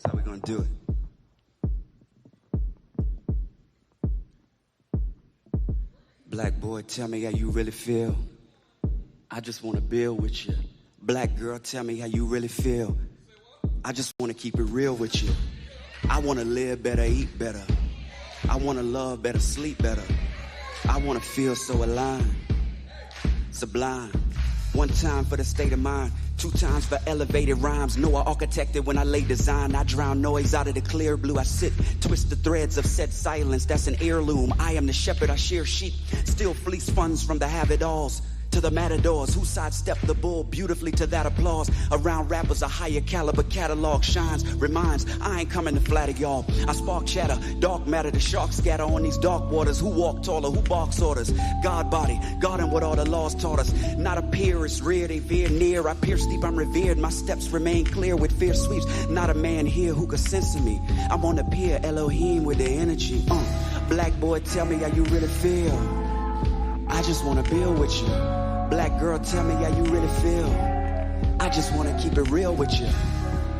That's how we're gonna do it. Black boy, tell me how you really feel. I just wanna build with you. Black girl, tell me how you really feel. I just wanna keep it real with you. I wanna live better, eat better. I wanna love better, sleep better. I wanna feel so aligned, sublime. One time for the state of mind, 2 times for elevated rhymes. Know I architected when I lay design. I drown noise out of the clear blue. I sit, twist the threads of said silence. That's an heirloom. I am the shepherd, I shear sheep. Still fleece funds from the have-it-alls to the matadors who sidestep the bull beautifully to that applause. Around rappers, a higher caliber catalog shines, reminds I ain't coming to flatter y'all. I spark chatter, dark matter, the sharks scatter on these dark waters. Who walk taller, who barks orders? God body, guarding what all the laws taught us. Not a peer, it's rear, they veer near. I pierce deep, I'm revered, my steps remain clear with fierce sweeps. Not a man here who could censor me. I'm on the pier, Elohim with the energy. Black boy, tell me how you really feel. I just wanna build with you. Black girl, tell me how you really feel. I just wanna keep it real with you.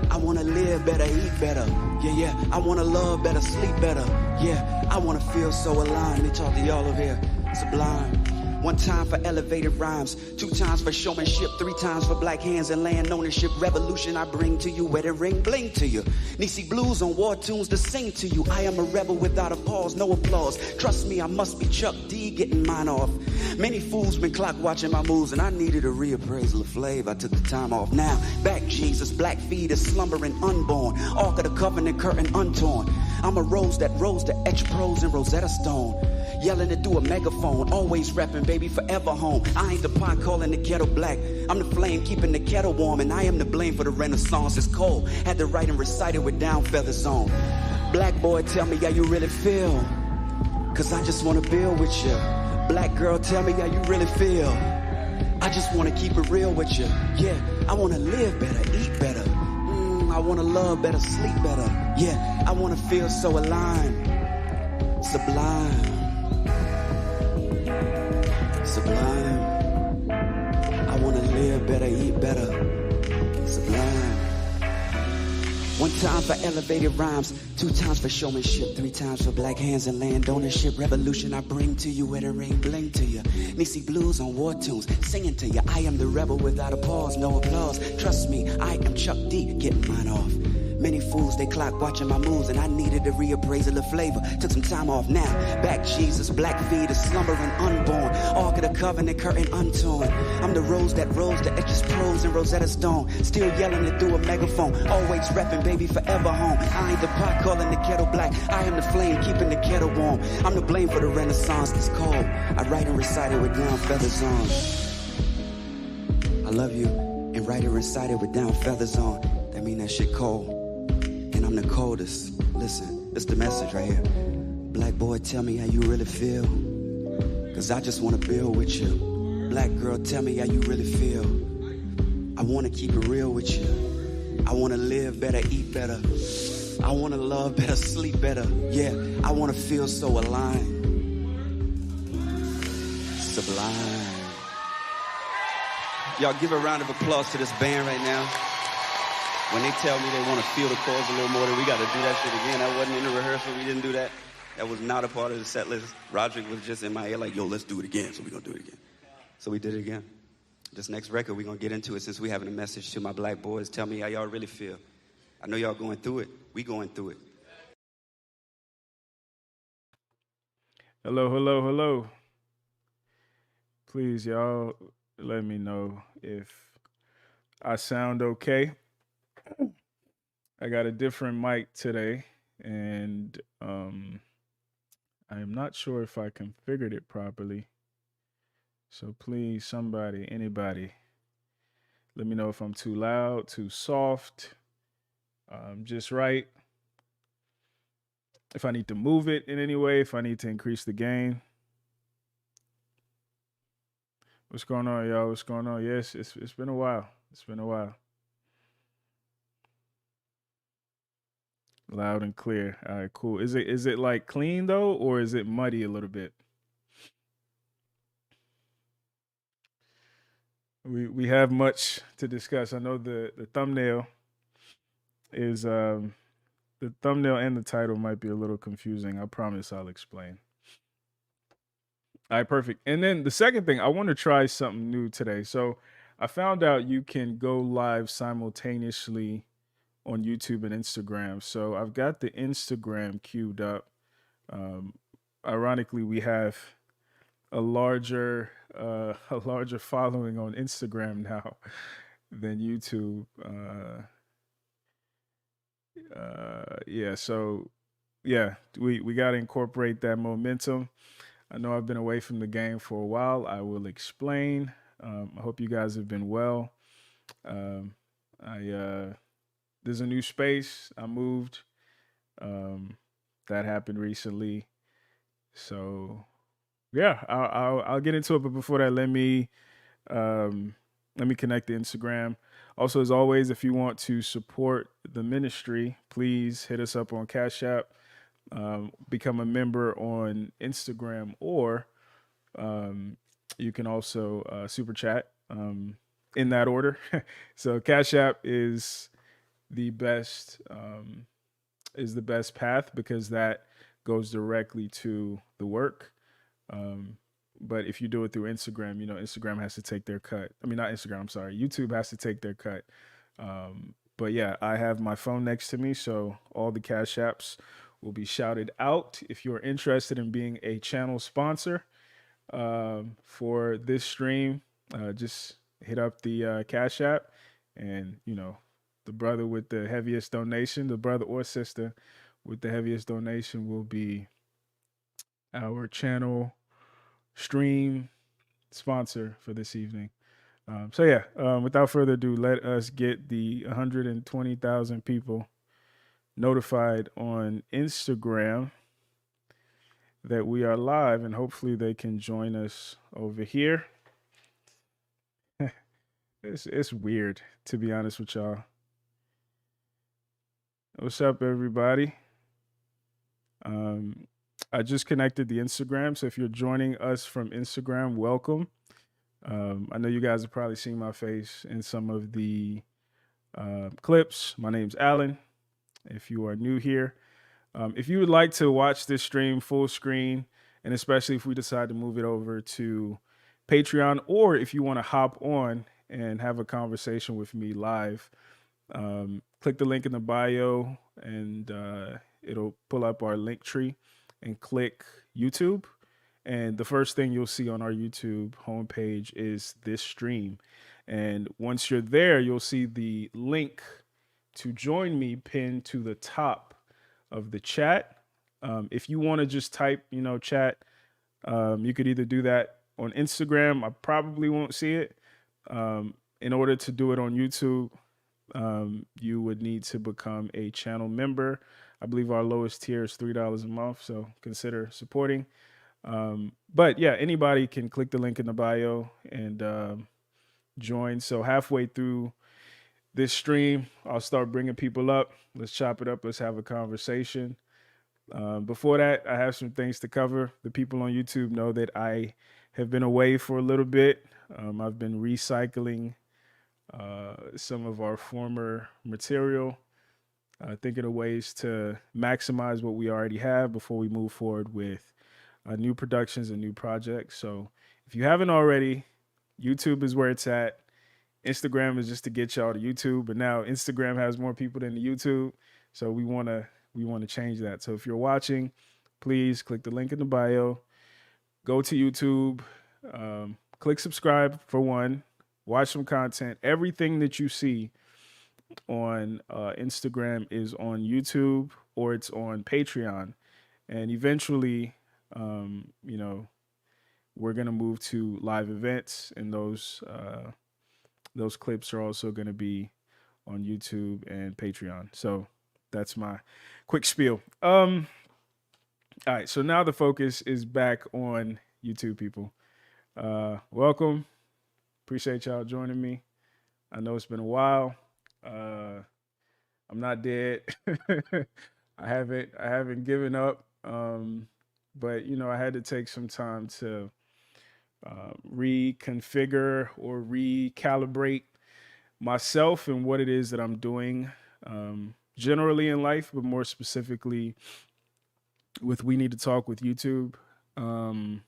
I wanna live better, eat better. Yeah. I wanna love better, sleep better. Yeah, I wanna feel so aligned. Let me talk to y'all over here. Sublime. 1 time for elevated rhymes, 2 times for showmanship, 3 times for black hands and land ownership. Revolution I bring to you, wedding ring bling to you. Nisi blues on war tunes to sing to you. I am a rebel without a pause, no applause. Trust me, I must be Chuck D getting mine off. Many fools been clock watching my moves, and I needed a reappraisal of flavor. I took the time off. Now, back Jesus, black fetus slumbering unborn. Ark of the covenant curtain untorn. I'm a rose that rose to etch prose in Rosetta Stone. Yelling it through a megaphone, always rapping, baby, forever home. I ain't the pot calling the kettle black. I'm the flame keeping the kettle warm, and I am to blame for the renaissance. It's cold. Had to write and recite it with down feathers on. Black boy, tell me how you really feel. Cause I just wanna build with you. Black girl, tell me how you really feel. I just wanna keep it real with you. Yeah, I wanna live better, eat better. I wanna love better, sleep better. Yeah, I wanna feel so aligned, sublime. Sublime. I wanna live better, eat better. Sublime. 1 time for elevated rhymes, 2 times for showmanship, 3 times for black hands and land ownership. Revolution I bring to you, where the ring bling to you. Nisi blues on war tunes, singing to you. I am the rebel without a pause, no applause. Trust me, I am Chuck D, getting mine off. Many fools, they clock watching my moves, and I needed a reappraisal of flavor. Took some time off now. Back Jesus, black fetus, slumbering unborn. Ark of the covenant curtain untorn. I'm the rose that rose to etches prose in Rosetta Stone. Still yelling it through a megaphone. Always repping, baby, forever home. I ain't the pot calling the kettle black. I am the flame keeping the kettle warm. I'm to blame for the renaissance that's cold. I write and recite it with down feathers on. I love you, and write and recite it with down feathers on. That mean that shit cold. And I'm the coldest. Listen, it's the message right here. Black boy, tell me how you really feel. Cause I just wanna build with you. Black girl, tell me how you really feel. I wanna keep it real with you. I wanna live better, eat better. I wanna love better, sleep better. Yeah, I wanna feel so aligned. Sublime. Y'all give a round of applause to this band right now. When they tell me they want to feel the chords a little more, then we got to do that shit again. That wasn't in the rehearsal. We didn't do that. That was not a part of the set list. Roderick was just in my head like, yo, let's do it again. So we're going to do it again. So we did it again. This next record, we're going to get into it since we're having a message to my black boys. Tell me how y'all really feel. I know y'all going through it. We going through it. Hello. Please, y'all, let me know if I sound okay. I got a different mic today, and I am not sure if I configured it properly. So please, somebody, anybody, let me know if I'm too loud, too soft, just right. If I need to move it in any way, if I need to increase the gain. What's going on, y'all? What's going on? Yes, it's been a while. It's been a while. Loud and clear. All right, cool. Is it like clean though, or is it muddy a little bit? We have much to discuss. I know the thumbnail is the thumbnail and the title might be a little confusing. I promise I'll explain. All right, perfect. And then the second thing, I want to try something new today. So I found out you can go live simultaneously on YouTube and Instagram. So I've got the Instagram queued up. Um, Ironically, we have a larger following on Instagram now than YouTube. Yeah, so yeah, we got to incorporate that momentum. I know I've been away from the game for a while. I will explain. I hope you guys have been well. Um, I There's a new space. I moved. Um, that happened recently. So yeah, I'll get into it. But before that, um, let me connect the Instagram. Also, as always, if you want to support the ministry, please hit us up on Cash App, become a member on Instagram, or um, you can also super chat in that order. So Cash App the best is the best path because that goes directly to the work. Um, but if you do it through Instagram, Instagram has to take their cut. I mean, not Instagram, I'm sorry. YouTube has to take their cut. But yeah, I have my phone next to me, so all the Cash Apps will be shouted out. If you're interested in being a channel sponsor for this stream, just hit up the Cash App, and the brother with the heaviest donation, the brother or sister with the heaviest donation will be our channel stream sponsor for this evening. So yeah, without further ado, let us get the 120,000 people notified on Instagram that we are live, and hopefully they can join us over here. It's weird, to be honest with y'all. What's up, everybody? I just connected the Instagram, so if you're joining us from Instagram, welcome. I know you guys have probably seen my face in some of the clips. My name's Alan. If you are new here, if you would like to watch this stream full screen, and especially if we decide to move it over to Patreon, or if you want to hop on and have a conversation with me live, click the link in the bio and it'll pull up our link tree and click YouTube. And the first thing you'll see on our YouTube homepage is this stream. And once you're there, you'll see the link to join me pinned to the top of the chat. If you want to just type, chat, you could either do that on Instagram. I probably won't see it. In order to do it on YouTube, you would need to become a channel member. I believe our lowest tier is $3 a month, so consider supporting. But yeah, anybody can click the link in the bio and join. So halfway through this stream, I'll start bringing people up. Let's chop it up. Let's have a conversation. Before that, I have some things to cover. The people on YouTube know that I have been away for a little bit. I've been recycling some of our former material, thinking of ways to maximize what we already have before we move forward with new productions and new projects. So if you haven't already, YouTube is where it's at. Instagram is just to get y'all to YouTube, but now Instagram has more people than the YouTube, so we want to change that. So if you're watching, please click the link in the bio, go to YouTube, click subscribe for one, watch some content. Everything that you see on Instagram is on YouTube or it's on Patreon, and eventually, we're gonna move to live events, and those clips are also going to be on YouTube and Patreon. So that's my quick spiel. All right, so now the focus is back on YouTube, people. Welcome. Appreciate y'all joining me. I know it's been a while. I'm not dead. I haven't given up. But I had to take some time to reconfigure or recalibrate myself and what it is that I'm doing. generally in life, but more specifically with We Need to Talk with YouTube. Um,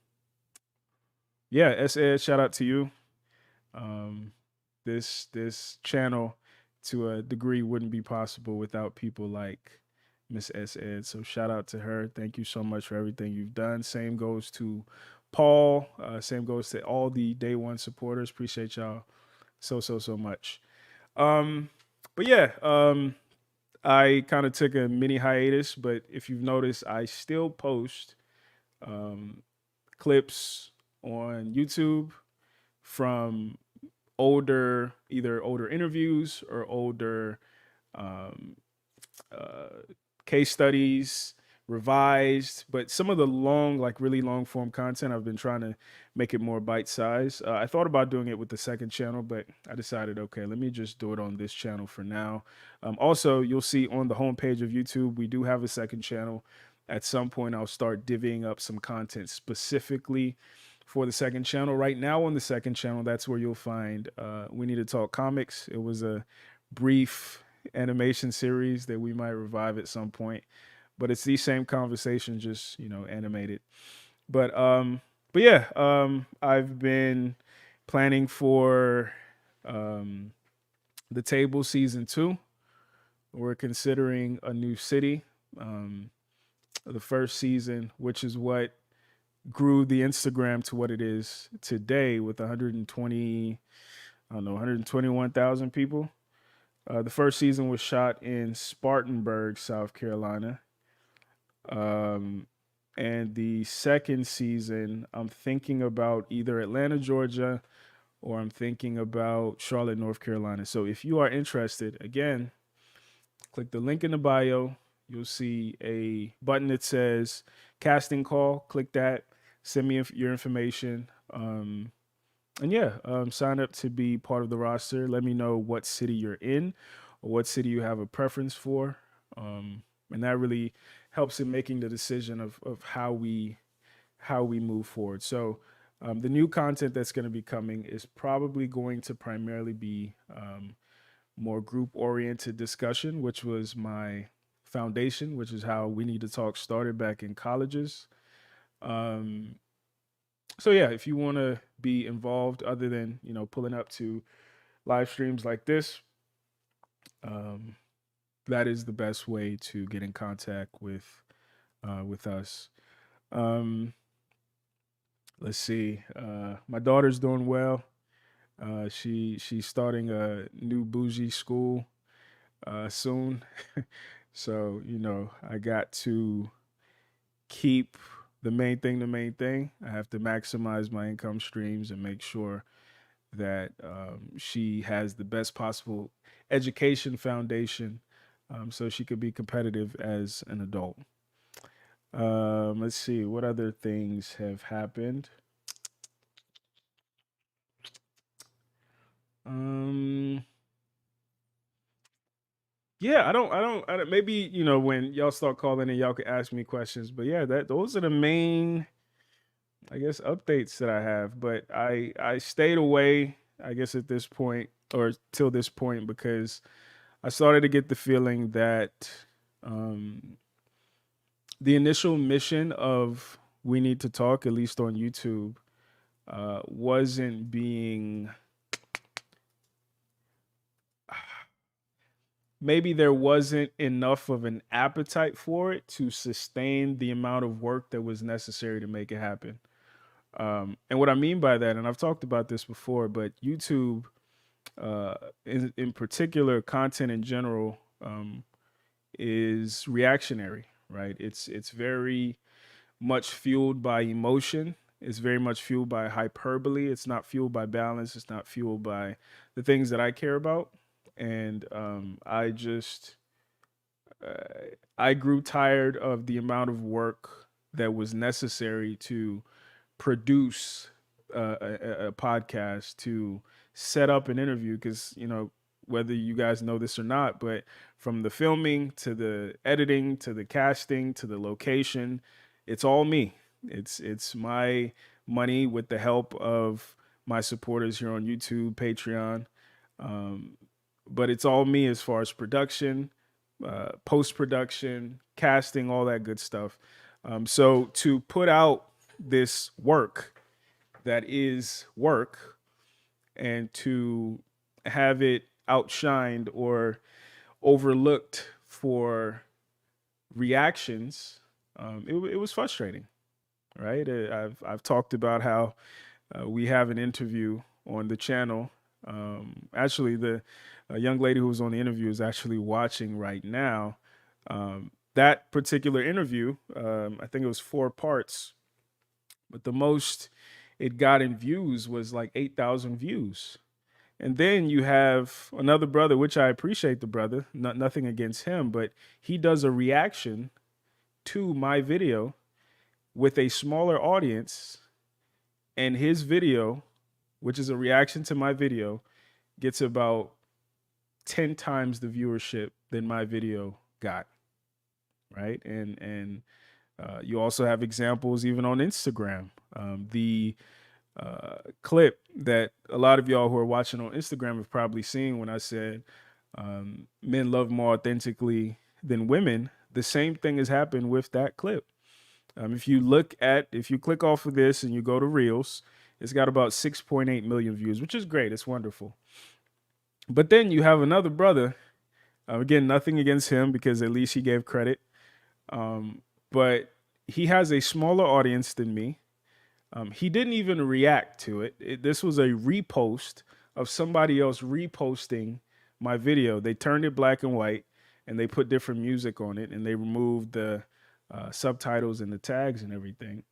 yeah, S Ed, shout out to you. Um, this channel, to a degree, wouldn't be possible without people like Miss S Ed. So shout out to her. Thank you so much for everything you've done. Same goes to Paul. Same goes to all the day one supporters. Appreciate y'all so much. Um, but yeah, I kind of took a mini hiatus, but if you've noticed, I still post um, clips on YouTube from either older interviews or older um, uh, case studies, revised. But some of the long, like really long form content, I've been trying to make it more bite size. I thought about doing it with the second channel, but I decided, okay, let me just do it on this channel for now. Also, you'll see on the homepage of YouTube, we do have a second channel. At some point, I'll start divvying up some content specifically for the second channel. Right now, on the second channel, that's where you'll find We Need to Talk Comics. It was a brief animation series that we might revive at some point, but it's these same conversations, just animated. But yeah, I've been planning for um the Table season 2. We're considering a new city. um the first season, which is what grew the Instagram to what it is today, with 120, I don't know, 121,000 people. The first season was shot in Spartanburg, South Carolina. Um, and the second season, I'm thinking about either Atlanta, Georgia, or I'm thinking about Charlotte, North Carolina. So if you are interested, again, click the link in the bio. You'll see a button that says casting call. Click that. Send me your information. And yeah, sign up to be part of the roster. Let me know what city you're in or what city you have a preference for. And that really helps in making the decision of how we move forward. So the new content that's going to be coming is probably going to primarily be more group oriented discussion, which was my foundation, which is how We Need to Talk started back in colleges. Um, so yeah, if you want to be involved, other than pulling up to live streams like this, um, that is the best way to get in contact with us. Um, let's see. My daughter's doing well. She's starting a new bougie school soon, so I got to keep the main thing the main thing. I have to maximize my income streams and make sure that she has the best possible education foundation, so she could be competitive as an adult. Let's see, what other things have happened. Um, yeah, I don't. Maybe when y'all start calling in, y'all could ask me questions. But yeah, those are the main, I guess, updates that I have. But I stayed away, I guess, at this point, or till this point, because I started to get the feeling that um, the initial mission of We Need to Talk, at least on YouTube, wasn't being. Maybe there wasn't enough of an appetite for it to sustain the amount of work that was necessary to make it happen. And what I mean by that, and I've talked about this before, but YouTube, uh, in particular, content in general, is reactionary, right? It's very much fueled by emotion. It's very much fueled by hyperbole. It's not fueled by balance. It's not fueled by the things that I care about. And I grew tired of the amount of work that was necessary to produce a podcast, to set up an interview, because whether you guys know this or not, but from the filming to the editing to the casting to the location, it's all me. It's my money with the help of my supporters here on YouTube, Patreon. um, but it's all me as far as production, post production, casting, all that good stuff. So to put out this work that is work and to have it outshined or overlooked for reactions, it was frustrating, right? I've talked about how we have an interview on the channel. Actually, the young lady who was on the interview is actually watching right now. That particular interview, I think it was 4 parts, but the most it got in views was like 8,000 views. And then you have another brother, which I appreciate the brother, nothing against him, but he does a reaction to my video with a smaller audience, and his video, which is a reaction to my video, gets about 10 times the viewership than my video got, right? And you also have examples even on Instagram. The clip that a lot of y'all who are watching on Instagram have probably seen when I said men love more authentically than women. The same thing has happened with that clip. If you click off of this and you go to Reels, it's got about 6.8 million views, which is great. It's wonderful. But then you have another brother. Again, nothing against him because at least he gave credit. But he has a smaller audience than me. He didn't even react to it. This was a repost of somebody else reposting my video. They turned it black and white and they put different music on it and they removed the subtitles and the tags and everything.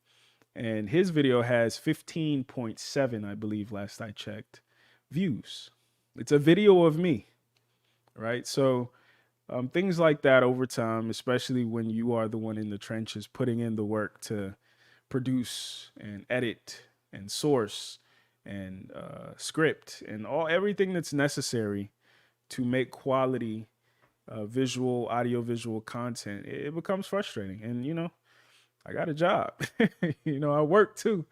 And his video has 15.7, I believe, last I checked, views. It's a video of me, right? So things like that over time, especially when you are the one in the trenches putting in the work to produce and edit and source and script and everything that's necessary to make quality visual, audio-visual content, it becomes frustrating. And I got a job. I work too.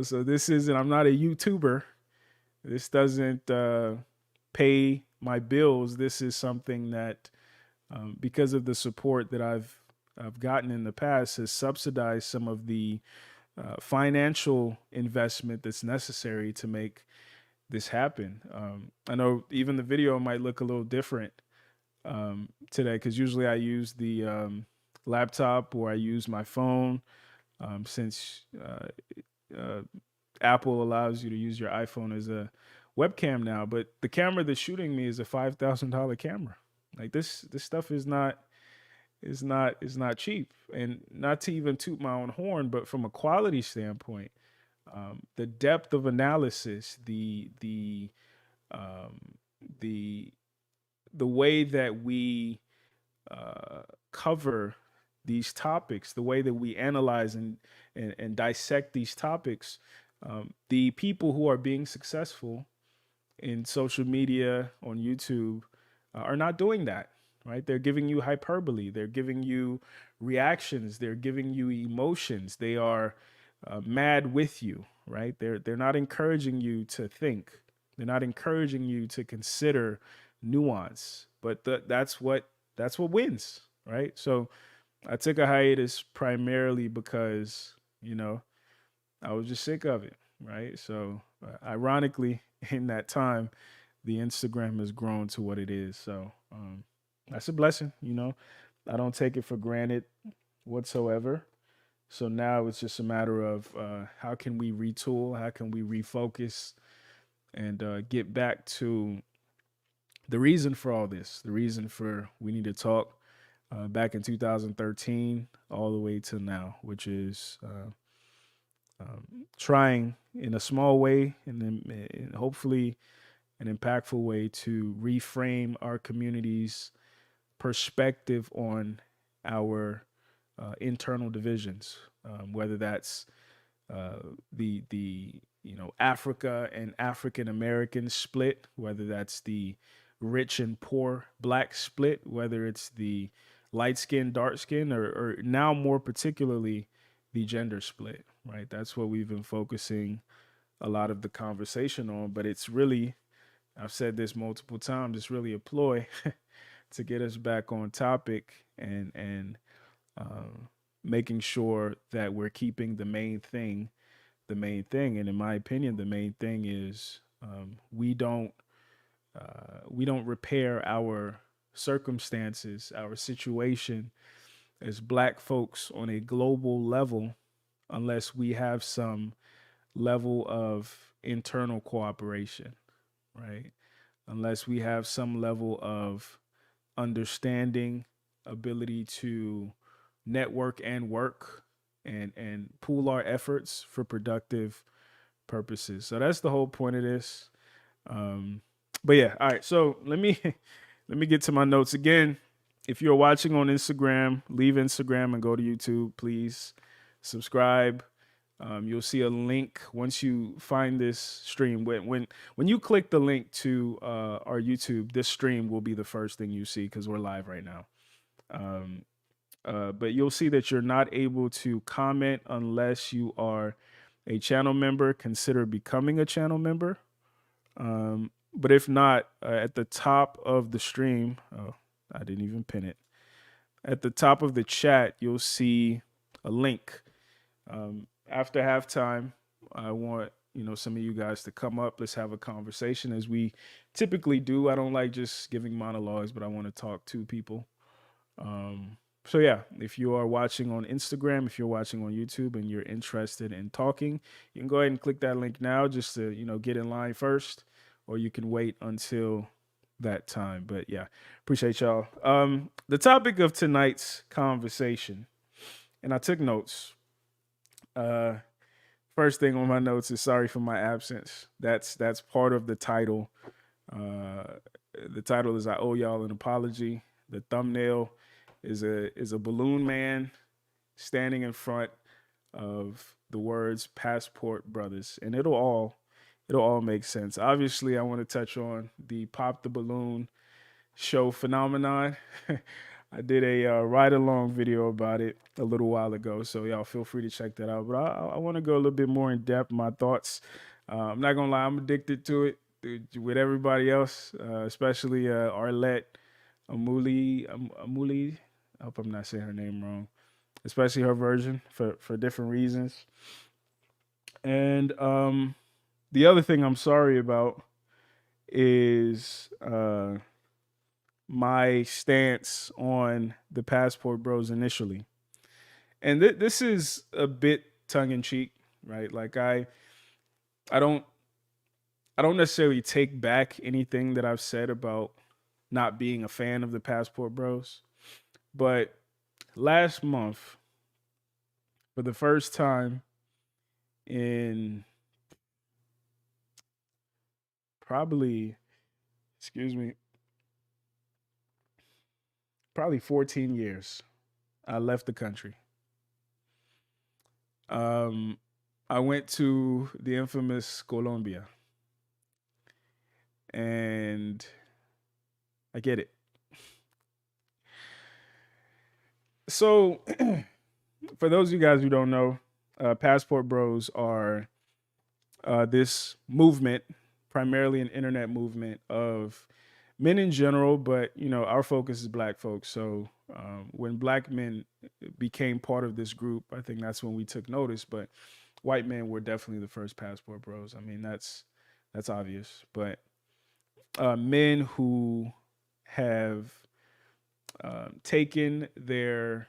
So this isn't. I'm not a YouTuber. This doesn't pay my bills. This is something that, because of the support that I've gotten in the past, has subsidized some of the financial investment that's necessary to make this happen. I know even the video might look a little different today because usually I use the laptop or I use my phone since Apple allows you to use your iPhone as a webcam now. But the camera that's shooting me is a $5,000 camera. Like this stuff is not cheap. And not to even toot my own horn, but from a quality standpoint, the depth of analysis, the way that we cover these topics, the way that we analyze and dissect these topics, the people who are being successful in social media, on YouTube, are not doing that, right? They're giving you hyperbole. They're giving you reactions. They're giving you emotions. They are mad with you, right? They're not encouraging you to think. They're not encouraging you to consider nuance. But that's what wins, right? So I took a hiatus primarily because I was just sick of it, right? So ironically, in that time, the Instagram has grown to what it is. So that's a blessing, I don't take it for granted whatsoever. So now it's just a matter of how can we retool, how can we refocus, and get back to the reason for all this, the reason for We Need to Talk back in 2013 all the way to now, which is trying in a small way and then hopefully an impactful way to reframe our community's perspective on our internal divisions, whether that's the Africa and African American split, whether that's the rich and poor black split, whether it's the light skin, dark skin, or now more particularly the gender split, right? That's what we've been focusing a lot of the conversation on. But it's really, I've said this multiple times, it's really a ploy to get us back on topic and um, making sure that we're keeping the main thing. And in my opinion, the main thing is we don't repair our circumstances, our situation as black folks on a global level unless we have some level of internal cooperation, right? Unless we have some level of understanding, ability to network and work and pool our efforts for productive purposes. So that's the whole point of this. Um, but yeah, all right. So let me get to my notes again. If you're watching on Instagram, leave Instagram and go to YouTube, please. Subscribe. You'll see a link once you find this stream. When you click the link to our YouTube, this stream will be the first thing you see because we're live right now. Um, but you'll see that you're not able to comment unless you are a channel member. Consider becoming a channel member. But if not, at the top of the stream, oh, I didn't even pin it. At the top of the chat, you'll see a link. After halftime, I want some of you guys to come up. Let's have a conversation as we typically do. I don't like just giving monologues, but I want to talk to people. So yeah, if you are watching on Instagram, if you're watching on YouTube and you're interested in talking, you can go ahead and click that link now just to, get in line first, or you can wait until that time. But yeah, appreciate y'all. The topic of tonight's conversation, and I took notes. First thing on my notes is sorry for my absence. That's part of the title. The title is I owe y'all an apology. The thumbnail is a balloon man standing in front of the words Passport Brothers, and it'll all make sense. Obviously, I want to touch on the Pop the Balloon show phenomenon. I did a ride along video about it a little while ago, so y'all feel free to check that out. But I want to go a little bit more in depth. My thoughts. I'm not gonna lie, I'm addicted to it with everybody else, especially Arlette Amuli. I hope I'm not saying her name wrong. Especially her version for different reasons. And the other thing I'm sorry about is my stance on the Passport Bros initially. And this is a bit tongue in cheek, right? Like I don't necessarily take back anything that I've said about not being a fan of the Passport Bros. But last month, for the first time in probably, probably 14 years, I left the country. I went to the infamous Colombia, and I get it. So, for those of you guys who don't know, Passport Bros are this movement, primarily an internet movement of men in general, but our focus is black folks. So when black men became part of this group, I think that's when we took notice. But white men were definitely the first Passport Bros. I mean, that's obvious. But men who have taken their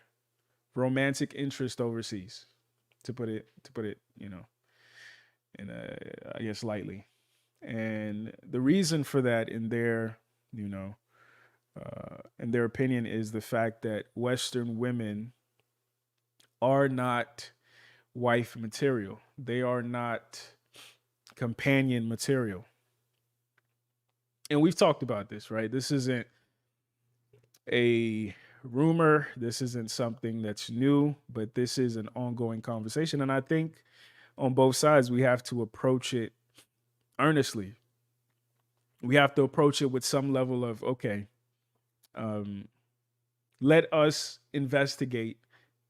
romantic interest overseas, to put it, in I guess lightly. And the reason for that, in their opinion, is the fact that Western women are not wife material. They are not companion material. And we've talked about this, right? This isn't a rumor. This isn't something that's new, but this is an ongoing conversation. And I think on both sides, we have to approach it earnestly. We have to approach it with some level of, okay, let us investigate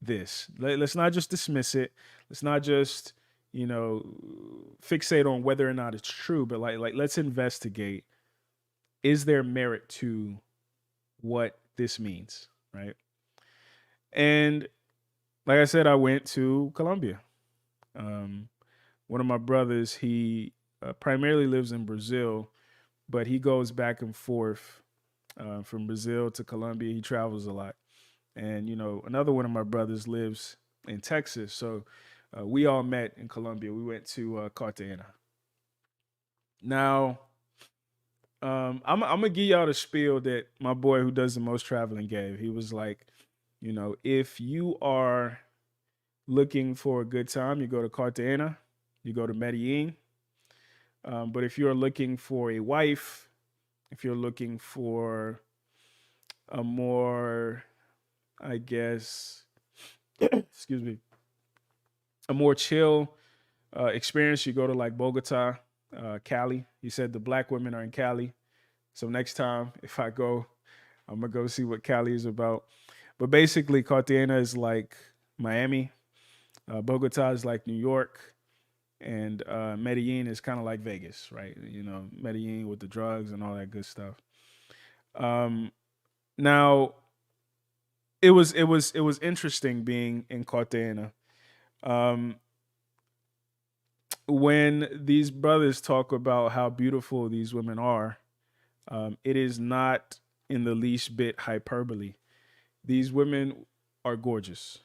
this. Let's not just dismiss it. Let's not just, fixate on whether or not it's true, but like let's investigate. Is there merit to what this means, right? And like I said, I went to Colombia. Um, One of my brothers, he primarily lives in Brazil, but he goes back and forth from Brazil to Colombia. He travels a lot. And, another one of my brothers lives in Texas. So we all met in Colombia. We went to Cartagena. Now, I'm going to give y'all the spiel that my boy who does the most traveling gave. He was like, if you are looking for a good time, you go to Cartagena, you go to Medellin. But if you're looking for a wife, if you're looking for a more, I guess, excuse me, a more chill experience, you go to like Bogota, Cali. He said the black women are in Cali. So next time, if I go, I'm gonna go see what Cali is about. But basically, Cartagena is like Miami. Bogota is like New York, and Medellin is kind of like Vegas, right? Medellin with the drugs and all that good stuff. Um, Now, it was interesting being in Cartagena. Um, when these brothers talk about how beautiful these women are, it is not in the least bit hyperbole. These women are gorgeous,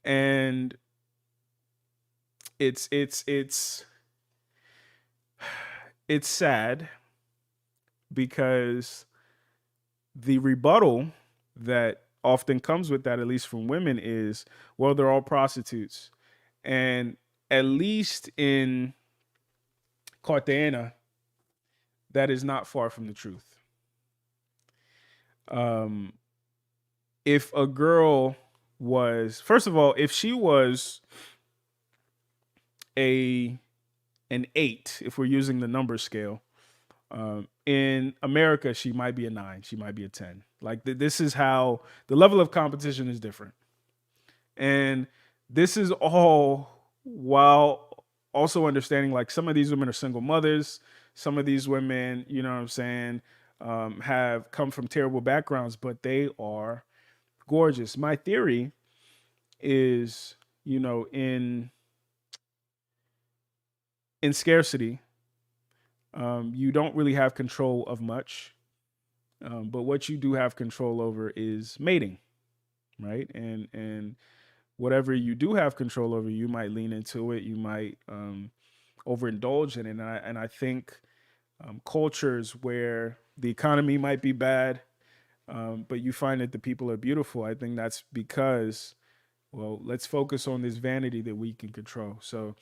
and it's it's sad because the rebuttal that often comes with that, at least from women, is, well, they're all prostitutes. And at least in Cartagena, that is not far from the truth. Um, if a girl was, first of all, if she was a an 8, if we're using the number scale, in America, she might be a 9, she might be a 10. Like this is how the level of competition is different. And this is all while also understanding like some of these women are single mothers. Some of these women, you know what I'm saying, have come from terrible backgrounds, but they are gorgeous. My theory is, in scarcity, you don't really have control of much. But what you do have control over is mating, right? And whatever you do have control over, you might lean into it. You might overindulge in it. And I think cultures where the economy might be bad, but you find that the people are beautiful, I think that's because, well, let's focus on this vanity that we can control. So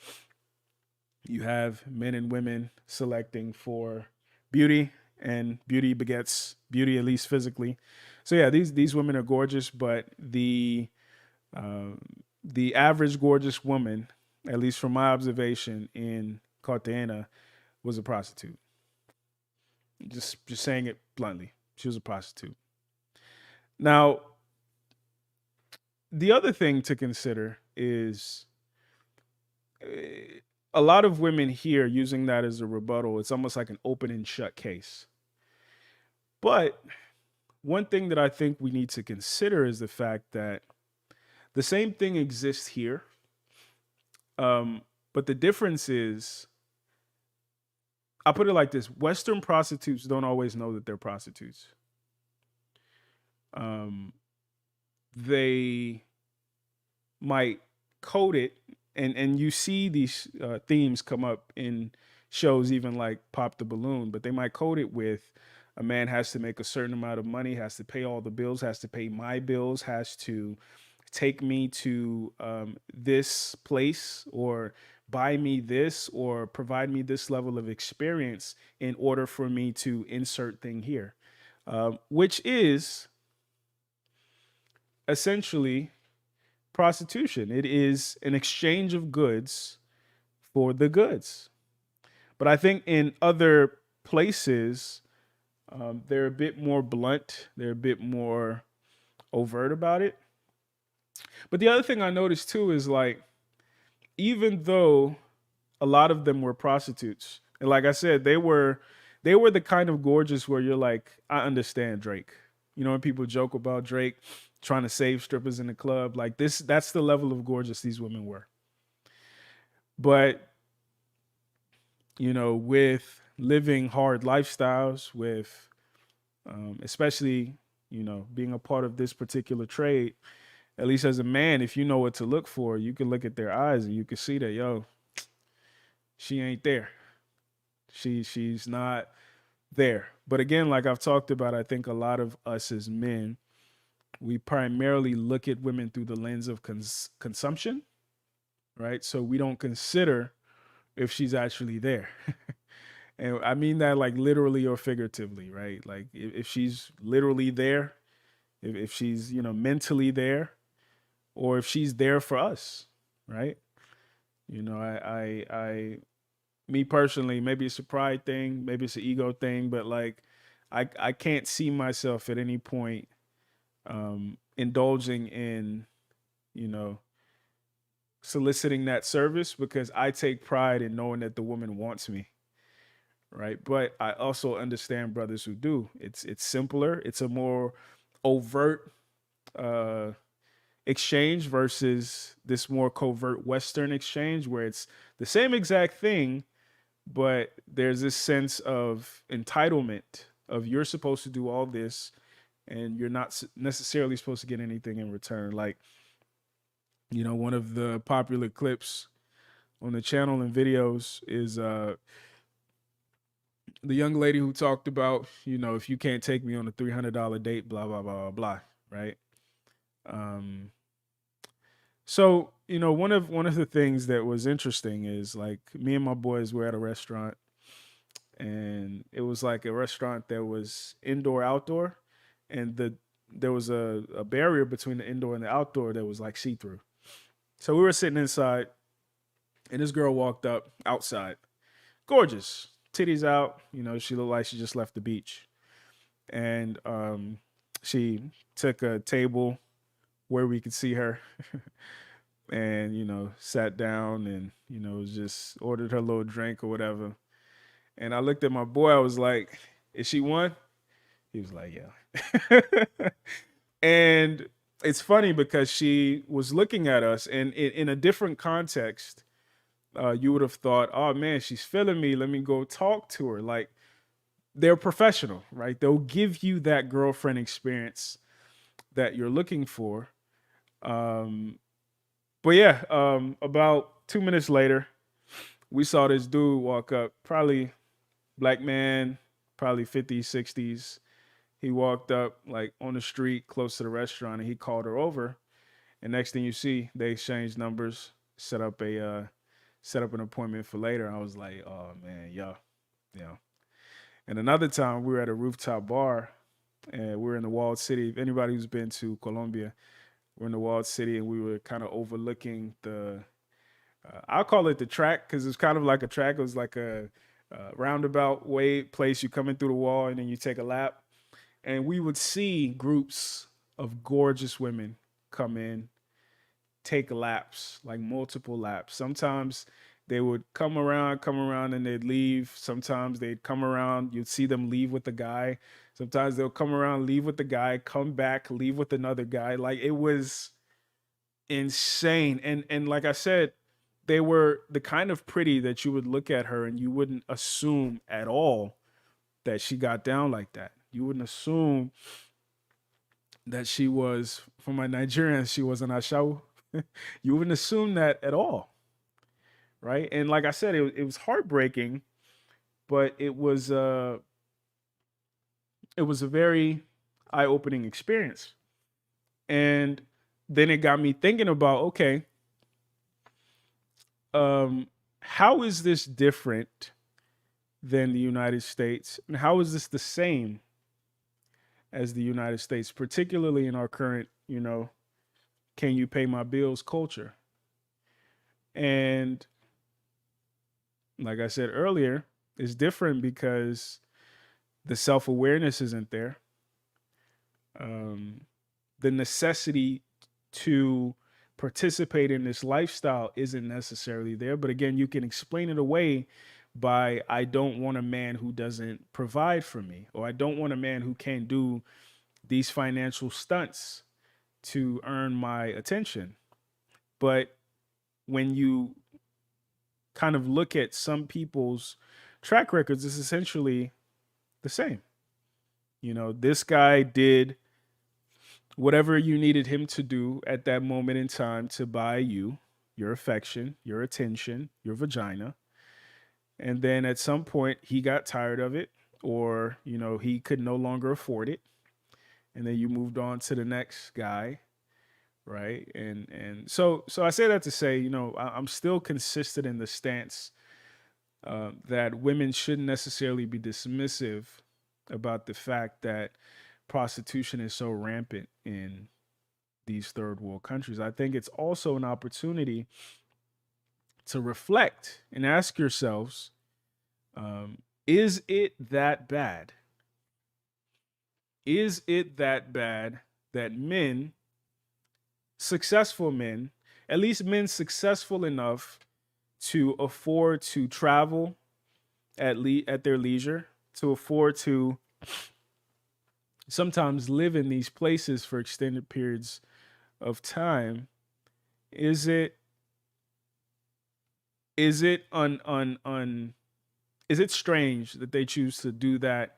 you have men and women selecting for beauty, and beauty begets beauty, at least physically. So yeah, these women are gorgeous, but uh, the average gorgeous woman, at least from my observation in Cartagena, was a prostitute. Just saying it bluntly, she was a prostitute. Now, the other thing to consider is a lot of women here using that as a rebuttal. It's almost like an open and shut case. But one thing that I think we need to consider is the fact that the same thing exists here. But the difference is, I'll put it like this: Western prostitutes don't always know that they're prostitutes. Um, they might code it, and you see these themes come up in shows, even like Pop the Balloon, but they might code it with a man has to make a certain amount of money, has to pay all the bills, has to pay my bills, has to take me to this place, or buy me this, or provide me this level of experience in order for me to insert thing here, which is essentially prostitution. It is an exchange of goods for the goods. But I think in other places, they're a bit more blunt, they're a bit more overt about it. But the other thing I noticed too is like, even though a lot of them were prostitutes, and like I said, they were they were the kind of gorgeous where you're like, I understand Drake. You know, when people joke about Drake trying to save strippers in the club, like this, that's the level of gorgeous these women were. But, you know, with living hard lifestyles, with especially, you know, being a part of this particular trade, at least as a man, if you know what to look for, you can look at their eyes and you can see that, yo, she ain't there. She's not there. But again, like I've talked about, I think a lot of us as men, we primarily look at women through the lens of consumption, right? So we don't consider if she's actually there. And I mean that like literally or figuratively, right? Like if she's literally there, if she's, you know, mentally there, or if she's there for us, right? You know, me personally, maybe it's a pride thing, maybe it's an ego thing, but like, I can't see myself at any point indulging in, you know, soliciting that service because I take pride in knowing that the woman wants me, right? But I also understand brothers who do. It's simpler. It's a more overt uh, exchange versus this more covert Western exchange where it's the same exact thing, but there's this sense of entitlement of you're supposed to do all this and you're not necessarily supposed to get anything in return. Like, you know, one of the popular clips on the channel and videos is the young lady who talked about, you know, if you can't take me on a $300 date, blah, blah, blah, blah, blah, right? Um, so, you know, one of the things that was interesting is like me and my boys were at a restaurant and it was like a restaurant that was indoor outdoor and there was a barrier between the indoor and the outdoor that was like see-through. So we were sitting inside and this girl walked up outside. Gorgeous. Titties out, you know, she looked like she just left the beach. And she took a table where we could see her and, you know, sat down and, you know, just ordered her little drink or whatever. And I looked at my boy, I was like, is she one? He was like, yeah. And it's funny because she was looking at us and in a different context, you would have thought, oh man, she's feeling me. Let me go talk to her. Like they're professional, right? They'll give you that girlfriend experience that you're looking for. Um, but yeah, about 2 minutes later, we saw this dude walk up, probably black man, probably 50s, 60s. He walked up like on the street close to the restaurant and he called her over. And next thing you see, they exchanged numbers, set up an appointment for later. I was like, oh man, yeah. And another time we were at a rooftop bar and we are in the walled city. If anybody who's been to Colombia, we're in the walled city and we were kind of overlooking the, I'll call it the track because it's kind of like a track. It was like a roundabout way place. You come in through the wall and then you take a lap. And we would see groups of gorgeous women come in, take laps, like multiple laps. Sometimes they would come around, and they'd leave. Sometimes they'd come around, you'd see them leave with the guy. Sometimes they'll come around, leave with the guy, come back, leave with another guy. Like it was insane. And like I said, they were the kind of pretty that you would look at her and you wouldn't assume at all that she got down like that. You wouldn't assume that she was, for my Nigerians, she was an Ashau. You wouldn't assume that at all, right? And like I said, it was heartbreaking, but it was a very eye-opening experience. And then it got me thinking about, okay, how is this different than the United States? And how is this the same as the United States, particularly in our current, you know, can you pay my bills culture? And like I said earlier, it's different because the self awareness isn't there. The necessity to participate in this lifestyle isn't necessarily there. But again, you can explain it away by I don't want a man who doesn't provide for me, or I don't want a man who can't do these financial stunts to earn my attention. But when you kind of look at some people's track records, it's essentially the same. You know, this guy did whatever you needed him to do at that moment in time to buy you your affection, your attention, your vagina. And then at some point he got tired of it, or, you know, he could no longer afford it. And then you moved on to the next guy, right? And so I say that to say, you know, I'm still consistent in the stance that women shouldn't necessarily be dismissive about the fact that prostitution is so rampant in these third world countries. I think it's also an opportunity to reflect and ask yourselves, is it that bad? Is it that bad that men, successful men, at least men successful enough to afford to travel at their leisure, to afford to sometimes live in these places for extended periods of time, is it is it un is it strange that they choose to do that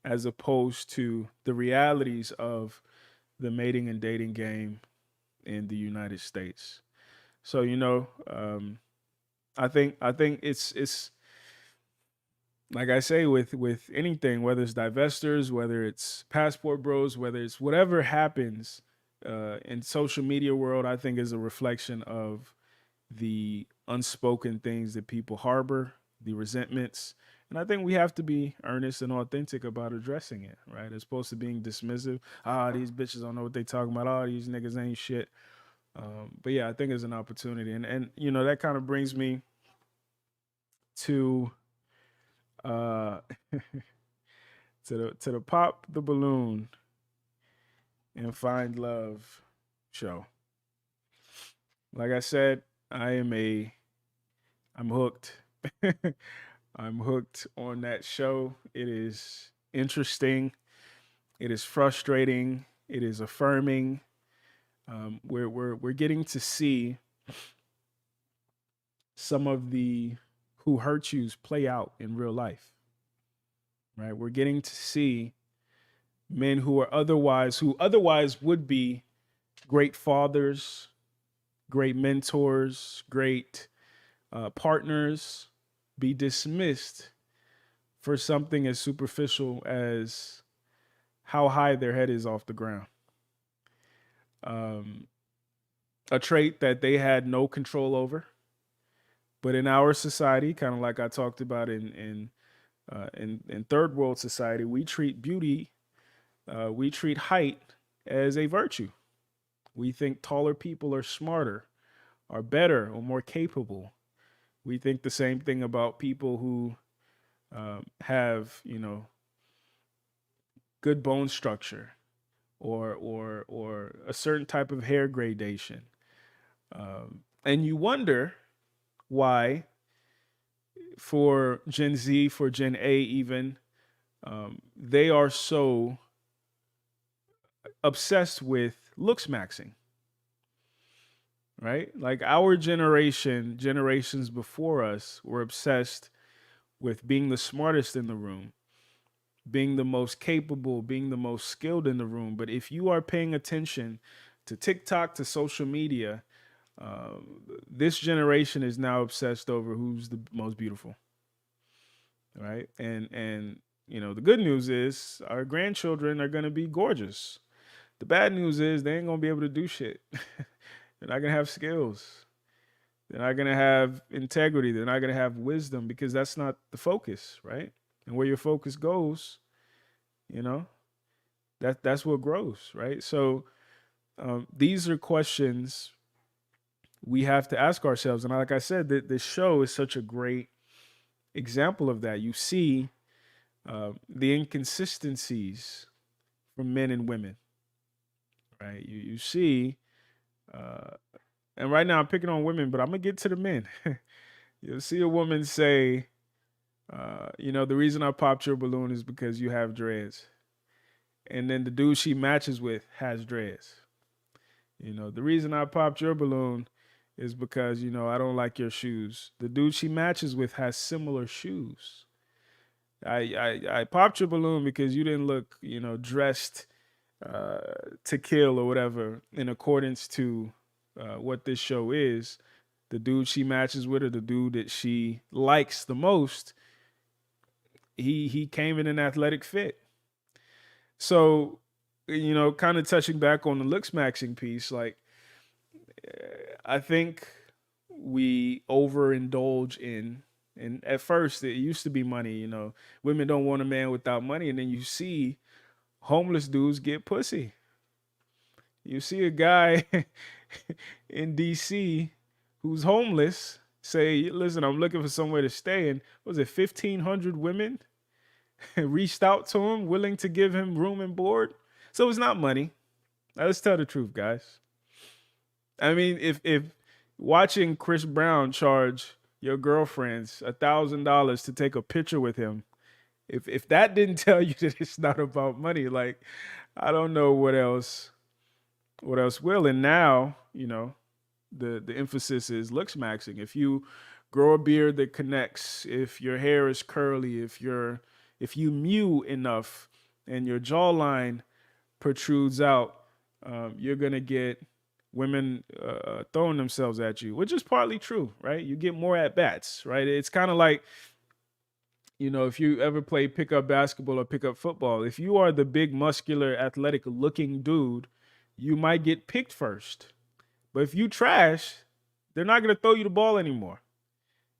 as opposed to the realities of the mating and dating game in the United States? So, you know, I think it's like I say with anything, whether it's divestors, whether it's passport bros, whether it's whatever happens in social media world, I think is a reflection of the unspoken things that people harbor, the resentments. And I think we have to be earnest and authentic about addressing it, right? As opposed to being dismissive. Ah, these bitches don't know what they talking about. Oh, these niggas ain't shit. But yeah, I think it's an opportunity. And you know, that kind of brings me to uh to the Pop the Balloon and Find Love show. Like I said, I'm hooked. I'm hooked on that show. It is interesting. It is frustrating. It is affirming. We're getting to see some of the who hurt yous play out in real life. Right? We're getting to see men who otherwise would be great fathers, great mentors, great partners, be dismissed for something as superficial as how high their head is off the ground. Um, a trait that they had no control over. But in our society, kind of like I talked about in third world society, we treat beauty, we treat height as a virtue. We think taller people are smarter, are better, or more capable. We think the same thing about people who have, you know, good bone structure or a certain type of hair gradation. And you wonder why, for Gen Z, for Gen A, even, they are so obsessed with looks maxing, right? Like our generation, generations before us, were obsessed with being the smartest in the room, being the most capable, being the most skilled in the room. But if you are paying attention to TikTok, to social media, uh, this generation is now obsessed over who's the most beautiful, right? And you know, the good news is our grandchildren are going to be gorgeous. The bad news is they ain't going to be able to do shit. They're not going to have skills. They're not going to have integrity. They're not going to have wisdom, because that's not the focus, right? And where your focus goes, you know, that's what grows, right? So these are questions we have to ask ourselves. And like I said, this show is such a great example of that. You see the inconsistencies from men and women, right? You see, uh, and right now I'm picking on women, but I'm gonna get to the men. You'll see a woman say, The reason I popped your balloon is because you have dreads, and then the dude she matches with has dreads. The reason I popped your balloon is because I don't like your shoes. The dude she matches with has similar shoes. I popped your balloon because you didn't look dressed uh, to kill or whatever in accordance to what this show is. The dude she matches with, or the dude that she likes the most, he came in an athletic fit. So, kind of touching back on the looks maxing piece, like I think we overindulge in, and at first it used to be money. Women don't want a man without money, and then you see homeless dudes get pussy. You see a guy in DC who's homeless say, "Listen, I'm looking for somewhere to stay," and was it 1,500 women reached out to him, willing to give him room and board? So it's not money. Now, let's tell the truth, guys. I mean, if watching Chris Brown charge your girlfriends $1,000 to take a picture with him, if that didn't tell you that it's not about money, like I don't know what else will. And now, the emphasis is looks maxing. If you grow a beard that connects, if your hair is curly, if you mew enough and your jawline protrudes out, you're gonna get women throwing themselves at you, which is partly true, right? You get more at bats, right? It's kind of like, if you ever play pickup basketball or pickup football, if you are the big, muscular, athletic looking dude, you might get picked first. But if you trash, they're not going to throw you the ball anymore.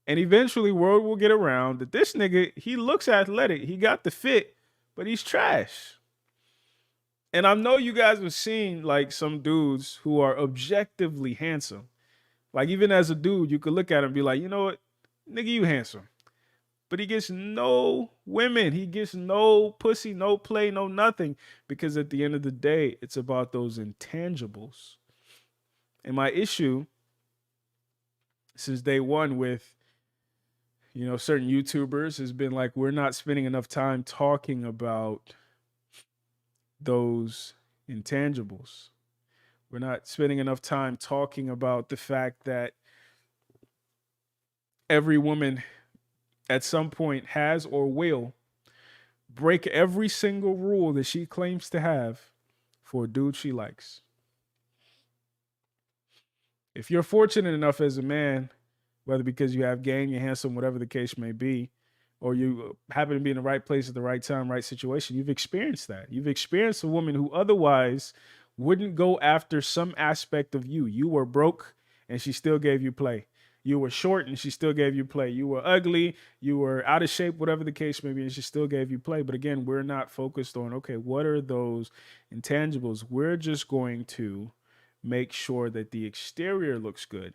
And eventually, word will get around that this nigga, he looks athletic. He got the fit, but he's trash. And I know you guys have seen like some dudes who are objectively handsome. Like even as a dude, you could look at him and be like, you know what, nigga, you handsome. But he gets no women. He gets no pussy, no play, no nothing. Because at the end of the day, it's about those intangibles. And my issue since day one with certain YouTubers has been like, we're not spending enough time talking about those intangibles. We're not spending enough time talking about the fact that every woman at some point has or will break every single rule that she claims to have for a dude she likes. If you're fortunate enough as a man, whether because you have game, you're handsome, whatever the case may be, or you happen to be in the right place at the right time, right situation, you've experienced that. You've experienced a woman who otherwise wouldn't go after some aspect of you. You were broke and she still gave you play. You were short and she still gave you play. You were ugly, you were out of shape, whatever the case may be, and she still gave you play. But again, we're not focused on, okay, what are those intangibles? We're just going to make sure that the exterior looks good.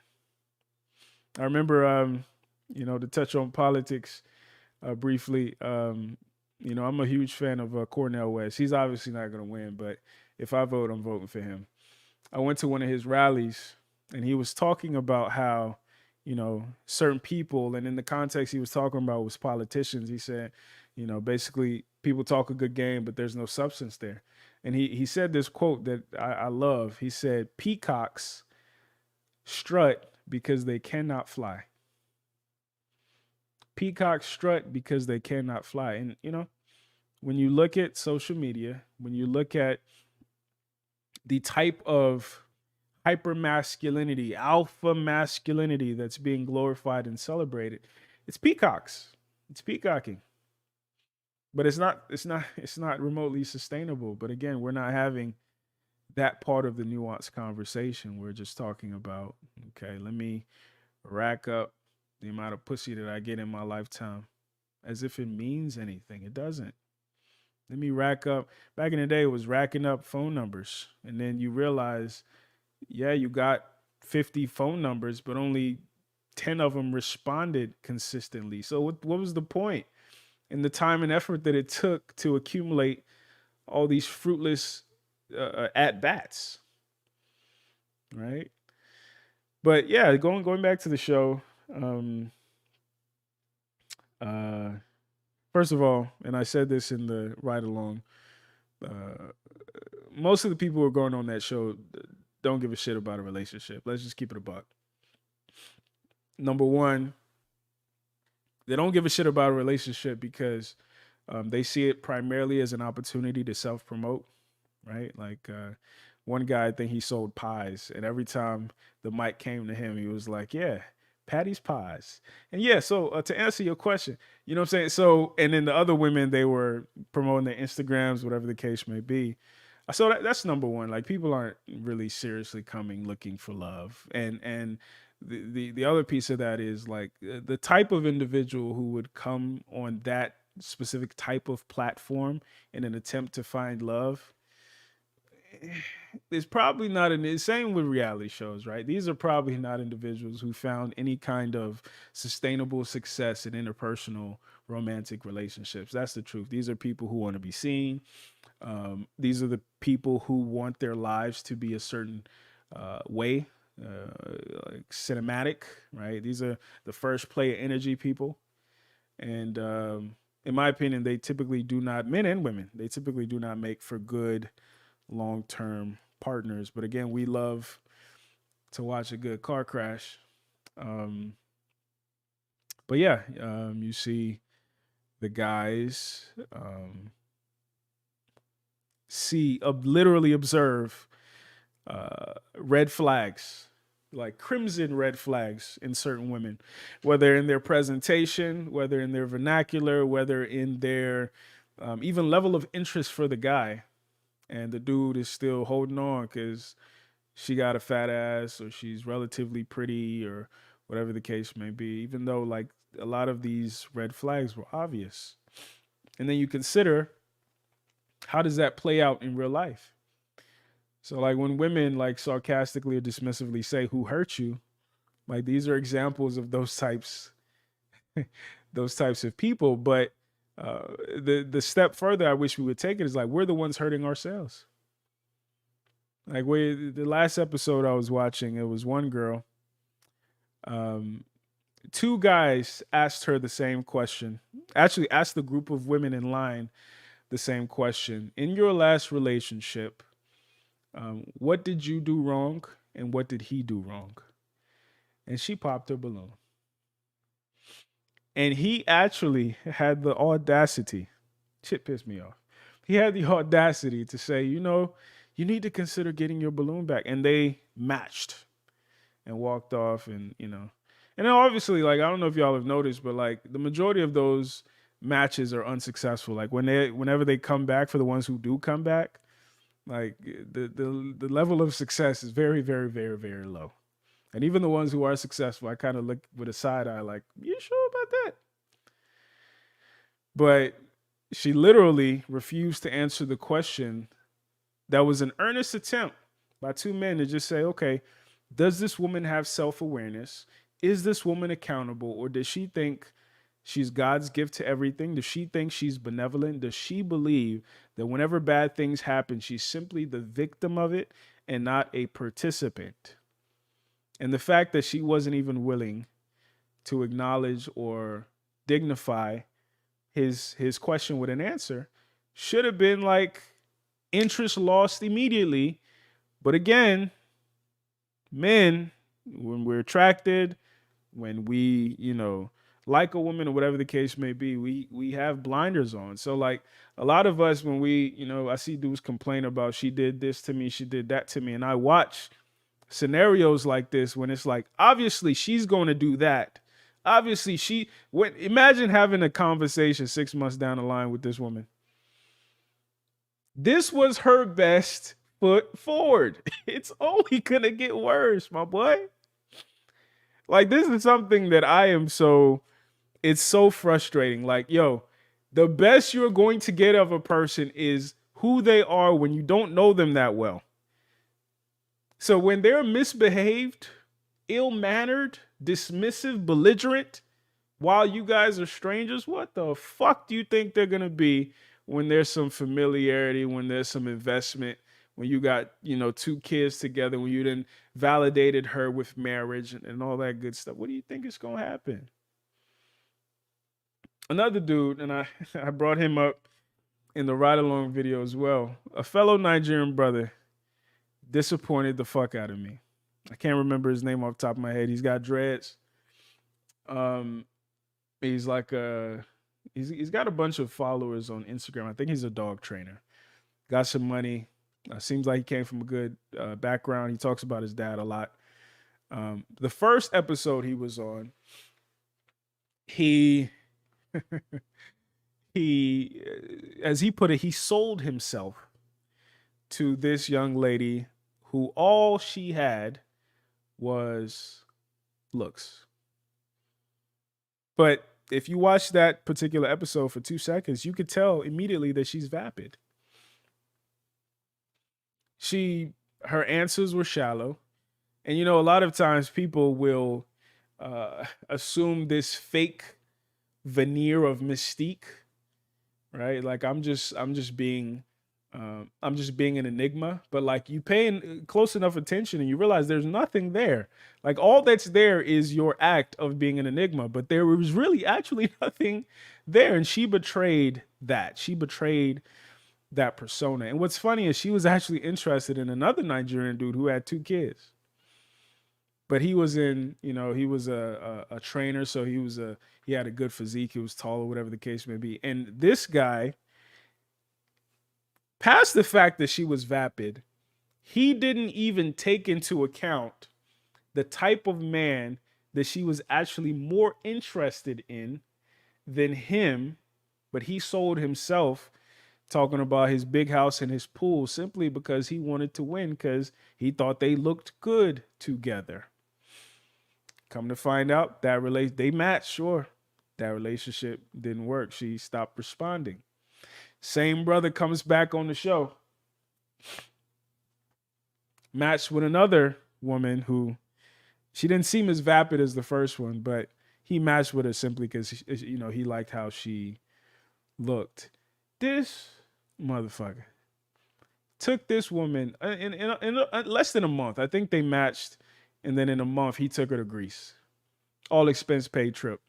I remember, to touch on politics briefly, I'm a huge fan of Cornel West. He's obviously not going to win, but if I vote, I'm voting for him. I went to one of his rallies and he was talking about how, certain people, and in the context he was talking about was politicians. He said, basically people talk a good game, but there's no substance there. And he said this quote that I love. He said, peacocks strut because they cannot fly. Peacocks strut because they cannot fly. And, when you look at social media, when you look at the type of hyper masculinity, alpha masculinity that's being glorified and celebrated, it's peacocks. It's peacocking. But it's not remotely sustainable. But again, we're not having that part of the nuanced conversation. We're just talking about, okay, let me rack up the amount of pussy that I get in my lifetime as if it means anything. It doesn't. Let me rack up. Back in the day, it was racking up phone numbers. And then you realize, yeah, you got 50 phone numbers, but only 10 of them responded consistently. So what was the point? And the time and effort that it took to accumulate all these fruitless at bats, right? But yeah, going back to the show, Uh, First of all, and I said this in the ride along, uh, most of the people who are going on that show don't give a shit about a relationship. Let's just keep it a buck. Number one, they don't give a shit about a relationship because they see it primarily as an opportunity to self promote, right? Like one guy, I think he sold pies, and every time the mic came to him, he was like, "Yeah, Patty's pies." And yeah, so to answer your question, you know what I'm saying? So, and then the other women, they were promoting their Instagrams, whatever the case may be. So that's number one. Like people aren't really seriously coming looking for love, and the other piece of that is like the type of individual who would come on that specific type of platform in an attempt to find love is probably not in same with reality shows, right? These are probably not individuals who found any kind of sustainable success in interpersonal romantic relationships. That's the truth. These are people who want to be seen. These are the people who want their lives to be a certain way, like cinematic, right? These are the first player energy people. And in my opinion, they typically do not, men and women, they typically do not make for good long term partners. But again, we love to watch a good car crash. Um, but yeah, you see the guys literally observe red flags, like crimson red flags in certain women, whether in their presentation, whether in their vernacular, whether in their even level of interest for the guy. And the dude is still holding on because she got a fat ass or she's relatively pretty or whatever the case may be, even though like a lot of these red flags were obvious. And then you consider how does that play out in real life? So like when women like sarcastically or dismissively say who hurt you, like these are examples of those types of people. But the step further I wish we would take it is like we're the ones hurting ourselves. Like the last episode I was watching, it was one girl. Um, Two guys asked her the same question. Actually, asked the group of women in line the same question. In your last relationship, what did you do wrong and what did he do wrong? And she popped her balloon. And he actually had the audacity. Shit pissed me off. He had the audacity to say, you know, you need to consider getting your balloon back. And they matched and walked off. And, you know, and then obviously, like, I don't know if y'all have noticed, but like the majority of those matches are unsuccessful. Like whenever they come back, for the ones who do come back, like the level of success is very, very, very, very low. And even the ones who are successful, I kind of look with a side eye, like, you sure about that? But she literally refused to answer the question that was an earnest attempt by two men to just say, okay, does this woman have self awareness? Is this woman accountable? Or does she think she's God's gift to everything? Does she think she's benevolent? Does she believe that whenever bad things happen, she's simply the victim of it and not a participant? And the fact that she wasn't even willing to acknowledge or dignify his question with an answer should have been like interest lost immediately. But again, men, when we're attracted, when we, you know, like a woman or whatever the case may be, we have blinders on. So like a lot of us, when we, you know, I see dudes complain about she did this to me, she did that to me, and I watch scenarios like this when it's like obviously she's going to do that. Obviously she when imagine having a conversation 6 months down the line with this woman. This was her best foot forward. It's only gonna get worse, my boy. Like this is something that I am so it's so frustrating. Like, yo, the best you're going to get of a person is who they are when you don't know them that well. So when they're misbehaved, ill-mannered, dismissive, belligerent, while you guys are strangers, what the fuck do you think they're gonna be when there's some familiarity, when there's some investment, when you got, you know, two kids together, when you then validated her with marriage and all that good stuff? What do you think is gonna happen? Another dude, and I I brought him up in the ride along video as well. A fellow Nigerian brother disappointed the fuck out of me. I can't remember his name off the top of my head. He's got dreads. Um, he's like he's got a bunch of followers on Instagram. I think he's a dog trainer. Got some money. Seems like he came from a good background. He talks about his dad a lot. The first episode he was on, he he as he put it, he sold himself to this young lady who all she had was looks. But if you watch that particular episode for 2 seconds, you could tell immediately that she's vapid. She Her answers were shallow. And a lot of times people will assume this fake veneer of mystique, right? Like I'm just being an enigma. But like you paying close enough attention and you realize there's nothing there. Like all that's there is your act of being an enigma, but there was really actually nothing there. And she betrayed that. She betrayed that persona. And what's funny is she was actually interested in another Nigerian dude who had 2 kids. But he was he was a trainer, so he had a good physique, he was tall or whatever the case may be. And this guy, past the fact that she was vapid, he didn't even take into account the type of man that she was actually more interested in than him, but he sold himself talking about his big house and his pool simply because he wanted to win because he thought they looked good together. Come to find out that they matched, sure. That relationship didn't work. She stopped responding. Same brother comes back on the show. Matched with another woman who she didn't seem as vapid as the first one, but he matched with her simply because he liked how she looked. This motherfucker took this woman in less than a month. I think they matched, and then in a month he took her to Greece, all expense paid trip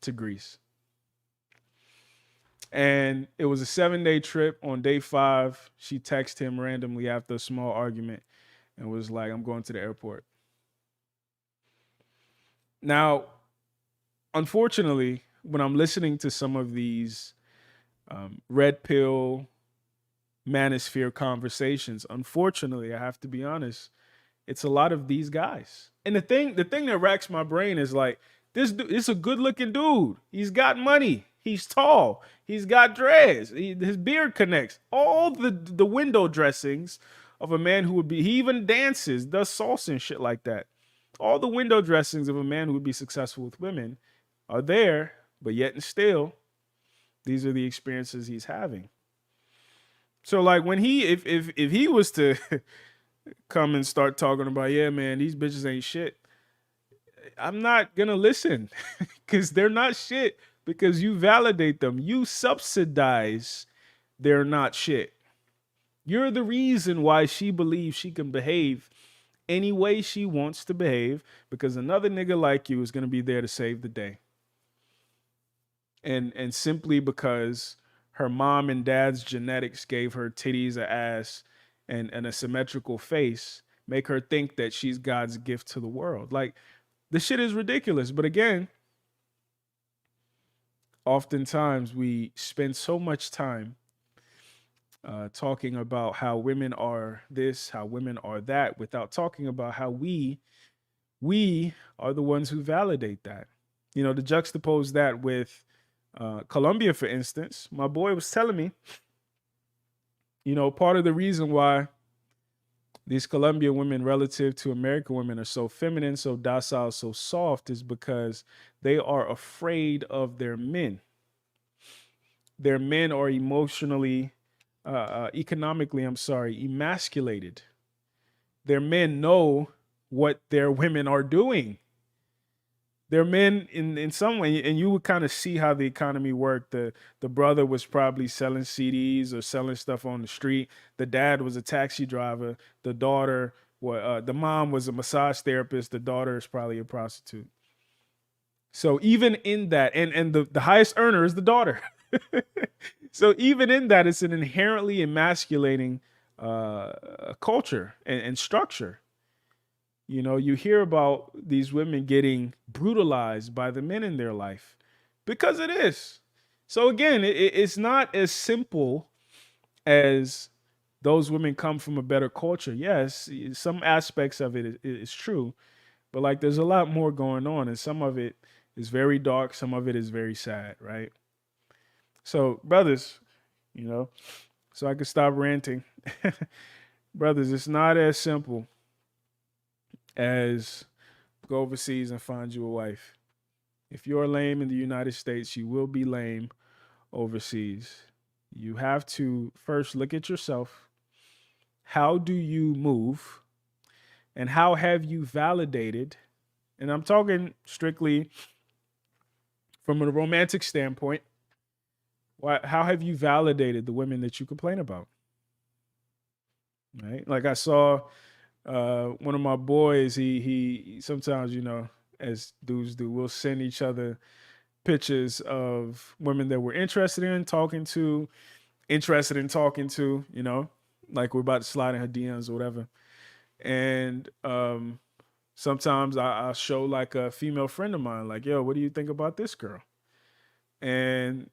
to Greece. And it was a 7-day trip. On day 5, she texted him randomly after a small argument and was like, I'm going to the airport. Now, unfortunately, when I'm listening to some of these red pill manosphere conversations, unfortunately, I have to be honest, it's a lot of these guys. And the thing that racks my brain is like, this is a good looking dude. He's got money. He's tall. He's got dreads. His beard connects. All the window dressings of a man who would be, he even dances, does salsa and shit like that. All the window dressings of a man who would be successful with women are there, but yet and still, these are the experiences he's having. So like when if he was to come and start talking about, yeah, man, these bitches ain't shit, I'm not gonna listen because they're not shit because you validate them. You subsidize they're not shit. You're the reason why she believes she can behave any way she wants to behave because another nigga like you is gonna be there to save the day. And simply because her mom and dad's genetics gave her titties, an ass, and a symmetrical face, make her think that she's God's gift to the world. Like, this shit is ridiculous. But again, oftentimes we spend so much time talking about how women are this, how women are that, without talking about how we are the ones who validate that. To juxtapose that with Colombia, for instance, my boy was telling me, part of the reason why these Colombian women relative to American women are so feminine, so docile, so soft is because they are afraid of their men. Their men are economically, emasculated. Their men know what their women are doing. Their men in some way, and you would kind of see how the economy worked. The brother was probably selling CDs or selling stuff on the street. The dad was a taxi driver. The mom was a massage therapist. The daughter is probably a prostitute. So even in that, and the highest earner is the daughter. So even in that, it's an inherently emasculating culture and structure. You know, you hear about these women getting brutalized by the men in their life because it is. So again, it's not as simple as those women come from a better culture. Yes, some aspects of it is true, but like there's a lot more going on, and some of it is very dark, some of it is very sad, right? So, brothers, you know, so I can stop ranting. Brothers, it's not as simple as go overseas and find you a wife. If you're lame in the United States, you will be lame overseas. You have to first look at yourself. How do you move? And how have you validated? And I'm talking strictly from a romantic standpoint. How have you validated the women that you complain about? Right? Like I saw one of my boys, he sometimes, you know, as dudes do, we'll send each other pictures of women that we're interested in talking to, you know, like we're about to slide in her DMs or whatever. And sometimes I'll show like a female friend of mine, like, yo, what do you think about this girl? And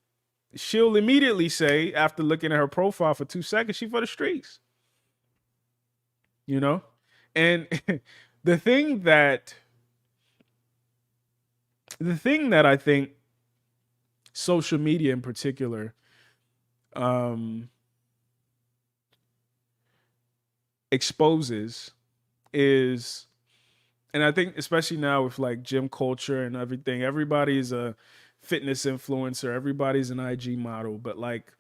she'll immediately say, after looking at her profile for 2 seconds, she for the streets, you know? And the thing that I think social media in particular um, exposes is, and I think especially now with like gym culture and everything, everybody's a fitness influencer, everybody's an IG model, but like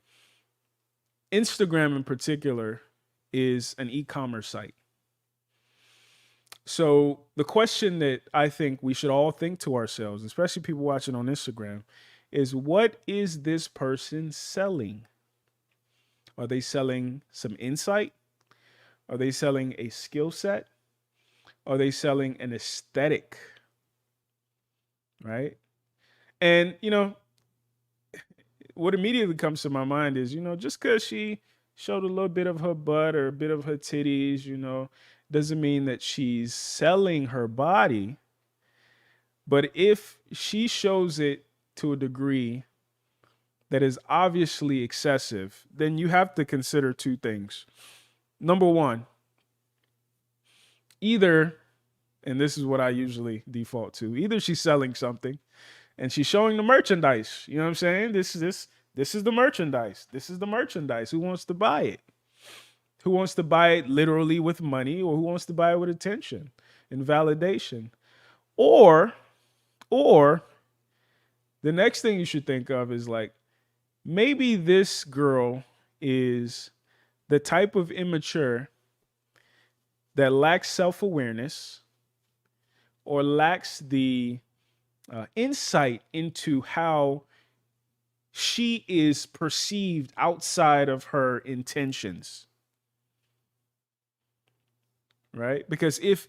Instagram in particular is an e-commerce site. So the question that I think we should all think to ourselves, especially people watching on Instagram, is what is this person selling? Are they selling some insight? Are they selling a skill set? Are they selling an aesthetic? Right? And, you know, what immediately comes to my mind is, you know, just because she showed a little bit of her butt or a bit of her titties, you know, doesn't mean that she's selling her body. But if she shows it to a degree that is obviously excessive, then you have to consider two things. Number one, either, and this is what I usually default to, either she's selling something and she's showing the merchandise. You know what I'm saying? This is the merchandise. This is the merchandise. Who wants to buy it? Who wants to buy it literally with money, or who wants to buy it with attention and validation? Or or the next thing you should think of is like, maybe this girl is the type of immature that lacks self-awareness or lacks the insight into how she is perceived outside of her intentions, right? Because if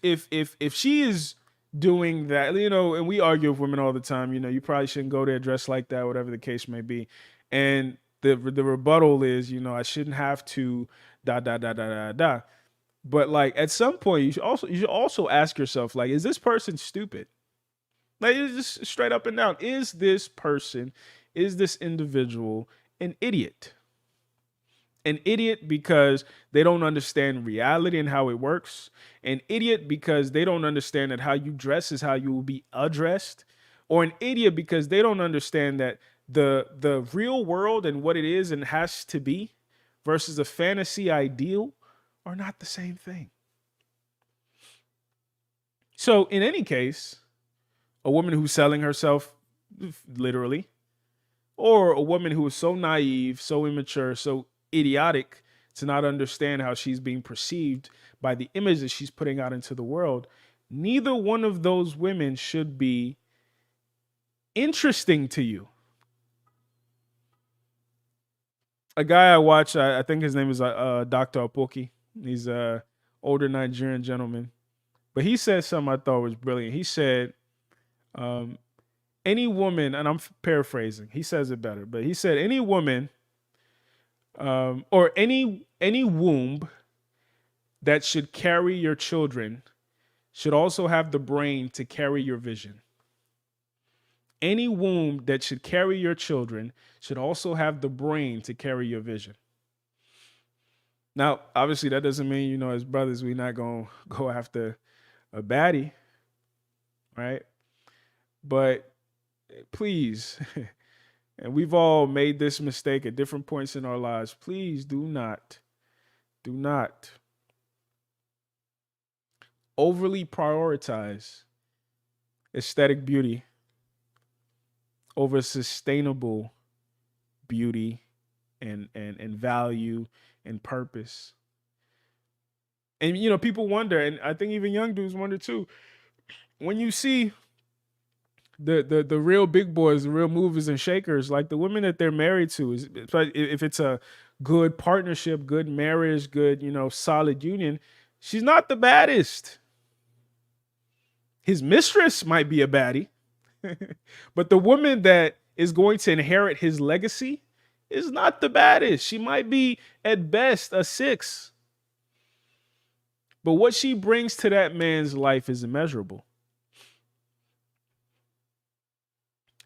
she is doing that, you know, and we argue with women all the time, you know, you probably shouldn't go there dressed like that, whatever the case may be, and the rebuttal is, you know, I shouldn't have to da da da da da da. But like at some point, you should also ask yourself, like, is this person stupid? Like, it's just straight up and down. Is this person, is this individual an idiot? An idiot because they don't understand reality and how it works. An idiot because they don't understand that how you dress is how you will be addressed. Or an idiot because they don't understand that the real world and what it is and has to be versus a fantasy ideal are not the same thing. So in any case, a woman who's selling herself literally, or a woman who is so naive, so immature, so idiotic to not understand how she's being perceived by the image that she's putting out into the world, neither one of those women should be interesting to you. A guy I watch, I think his name is Dr. Apoki. He's a older Nigerian gentleman, but he said something I thought was brilliant. He said, um, any woman, and I'm paraphrasing, he says it better, but he said any woman or any womb that should carry your children should also have the brain to carry your vision. Any womb that should carry your children should also have the brain to carry your vision. Now, obviously, that doesn't mean, as brothers, we're not going to go after a baddie, right? But please, and we've all made this mistake at different points in our lives, please do not overly prioritize aesthetic beauty over sustainable beauty and value and purpose. And people wonder, and I think even young dudes wonder too, when you see the real big boys, the real movers and shakers, like the women that they're married to, if it's a good partnership, good marriage, good, solid union, she's not the baddest. His mistress might be a baddie, but the woman that is going to inherit his legacy is not the baddest. She might be at best a 6. But what she brings to that man's life is immeasurable.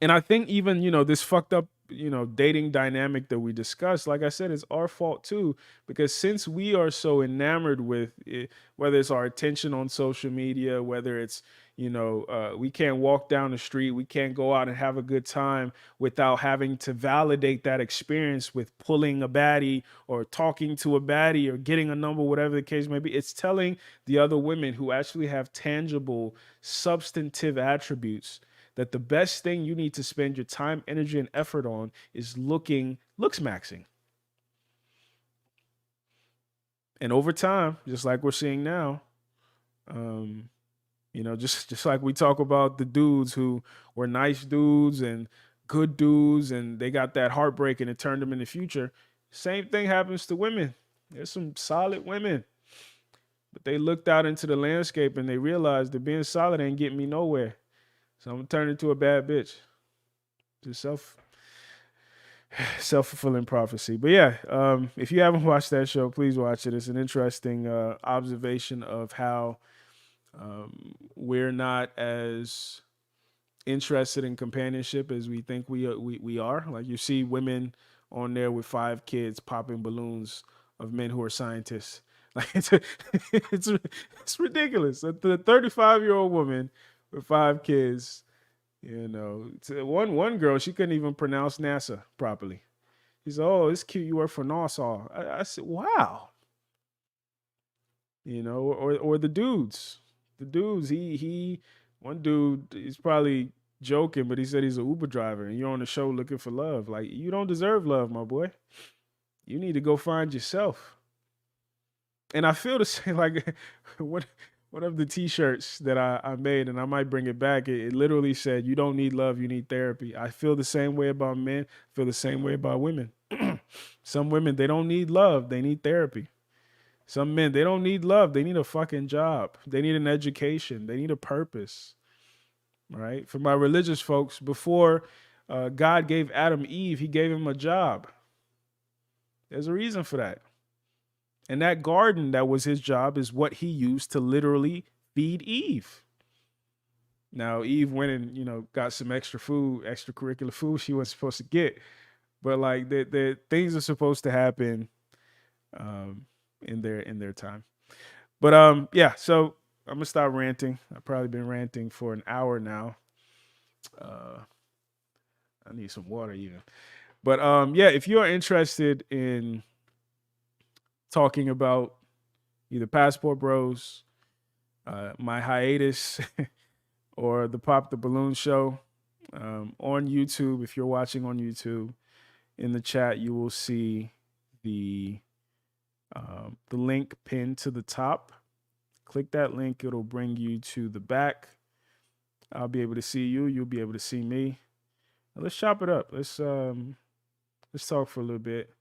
And I think even, this fucked up, dating dynamic that we discussed, like I said, it's our fault too, because since we are so enamored with it, whether it's our attention on social media, whether it's, we can't walk down the street, we can't go out and have a good time without having to validate that experience with pulling a baddie or talking to a baddie or getting a number, whatever the case may be. It's telling the other women who actually have tangible, substantive attributes that the best thing you need to spend your time, energy, and effort on is looks maxing. And over time, just like we're seeing now, just like we talk about the dudes who were nice dudes and good dudes, and they got that heartbreak and it turned them in the future. Same thing happens to women. There's some solid women, but they looked out into the landscape and they realized that being solid ain't getting me nowhere. So I'm gonna turn into a bad bitch. Just self-fulfilling prophecy. But yeah, if you haven't watched that show, please watch it. It's an interesting observation of how we're not as interested in companionship as we think we are. Like you see women on there with 5 kids popping balloons of men who are scientists. Like it's ridiculous. The 35-year-old woman with 5 kids, one girl, she couldn't even pronounce NASA properly. She said, "Oh, it's cute. You work for NASA." I said, "Wow." Or the dudes. The dudes. He one dude. He's probably joking, but he said he's an Uber driver, and you're on the show looking for love. Like you don't deserve love, my boy. You need to go find yourself. And I feel the same. Like one of the T-shirts that I made, and I might bring it back. It literally said, "You don't need love, you need therapy." I feel the same way about men. I feel the same way about women. Some women, they don't need love, they need therapy. Some men, they don't need love, they need a fucking job. They need an education. They need a purpose. Right? For my religious folks, before God gave Adam Eve, he gave him a job. There's a reason for that. And that garden that was his job is what he used to literally feed Eve. Now, Eve went and, got some extra food, extracurricular food she wasn't supposed to get. But like the things are supposed to happen in their time. But yeah, so I'm gonna stop ranting. I've probably been ranting for an hour now. I need some water even. But yeah, if you're interested in talking about either Passport Bros, my hiatus, or the Pop the Balloon show on YouTube, if you're watching on YouTube, in the chat you will see the link pinned to the top. Click that link; it'll bring you to the back. I'll be able to see you. You'll be able to see me. Let's chop it up. Let's talk for a little bit.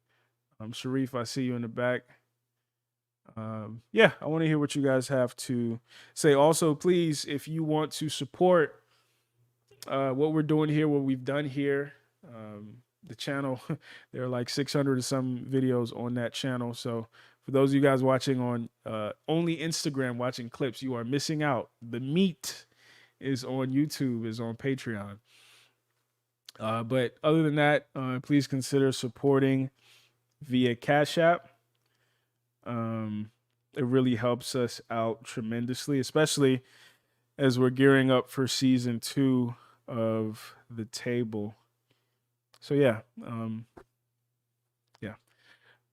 Sharif, I see you in the back. Yeah, I want to hear what you guys have to say. Also, please, if you want to support what we're doing here, what we've done here. The channel, there are like 600 or some videos on that channel. So for those of you guys watching on only Instagram, watching clips, you are missing out. The meat is on YouTube, is on Patreon. But other than that, please consider supporting via Cash App. It really helps us out tremendously, especially as we're gearing up for season 2 of the table. So yeah, yeah.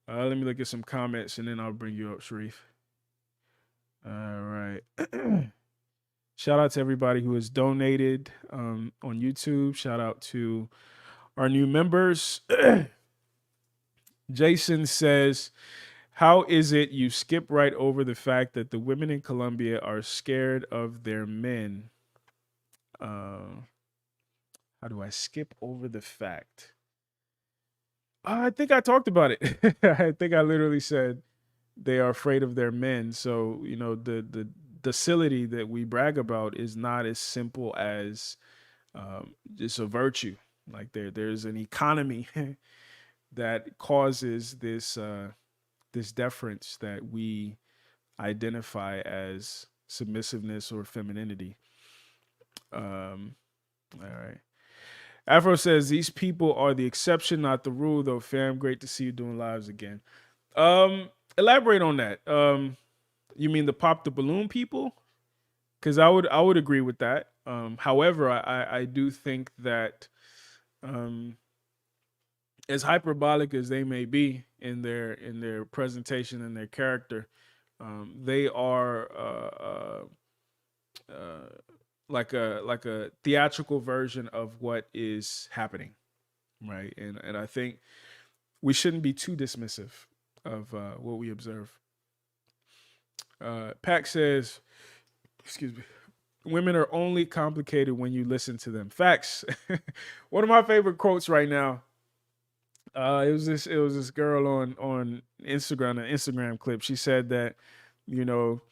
Let me look at some comments and then I'll bring you up, Sharif. All right. Shout out to everybody who has donated on YouTube. Shout out to our new members. Jason says, how is it you skip right over the fact that the women in Colombia are scared of their men? How do I skip over the fact? I think I talked about it. I think I literally said they are afraid of their men. So, you know, the docility that we brag about is not as simple as just a virtue. Like there's an economy that causes this deference that we identify as submissiveness or femininity. All right. Afro says these people are the exception, not the rule, though. Fam, great to see you doing lives again. Elaborate on that. You mean the pop the balloon people? Because I would agree with that. However, I do think that as hyperbolic as they may be in their presentation and their character, they are like a theatrical version of what is happening, right? And I think we shouldn't be too dismissive of what we observe. Pac says, excuse me, women are only complicated when you listen to them. Facts. One of my favorite quotes right now. It was this girl on Instagram, an Instagram clip. She said that, you know,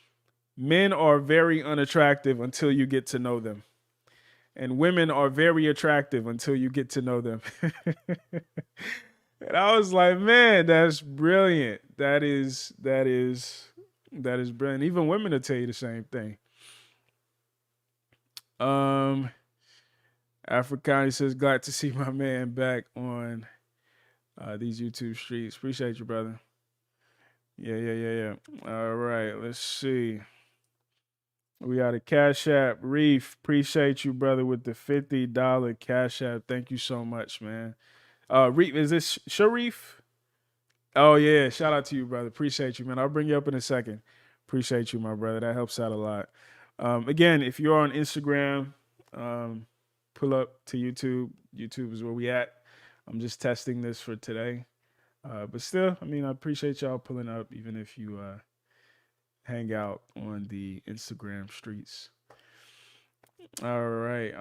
men are very unattractive until you get to know them, and women are very attractive until you get to know them. And I was like, man, that's brilliant. That is brilliant. Even women will tell you the same thing. Africani says, glad to see my man back on these YouTube streets. Appreciate you, brother. Yeah. All right, let's see. We got a Cash App. Reef, appreciate you, brother, with the $50 Cash App. Thank you so much, man. Reef, is this Sharif? Oh, yeah. Shout out to you, brother. Appreciate you, man. I'll bring you up in a second. Appreciate you, my brother. That helps out a lot. Again, if you're on Instagram, pull up to YouTube. YouTube is where we at. I'm just testing this for today. But still, I mean, I appreciate y'all pulling up, even if you hang out on the Instagram streets. All right.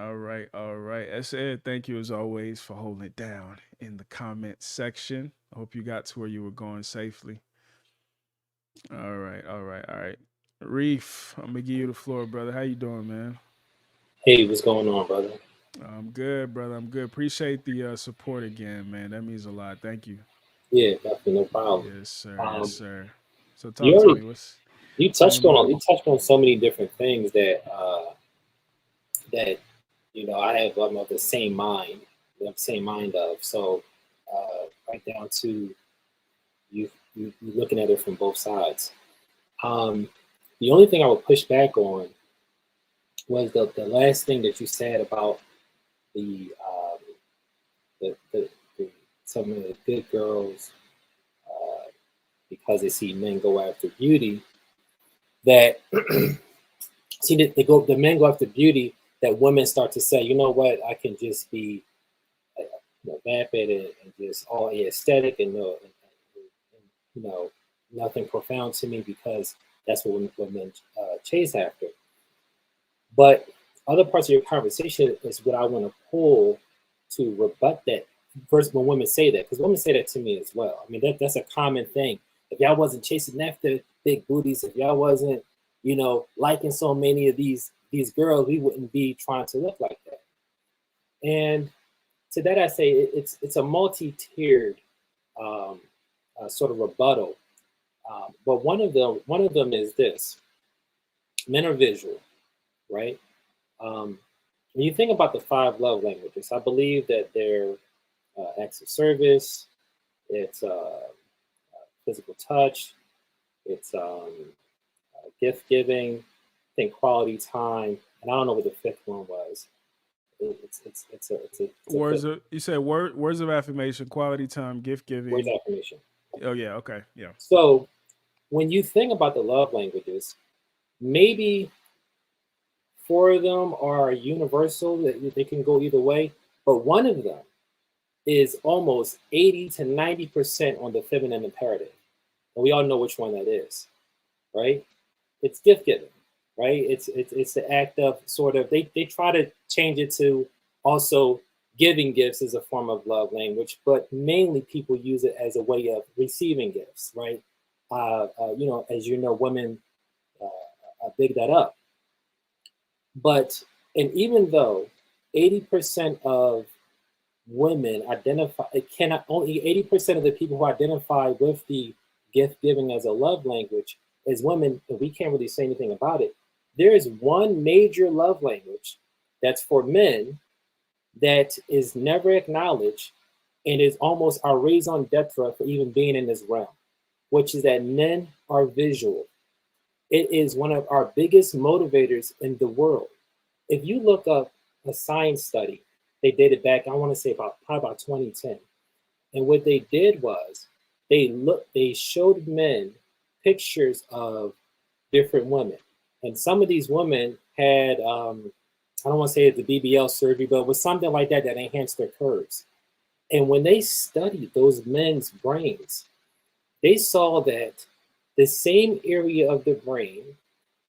Ed, thank you as always for holding it down in the comment section. I hope you got to where you were going safely. All right. Reef, I'm gonna give you the floor, brother. How you doing, man? Hey, what's going on, brother? I'm good, brother. I'm good. Appreciate the support again, man. That means a lot. Thank you. Yeah, definitely, no problem. Yes, sir. So You talk to already me. you Tell me touched more. on so many different things that that I have the same mind of. So right down to you looking at it from both sides. The only thing I would push back on was the last thing that you said about the the some of the good girls because they see men go after beauty. That see that the men go after beauty. That women start to say, you know what, I can just be vapid and just all aesthetic and nothing profound to me because that's what women chase after. But other parts of your conversation is what I want to pull to rebut that. First, when women say that, because women say that to me as well. I mean, that's a common thing. If y'all wasn't chasing after big booties, if y'all wasn't, liking so many of these girls, we wouldn't be trying to look like that. And to that, I say it's a multi-tiered um, sort of rebuttal. But one of them is this: men are visual, right? Um, when you think about the five love languages, I believe that they're acts of service, it's physical touch, it's gift giving, I think quality time, and I don't know what the fifth one was. It's a Words fifth of you said words of affirmation, quality time, gift words giving. affirmation. Oh yeah, okay, yeah. So when you think about the love languages, maybe four of them are universal that they can go either way, but one of them is almost 80 to 90% on the feminine imperative. And we all know which one that is, right? It's gift giving, right? It's the act of sort of they try to change it to also giving gifts as a form of love language, but mainly people use it as a way of receiving gifts, right? As you know, women big that up. But and even though 80% of women identify, it cannot only 80% of the people who identify with the gift giving as a love language is women, and we can't really say anything about it. There is one major love language that's for men that is never acknowledged and is almost our raison d'etre for even being in this realm, which is that men are visual. It is one of our biggest motivators in the world. If you look up a science study, they did it back, I want to say probably about 2010. And what they did was they showed men pictures of different women. And some of these women had I don't want to say the BBL surgery, but it was something like that that enhanced their curves. And when they studied those men's brains, they saw that the same area of the brain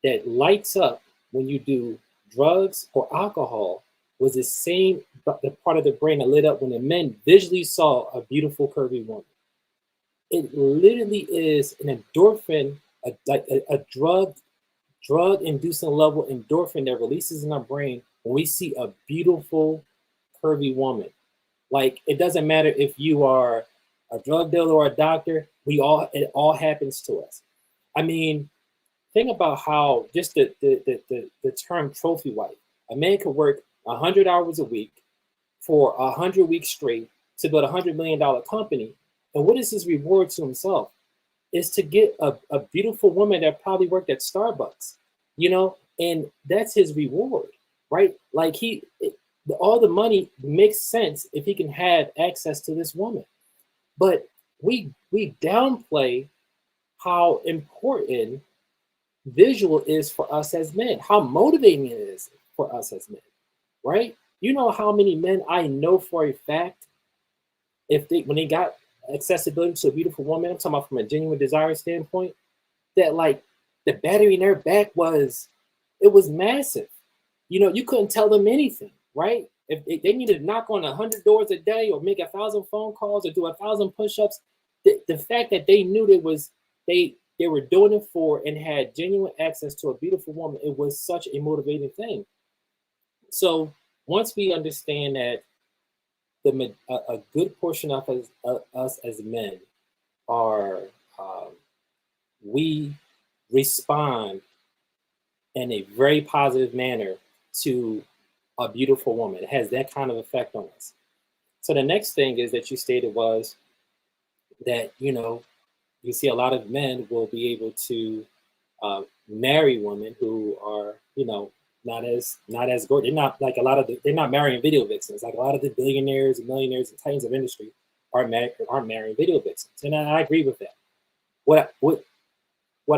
that lights up when you do drugs or alcohol was the same the part of the brain that lit up when the men visually saw a beautiful curvy woman. It literally is an endorphin, a drug inducing level endorphin that releases in our brain when we see a beautiful curvy woman. Like it doesn't matter if you are a drug dealer or a doctor, it all happens to us. I mean, think about how just the term trophy wife. A man could work 100 hours a week for 100 weeks straight to build $100 million company. And what is his reward to himself? Is to get a beautiful woman that probably worked at Starbucks, and that's his reward, right? Like all the money makes sense if he can have access to this woman. But we downplay how important visual is for us as men, how motivating it is for us as men, right? You know how many men I know for a fact, when they got accessibility to a beautiful woman, I'm talking about from a genuine desire standpoint, that like the battery in their back was massive. You couldn't tell them anything, right? If they needed to knock on 100 doors a day or make 1,000 phone calls or do 1,000 push-ups, the fact that they knew they were doing it for and had genuine access to a beautiful woman, it was such a motivating thing. So once we understand that a good portion of us as men are we respond in a very positive manner to a beautiful woman. It has that kind of effect on us. So the next thing is that you stated was that you see a lot of men will be able to marry women who are not as good. They're not like they're not marrying video vixens like a lot of the billionaires and millionaires and titans of industry aren't marrying video vixens, and I agree with that. What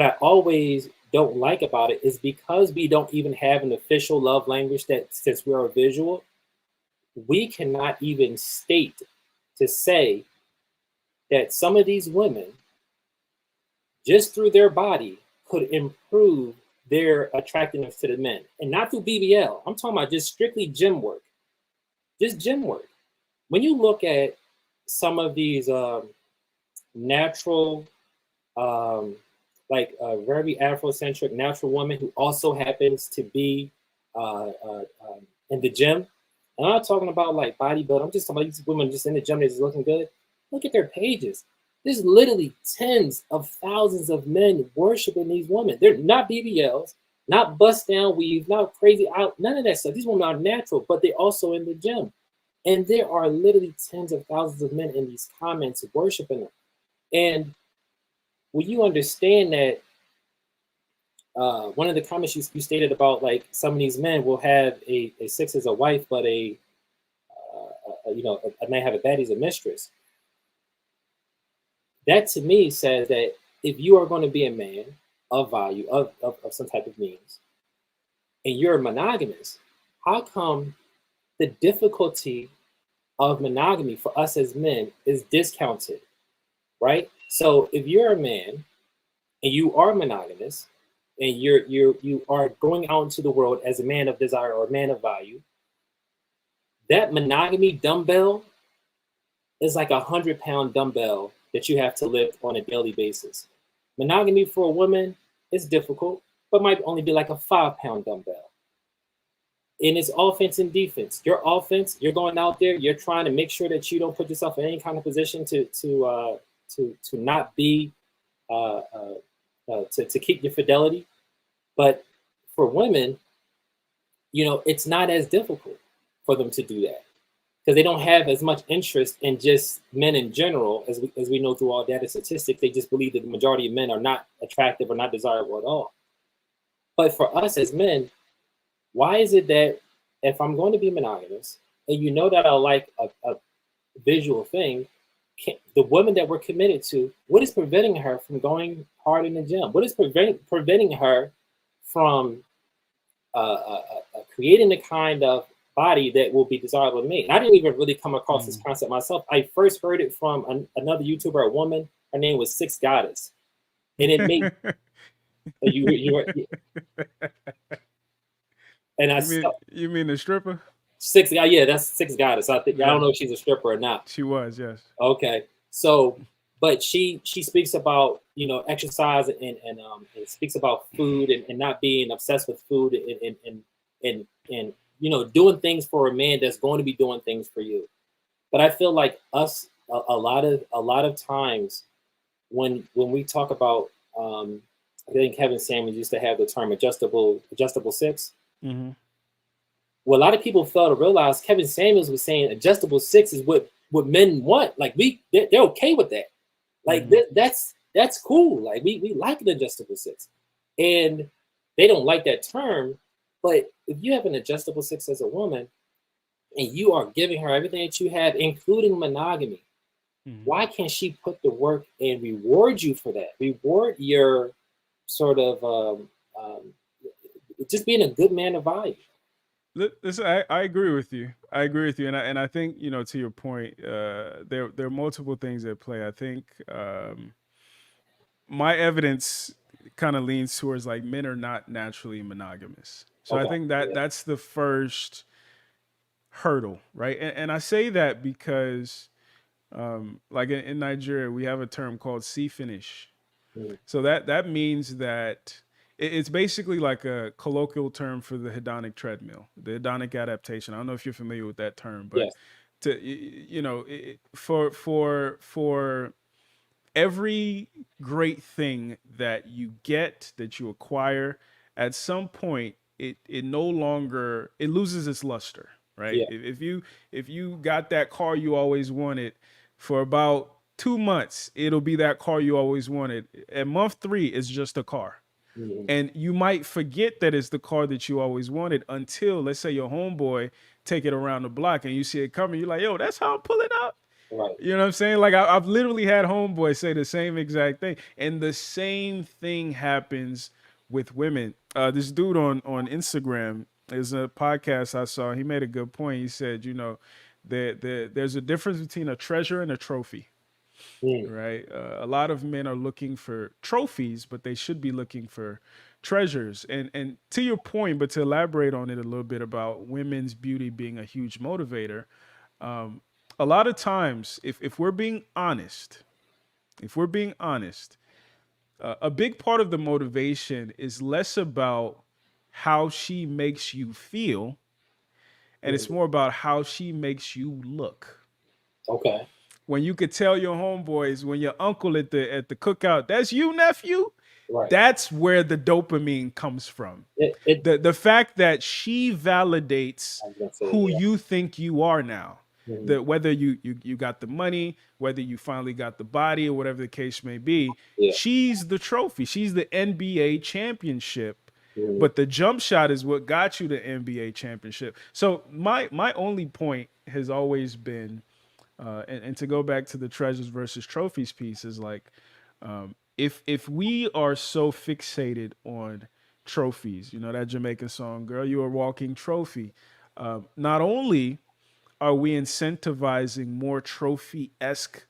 I always don't like about it is because we don't even have an official love language that since we're a visual, we cannot even state to say that some of these women just through their body could improve their attractiveness to the men, and not through BBL. I'm talking about just strictly gym work, just gym work. When you look at some of these natural, very Afrocentric natural woman who also happens to be in the gym, And I'm not talking about like bodybuilding. I'm just talking about these women just in the gym that's looking good. Look at their pages. There's literally tens of thousands of men worshiping these women. They're not BBLs, not bust down weaves, not crazy out, none of that stuff. These women are natural, but they're also in the gym. And there are literally tens of thousands of men in these comments worshiping them. And when you understand that, one of the comments you stated about like some of these men will have a six as a wife, but a man have a baddie as a mistress. That to me says that if you are going to be a man of value, of some type of means, and you're monogamous, how come the difficulty of monogamy for us as men is discounted, right? So if you're a man and you are monogamous and you are going out into the world as a man of desire or a man of value, that monogamy dumbbell is like 100-pound dumbbell that you have to lift on a daily basis. Monogamy for a woman is difficult, but might only be like a 5-pound dumbbell. And it's offense and defense. Your offense, you're going out there, you're trying to make sure that you don't put yourself in any kind of position to not be to keep your fidelity. But for women, it's not as difficult for them to do that because they don't have as much interest in just men in general as we know through all data statistics. They just believe that the majority of men are not attractive or not desirable at all. But for us as men, why is it that if I'm going to be monogamous and that I like a visual thing, the woman that we're committed to, what is preventing her from going hard in the gym? What is preventing her from creating the kind of body that will be desirable to me? And I didn't even really come across this concept myself. I first heard it from another YouTuber, a woman. Her name was Six Goddess, and it made and you mean the stripper? Six, yeah, that's Six Goddess. I think I don't know if she's a stripper or not. She was, yes. Okay, so but she speaks about exercise and speaks about food and not being obsessed with food and doing things for a man that's going to be doing things for you. But I feel like us a lot of times when we talk about I think Kevin Samuels used to have the term adjustable six. Mm-hmm. Well, a lot of people fail to realize Kevin Samuels was saying adjustable six is what men want. Like they're okay with that. Like that's cool. Like we like an adjustable six, and they don't like that term. But if you have an adjustable six as a woman, and you are giving her everything that you have, including monogamy, why can't she put the work and reward you for that? Reward your sort of just being a good man of value. Listen, I agree with you. And I think to your point, there are multiple things at play. I think my evidence kind of leans towards like men are not naturally monogamous. So I think that's the first hurdle, right? And I say that because like in Nigeria, we have a term called sea finish. So that means that it's basically like a colloquial term for the hedonic treadmill, the hedonic adaptation. I don't know if you're familiar with that term, but for every great thing that you get, that you acquire, at some point it no longer, it loses its luster, right? Yeah. If you got that car you always wanted for about 2 months, it'll be that car you always wanted. At month 3, it's just a car. Mm-hmm. And you might forget that it's the car that you always wanted until, let's say, your homeboy take it around the block and you see it coming. You're like, yo, that's how I'm pulling up. Right. You know what I'm saying? Like I've literally had homeboys say the same exact thing. And the same thing happens with women. This dude on Instagram, there's a podcast I saw. He made a good point. He said, there's a difference between a treasure and a trophy. Right. A lot of men are looking for trophies, but they should be looking for treasures. And to your point, but to elaborate on it a little bit about women's beauty being a huge motivator, a lot of times, if we're being honest, a big part of the motivation is less about how she makes you feel and it's more about how she makes you look. Okay. When you could tell your homeboys, when your uncle at the cookout, that's you, nephew. Right. That's where the dopamine comes from. It The fact that she validates I was gonna say, who yeah. you think you are now. Mhm. That whether you got the money, whether you finally got the body, or whatever the case may be, Yeah. she's the trophy. She's the NBA championship. Mhm. But the jump shot is what got you the NBA championship. So my only point has always been, and to go back to the treasures versus trophies piece, is like, if we are so fixated on trophies, you know that Jamaican song, "Girl, you are a walking trophy." Not only are we incentivizing more trophy esque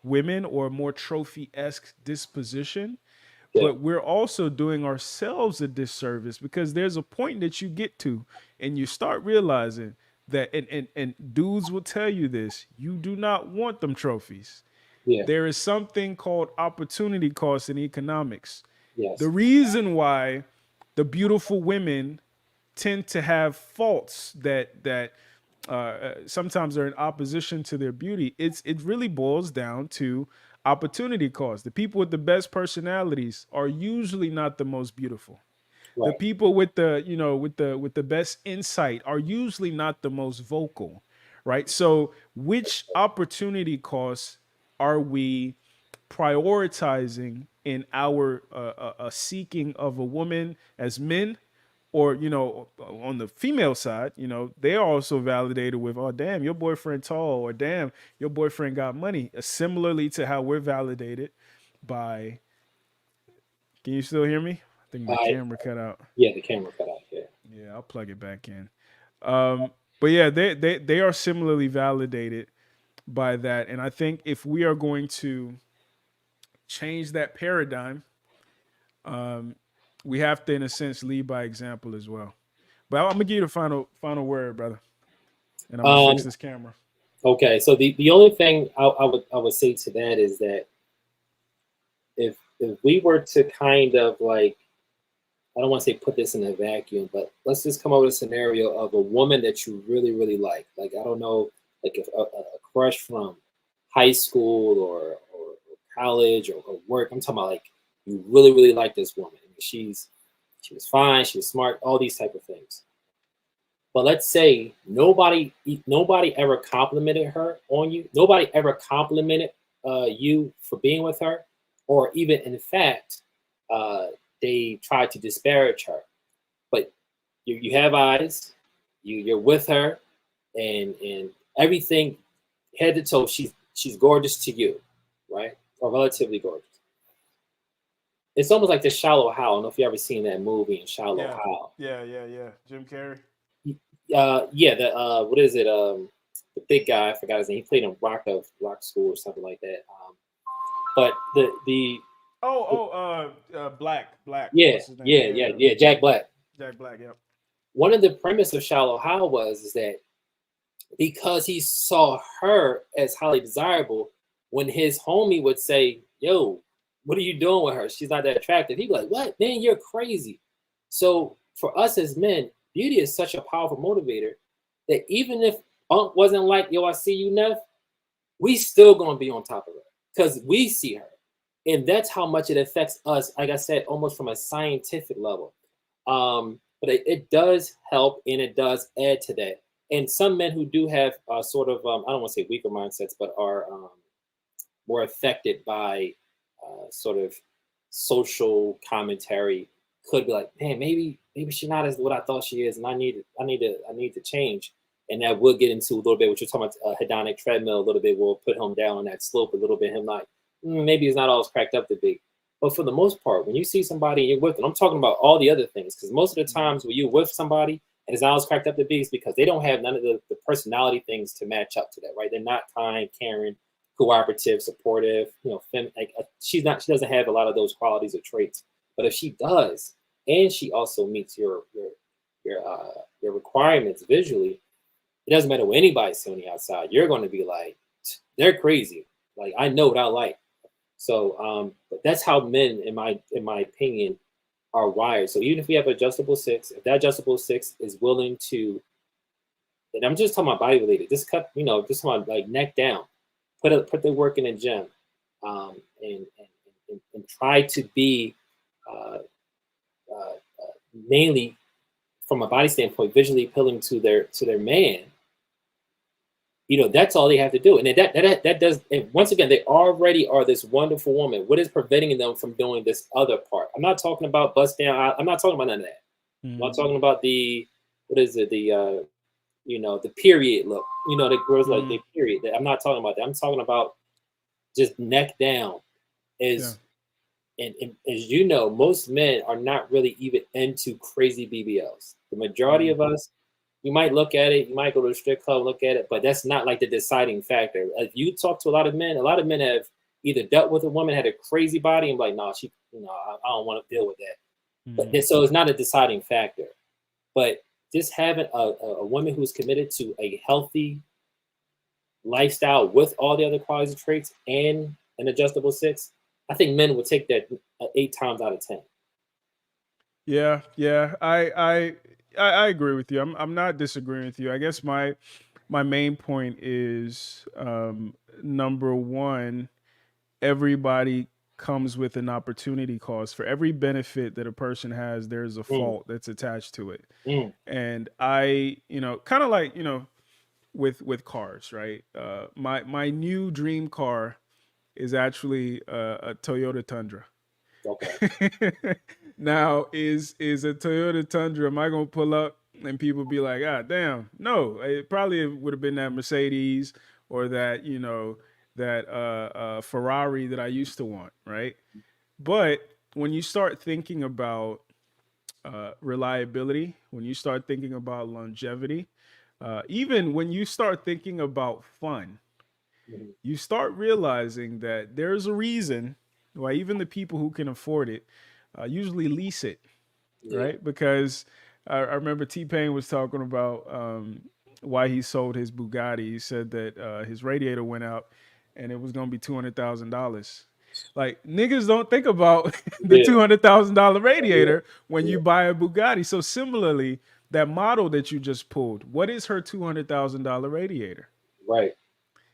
women or more trophy esque disposition, Yeah. but we're also doing ourselves a disservice, because there's a point that you get to and you start realizing that, and dudes will tell you this, you do not want them trophies. Yeah. There is something called opportunity cost in economics. The Yes. reason why the beautiful women tend to have faults that sometimes are in opposition to their beauty, it really boils down to opportunity cost. The people with the best personalities are usually not the most beautiful. The Right. people with the, with the best insight are usually not the most vocal, right? So which opportunity costs are we prioritizing in our seeking of a woman as men? Or, on the female side, they're also validated with, oh damn, your boyfriend tall, or damn, your boyfriend got money. Similarly to how we're validated by, can you still hear me? I think my I camera cut out. Yeah, the camera cut out. Yeah. Yeah, I'll plug it back in. But yeah, they are similarly validated by that. And I think if we are going to change that paradigm, we have to, in a sense, lead by example as well. But I'm gonna give you the final word, brother, and I'm gonna fix Um. this camera. Okay. So the only thing I would say to that is that if we were to kind of like, I don't want to say put this in a vacuum, but let's just come up with a scenario of a woman that you really, really like. Like, I don't know, like if a crush from high school or college or work. I'm talking about like you really, really like this woman. She was fine, she was smart, all these type of things. But let's say nobody ever complimented her on you. Nobody ever complimented you for being with her, or even in fact, uh, they tried to disparage her. But you have eyes, you're with her, and everything head to toe. She's gorgeous to you, right? Or relatively gorgeous. It's almost like the Shallow Hal. I don't know if you ever seen that movie in Shallow Yeah, Hal. yeah. Jim Carrey. Yeah, the what is it? The big guy, I forgot his name. He played in Rock School or something like that. But the Black. yeah, What's his name? yeah, Yeah, yeah, yeah. yeah, Jack Black. Jack Black. Yep. One of the premise of Shallow Hal was is that because he saw her as highly desirable, when his homie would say, "Yo, what are you doing with her? She's not that attractive." He'd be like, "What? Man, you're crazy." So for us as men, beauty is such a powerful motivator that even if Unc wasn't like, "Yo, I see you, Neff," we still gonna be on top of her because we see her, and that's how much it affects us. Like I said, almost from a scientific level. But it does help, and it does add to that. And some men who do have sort of, I don't want to say weaker mindsets, but are more affected by sort of social commentary could be like, man, maybe she's not as what I thought she is, and I need to change. And that will get into a little bit what you're talking about, hedonic treadmill. A little bit will put him down on that slope a little bit. Him like, maybe he's not always cracked up to be. But for the most part, when you see somebody and you're with them, I'm talking about all the other things, because most of the times when you're with somebody and it's not always cracked up to be, it's because they don't have none of the personality things to match up to that, right? They're not kind, caring, cooperative, supportive. She doesn't have a lot of those qualities or traits. But if she does, and she also meets your requirements visually, it doesn't matter what anybody's saying on the outside. You're going to be like, they're crazy. Like, I know what I like. So, but that's how men, in my opinion, are wired. So even if we have adjustable six, if that adjustable six is willing to and I'm just talking about body related. Just cut, just talking about like neck down. Put the work in the gym, and try to be uh, mainly from a body standpoint, visually appealing to their man. That's all they have to do, and that does. And once again, they already are this wonderful woman. What is preventing them from doing this other part? I'm not talking about bust down. I'm not talking about none of that. I'm not talking about the what is it? The period look. The girls like the period. I'm not talking about that. I'm talking about just neck down. Is and as you know, most men are not really even into crazy BBLs. The majority of us, you might look at it, you might go to a strip club, look at it, but that's not like the deciding factor. If you talk to a lot of men have either dealt with a woman had a crazy body and like, nah, I don't want to deal with that. But so it's not a deciding factor. But just having a woman who's committed to a healthy lifestyle with all the other qualities and traits and an adjustable six, I think men will take that 8 times out of 10. Yeah. I agree with you. I'm not disagreeing with you. I guess my main point is number one, everybody comes with an opportunity cost. For every benefit that a person has, there's a fault that's attached to it. And I, kind of like, with cars, right? My new dream car is actually a Toyota Tundra. Okay. Now, is a Toyota Tundra? Am I gonna pull up and people be like, "Ah, damn"? No, it probably would have been that Mercedes or that that Ferrari that I used to want, right? But when you start thinking about reliability, when you start thinking about longevity, even when you start thinking about fun, you start realizing that there's a reason why even the people who can afford it usually lease it, right? Because I remember T-Pain was talking about why he sold his Bugatti. He said that his radiator went out and it was going to be $200,000. Like, niggas don't think about the $200,000 radiator when you buy a Bugatti. So similarly, that model that you just pulled, what is her $200,000 radiator? Right.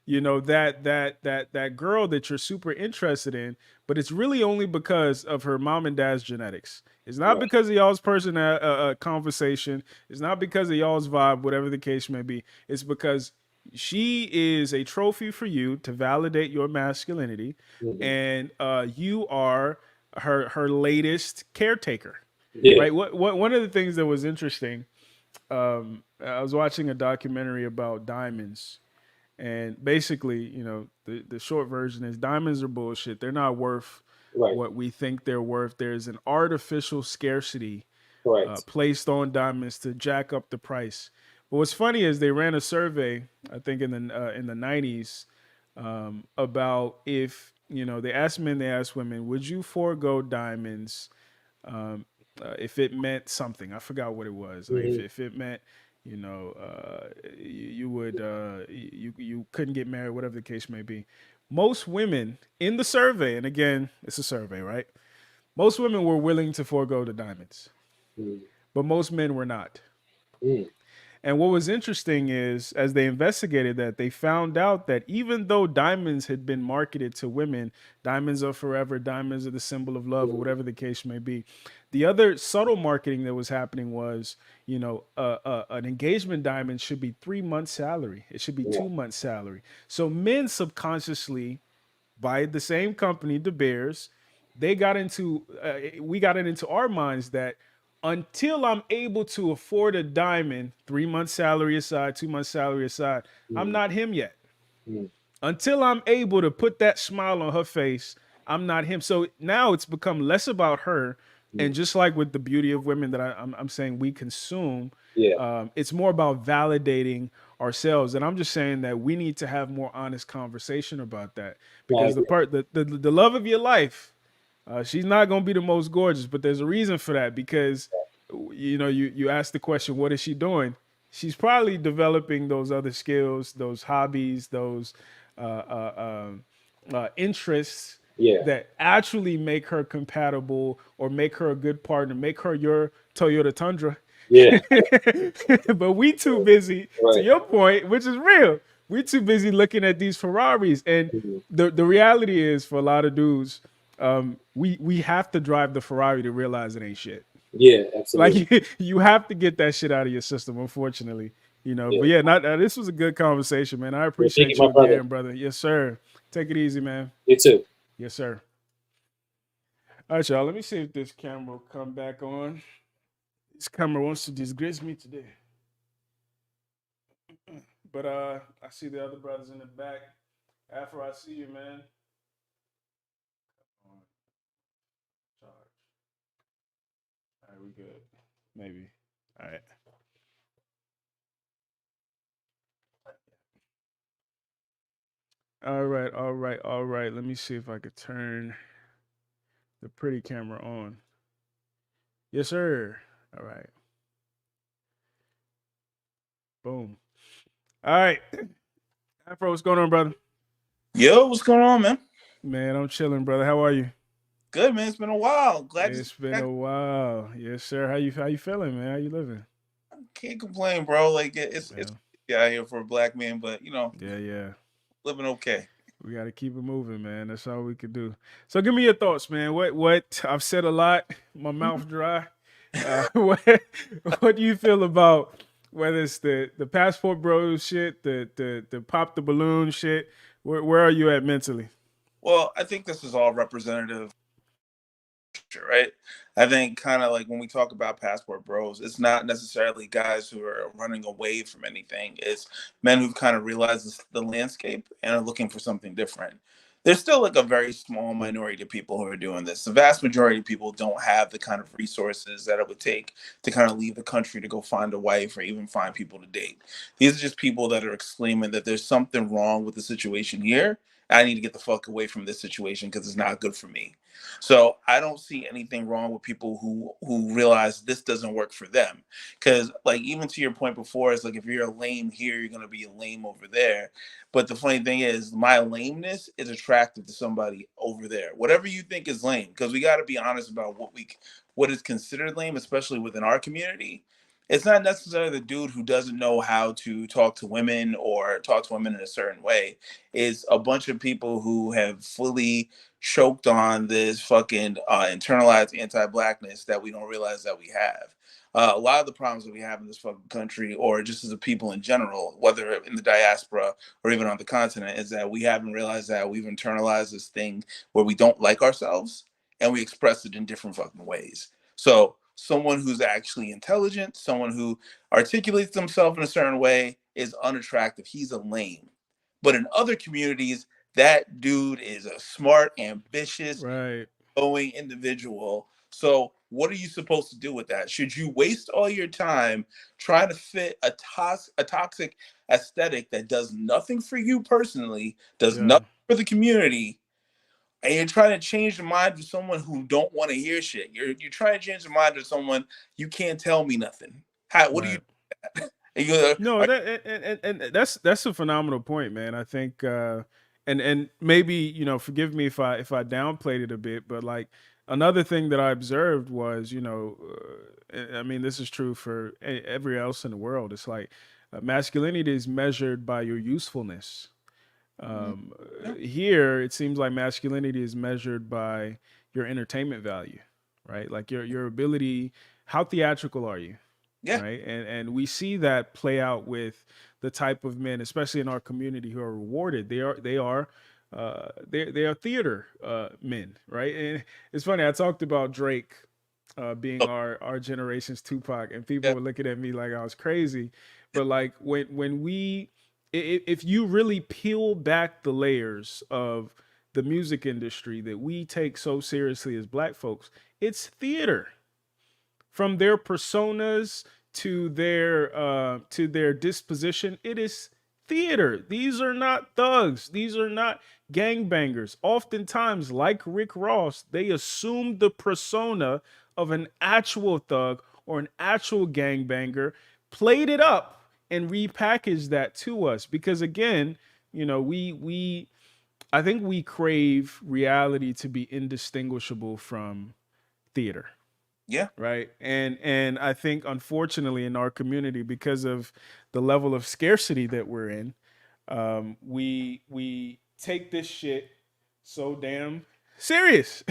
That girl that you're super interested in, but it's really only because of her mom and dad's genetics. It's not because of y'all's conversation. It's not because of y'all's vibe, whatever the case may be. It's because she is a trophy for you to validate your masculinity, and you are her latest caretaker. Right. What one of the things that was interesting, I was watching a documentary about diamonds. And basically, the short version is diamonds are bullshit. They're not worth what we think they're worth. There's an artificial scarcity placed on diamonds to jack up the price. But what's funny is they ran a survey, I think in the 90s, about if they asked men, they asked women, would you forego diamonds if it meant something? I forgot what it was. Like if it meant you would you couldn't get married, whatever the case may be. Most women in the survey, and again, it's a survey, right? Most women were willing to forego the diamonds, but most men were not. And what was interesting is, as they investigated that, they found out that even though diamonds had been marketed to women, diamonds are forever, diamonds are the symbol of love, or whatever the case may be, the other subtle marketing that was happening was, an engagement diamond should be 3 months' salary. It should be 2 months' salary. So men subconsciously, by the same company, De Beers, we got it into our minds that until I'm able to afford a diamond, 3 months salary aside, 2 months salary aside, I'm not him yet. Until I'm able to put that smile on her face, I'm not him. So now it's become less about her. And just like with the beauty of women that I'm saying we consume, it's more about validating ourselves. And I'm just saying that we need to have more honest conversation about that. Because the love of your life, she's not going to be the most gorgeous, but there's a reason for that. Because you ask the question, what is she doing? She's probably developing those other skills, those hobbies, those interests that actually make her compatible or make her a good partner, make her your Toyota Tundra. Yeah. But we too busy, to Right. your point, which is real. We too busy looking at these Ferraris. And Mhm. the reality is for a lot of dudes, we have to drive the Ferrari to realize it ain't shit. Yeah, Like absolutely. you have to get that shit out of your system, unfortunately. Yeah. But yeah, not this was a good conversation, man. I Well, thank you, appreciate you my brother. again, brother. Yes, sir. Take it easy, man. You too. Yes, sir. All right, y'all. Let me see if this camera will come back on. This camera wants to disgrace me today. But I see the other brothers in the back. Afro, I see you, man. Charge. All right, we good. Maybe. All right. All right, all right, all right. Let me see if I could turn the pretty camera on. Yes, sir. All right. Boom. All right. Afro, what's going on, brother? Yo, what's going on, man? Man, I'm chilling, brother. How are you? Good, man. It's been a while. Glad to see It's been you a back. while. Yes, sir. How you feeling, man? How you living? Can't complain, bro. Like it's Yeah. out here for a black man, but Yeah, yeah. living okay. We got to keep it moving, man. That's all we can do. So, give me your thoughts, man. What I've said a lot. My mouth dry. What what do you feel about whether it's the passport bros shit, the pop the balloon shit? Where are you at mentally? Well, I think this is all representative, right? I think kind of like when we talk about passport bros, it's not necessarily guys who are running away from anything. It's men who've kind of realized the landscape and are looking for something different. There's still like a very small minority of people who are doing this. The vast majority of people don't have the kind of resources that it would take to kind of leave the country to go find a wife or even find people to date. These are just people that are exclaiming that there's something wrong with the situation here. I need to get the fuck away from this situation because it's not good for me. So I don't see anything wrong with people who realize this doesn't work for them. Because like even to your point before, it's like if you're a lame here, you're gonna be a lame over there. But the funny thing is, my lameness is attractive to somebody over there. Whatever you think is lame, because we got to be honest about what is considered lame, especially within our community. It's not necessarily the dude who doesn't know how to talk to women or talk to women in a certain way. It's a bunch of people who have fully choked on this fucking internalized anti-blackness that we don't realize that we have. A lot of the problems that we have in this fucking country, or just as a people in general, whether in the diaspora or even on the continent, is that we haven't realized that we've internalized this thing where we don't like ourselves and we express it in different fucking ways. So someone who's actually intelligent, someone who articulates themselves in a certain way is unattractive. He's a lame. But in other communities, that dude is a smart, ambitious, Right. going individual. So, what are you supposed to do with that? Should you waste all your time trying to fit a toxic aesthetic that does nothing for you personally, does Yeah. nothing for the community, and you're trying to change the mind of someone who don't want to hear shit? You're trying to change the mind of someone you can't tell me nothing. How? What do you Right. do? And you're, No, are, that and that's a phenomenal point, man. I think and maybe, forgive me if I downplayed it a bit, but like another thing that I observed was, I mean, this is true for every else in the world. It's like masculinity is measured by your usefulness. Mhm. Um, Yeah, Here, it seems like masculinity is measured by your entertainment value, right? Like your ability. How theatrical are you? yeah, Right, and we see that play out with the type of men, especially in our community, who are rewarded. They are theater men, right? And it's funny, I talked about Drake being oh, our generation's Tupac, and people yeah, were looking at me like I was crazy. But like when we if you really peel back the layers of the music industry that we take so seriously as black folks, it's theater, from their personas to their disposition. It is theater. These are not thugs. These are not gangbangers. Oftentimes, like Rick Ross, they assume the persona of an actual thug or an actual gangbanger, played it up and repackaged that to us. Because again, we I think we crave reality to be indistinguishable from theater. Yeah. Right. And I think unfortunately in our community, because of the level of scarcity that we're in, we take this shit so damn serious.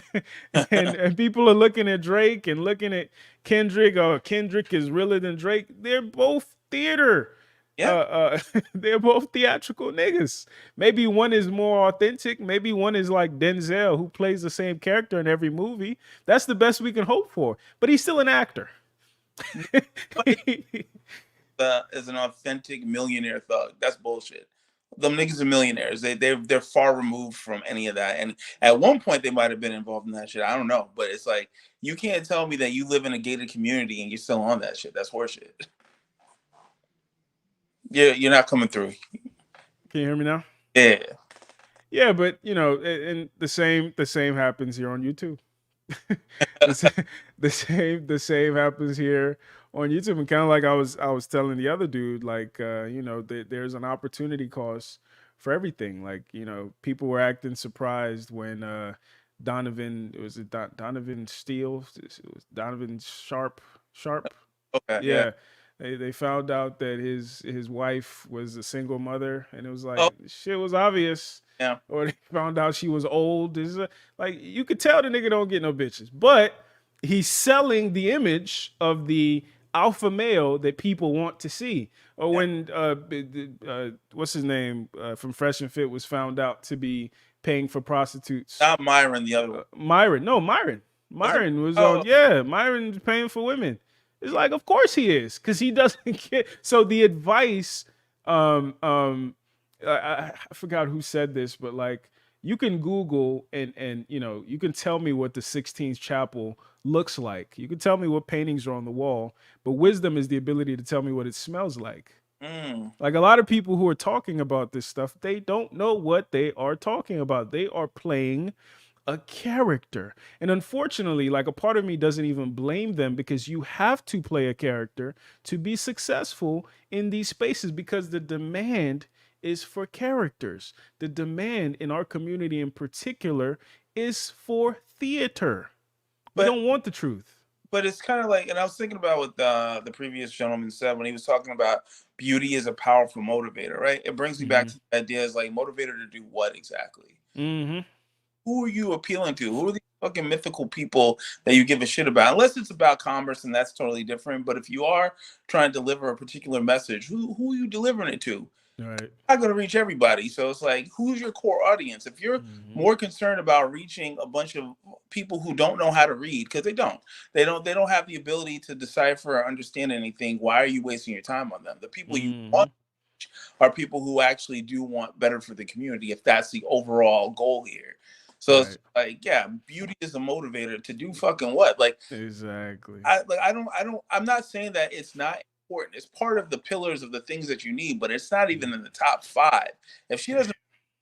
And people are looking at Drake and looking at Kendrick. Oh, Kendrick is realer than Drake. They're both theater. Yeah. They're both theatrical niggas. Maybe one is more authentic. Maybe one is like Denzel, who plays the same character in every movie. That's the best we can hope for. But he's still an actor. Is an authentic millionaire thug. That's bullshit. Them niggas are millionaires. They're far removed from any of that. And at one point they might have been involved in that shit. I don't know. But it's like you can't tell me that you live in a gated community and you're still on that shit. That's horseshit. You're not coming through. Can you hear me now? Yeah. Yeah, but you know, and the same happens here on YouTube. the same happens here on YouTube, and kind of like I was telling the other dude, like there's an opportunity cost for everything. Like people were acting surprised when Donovan was it Donovan Steele, it was Donovan Sharp. Okay. Yeah. Yeah. They found out that his wife was a single mother, and it was like Oh, shit was obvious. yeah. Or they found out she was old. Like you could tell the nigga don't get no bitches, but he's selling the image of the alpha male that people want to see. Or when what's his name from Fresh and Fit was found out to be paying for prostitutes. Not Myron, the other one. Myron was Oh. on. Yeah, Myron's paying for women. It's like, of course he is, because he doesn't get. So the advice, I forgot who said this, but like you can Google and you can tell me what the 16th chapel looks like. You can tell me what paintings are on the wall, but wisdom is the ability to tell me what it smells like. Like a lot of people who are talking about this stuff, they don't know what they are talking about. They are playing a character. And unfortunately, like a part of me doesn't even blame them, because you have to play a character to be successful in these spaces, because the demand is for characters. The demand in our community in particular is for theater. We But don't want the truth. but it's kind of like, and I was thinking about what the previous gentleman said when he was talking about beauty is a powerful motivator, right? It brings me back to the idea is like motivator to do what exactly? Mm-hmm. Who are you appealing to? Who are these fucking mythical people that you give a shit about? Unless it's about commerce, and that's totally different. But if you are trying to deliver a particular message, who are you delivering it to? Right. Not going to reach everybody. So it's like, who's your core audience? If you're more concerned about reaching a bunch of people who don't know how to read, because they don't have the ability to decipher or understand anything, why are you wasting your time on them? The people you want are people who actually do want better for the community, if that's the overall goal here. So it's like, yeah, beauty is a motivator to do fucking what? Like, exactly. I'm not saying that it's not important. It's part of the pillars of the things that you need, but it's not even in the top 5. If she doesn't have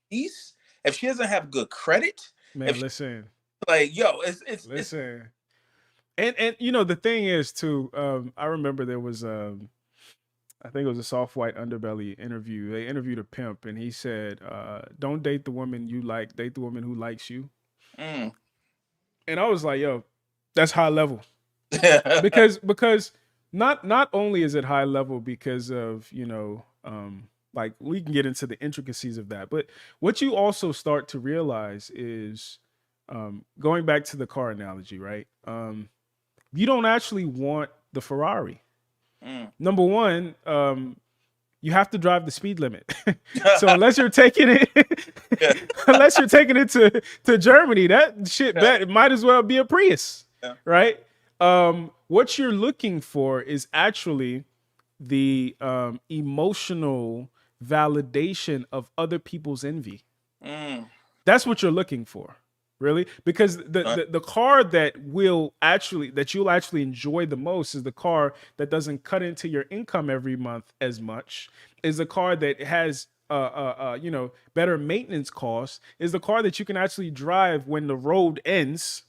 peace, if she doesn't have good credit, man, listen. Like, yo, it's listen. And the thing is too, I remember there was I think it was a Soft White Underbelly interview. They interviewed a pimp, and he said, don't date the woman you like, date the woman who likes you. And I was like, yo, that's high level. because not only is it high level because of, like we can get into the intricacies of that, but what you also start to realize is, going back to the car analogy, right? You don't actually want the Ferrari. Number one, you have to drive the speed limit. So unless you're taking it, to Germany, that shit it might as well be a Prius, right? What you're looking for is actually the emotional validation of other people's envy. That's what you're looking for. Really? Because the car that you'll actually enjoy the most is the car that doesn't cut into your income every month as much, is the car that has better maintenance costs, is the car that you can actually drive when the road ends,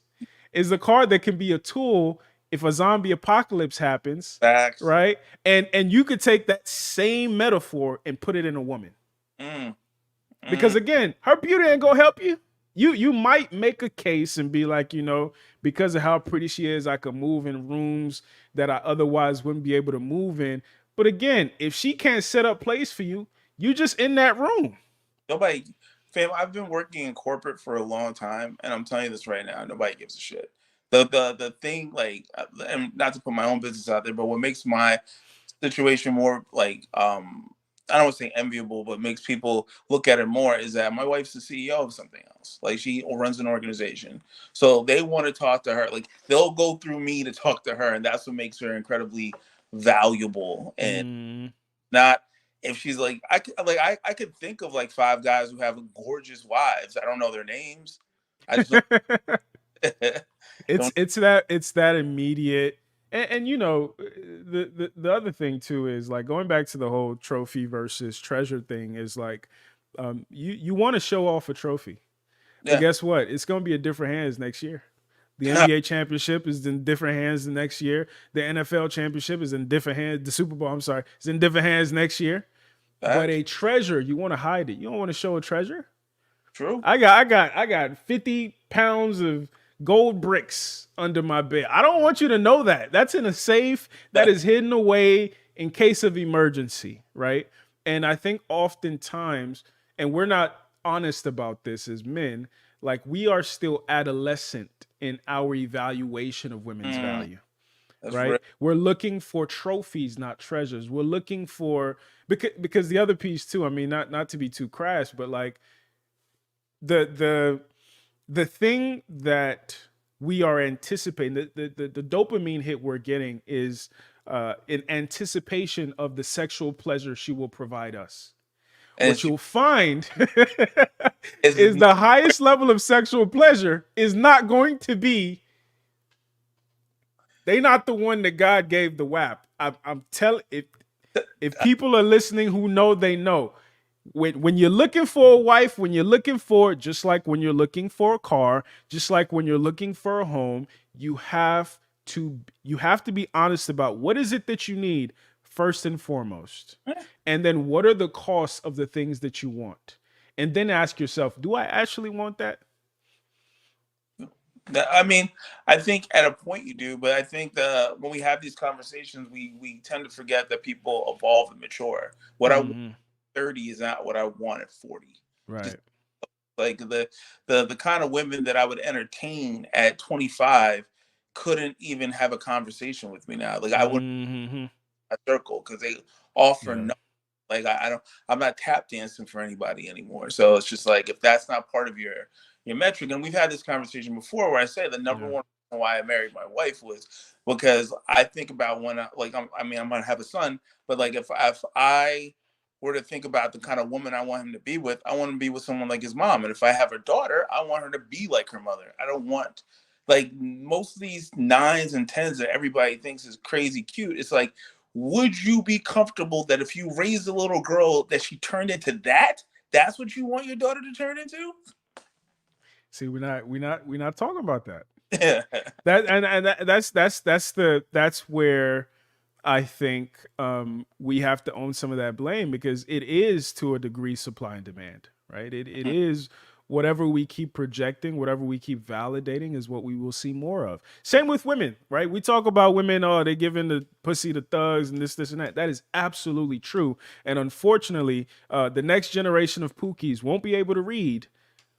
is the car that can be a tool if a zombie apocalypse happens. Facts. Right? And you could take that same metaphor and put it in a woman. Because again, her beauty ain't gonna help you. you might make a case and be like, because of how pretty she is, I could move in rooms that I otherwise wouldn't be able to move in. But again, if she can't set up place for you, you just in that room. Nobody, fam. I've been working in corporate for a long time, and I'm telling you this right now. Nobody gives a shit. The thing, like, and not to put my own business out there, but what makes my situation more like I don't want to say enviable, but makes people look at it more is that my wife's the CEO of something else. Like she runs an organization. So they want to talk to her. Like they'll go through me to talk to her. And that's what makes her incredibly valuable. And not if she's like I could think of like 5 guys who have gorgeous wives. I don't know their names. I just don't, don't It's that immediate. And the other thing too is like going back to the whole trophy versus treasure thing is like you want to show off a trophy. But yeah. guess what? It's going to be in different hands next year. The NBA championship is in different hands the next year. The NFL championship is in different hands. The Super Bowl, I'm sorry, is in different hands next year. But a treasure, you want to hide it. You don't want to show a treasure. True. I got 50 pounds of gold bricks under my bed. I don't want you to know that. That's in a safe that is hidden away in case of emergency, right? And I think oftentimes, and we're not honest about this as men, like we are still adolescent in our evaluation of women's value. That's Right? real. We're looking for trophies, not treasures. We're looking for because the other piece too, I mean, not to be too crass, but like the thing that we are anticipating, the dopamine hit we're getting is in anticipation of the sexual pleasure she will provide us. And What you'll find it's is the highest level of sexual pleasure is not going to be. They not the one that God gave the WAP. I'm telling if people are listening who know, they know. When you're looking for a wife, when you're looking for, just like when you're looking for a car, just like when you're looking for a home, you have to be honest about what is it that you need first and foremost. And then what are the costs of the things that you want? And then ask yourself, do I actually want that? I mean, I think at a point you do, but I think when we have these conversations, we tend to forget that people evolve and mature. What I want at 30 is not what I want at 40. Just Right. like the kind of women that I would entertain at 25 couldn't even have a conversation with me now. Like I wouldn't a circle because they offer Yeah. no. Like I don't, I'm not tap dancing for anybody anymore. So it's just like if that's not part of your metric, and we've had this conversation before where I say the number Yeah. one reason why I married my wife was because I think about when I mean I'm gonna have a son, but like if I were to think about the kind of woman I want him to be with, I want him to be with someone like his mom. And if I have a daughter, I want her to be like her mother. I don't want like most of these 9s and 10s that everybody thinks is crazy cute. It's like would you be comfortable that if you raised a little girl that she turned into that? That's what you want your daughter to turn into? See, we're not talking about that. Yeah. That's where I think we have to own some of that blame because it is to a degree supply and demand, right? It is whatever we keep projecting, whatever we keep validating is what we will see more of. Same with women, right? We talk about women, oh, they're giving the pussy to thugs and this and that. That is absolutely true. And unfortunately, the next generation of Pookies won't be able to read,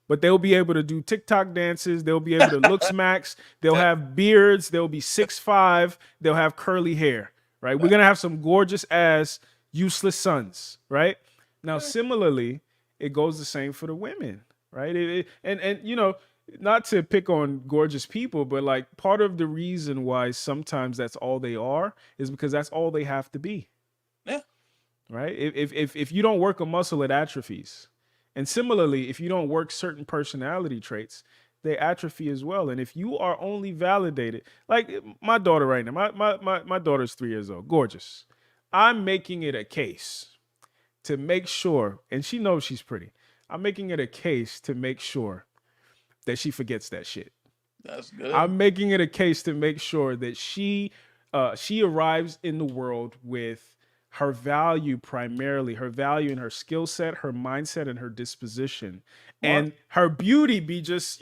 but they'll be able to do TikTok dances. They'll be able to look smacks. They'll have beards. They'll be 6'5". They'll have curly hair, right? We're going to have some gorgeous ass, useless sons, right? Now, similarly, it goes the same for the women, right? And you know, not to pick on gorgeous people, but like part of the reason why sometimes that's all they are is because that's all they have to be, Yeah. right? If you don't work a muscle, it atrophies. And similarly, if you don't work certain personality traits, they atrophy as well. And if you are only validated, like my daughter right now, my daughter's 3 years old, gorgeous. I'm making it a case to make sure, and she knows she's pretty. I'm making it a case to make sure that she forgets that shit. That's good. I'm making it a case to make sure that she arrives in the world with her value primarily, her value in her skill set, her mindset, and her disposition. Smart. And her beauty be just,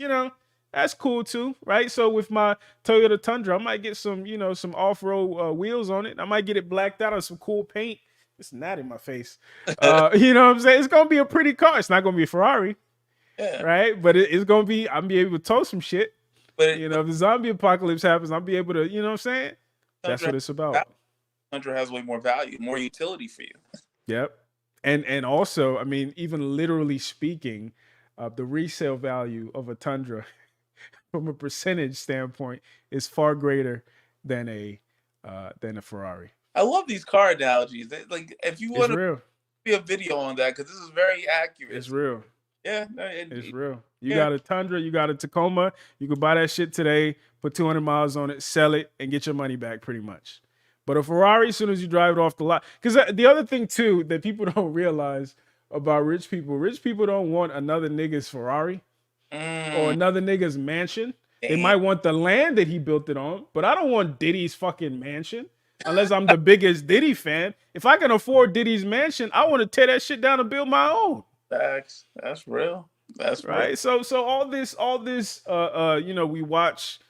that's cool too, right? So with my Toyota Tundra, I might get some, some off-road wheels on it. I might get it blacked out on some cool paint. It's not in my face. You know what I'm saying? It's gonna be a pretty car. It's not gonna be a Ferrari, Yeah. right? But it's gonna be. I'm be able to tow some shit. But If the zombie apocalypse happens, I'll be able to. You know what I'm saying? That's Tundra what it's about. Tundra has way more value, more utility for you. Yep. And also, I mean, even literally speaking, the resale value of a Tundra from a percentage standpoint is far greater than a Ferrari. I love these car analogies. Like, if you want to be a video on that, because this is very accurate. It's real. Yeah, it's real. You got a Tundra, you got a Tacoma. You could buy that shit today, put 200 miles on it, sell it, and get your money back pretty much. But a Ferrari, as soon as you drive it off the lot, because the other thing too that people don't realize about rich people don't want another nigga's Ferrari or another nigga's mansion. They might want the land that he built it on, but I don't want Diddy's fucking mansion unless I'm the biggest Diddy fan. If I can afford Diddy's mansion, I want to tear that shit down and build my own. Facts. That's real. That's right. Real. So all this, we watch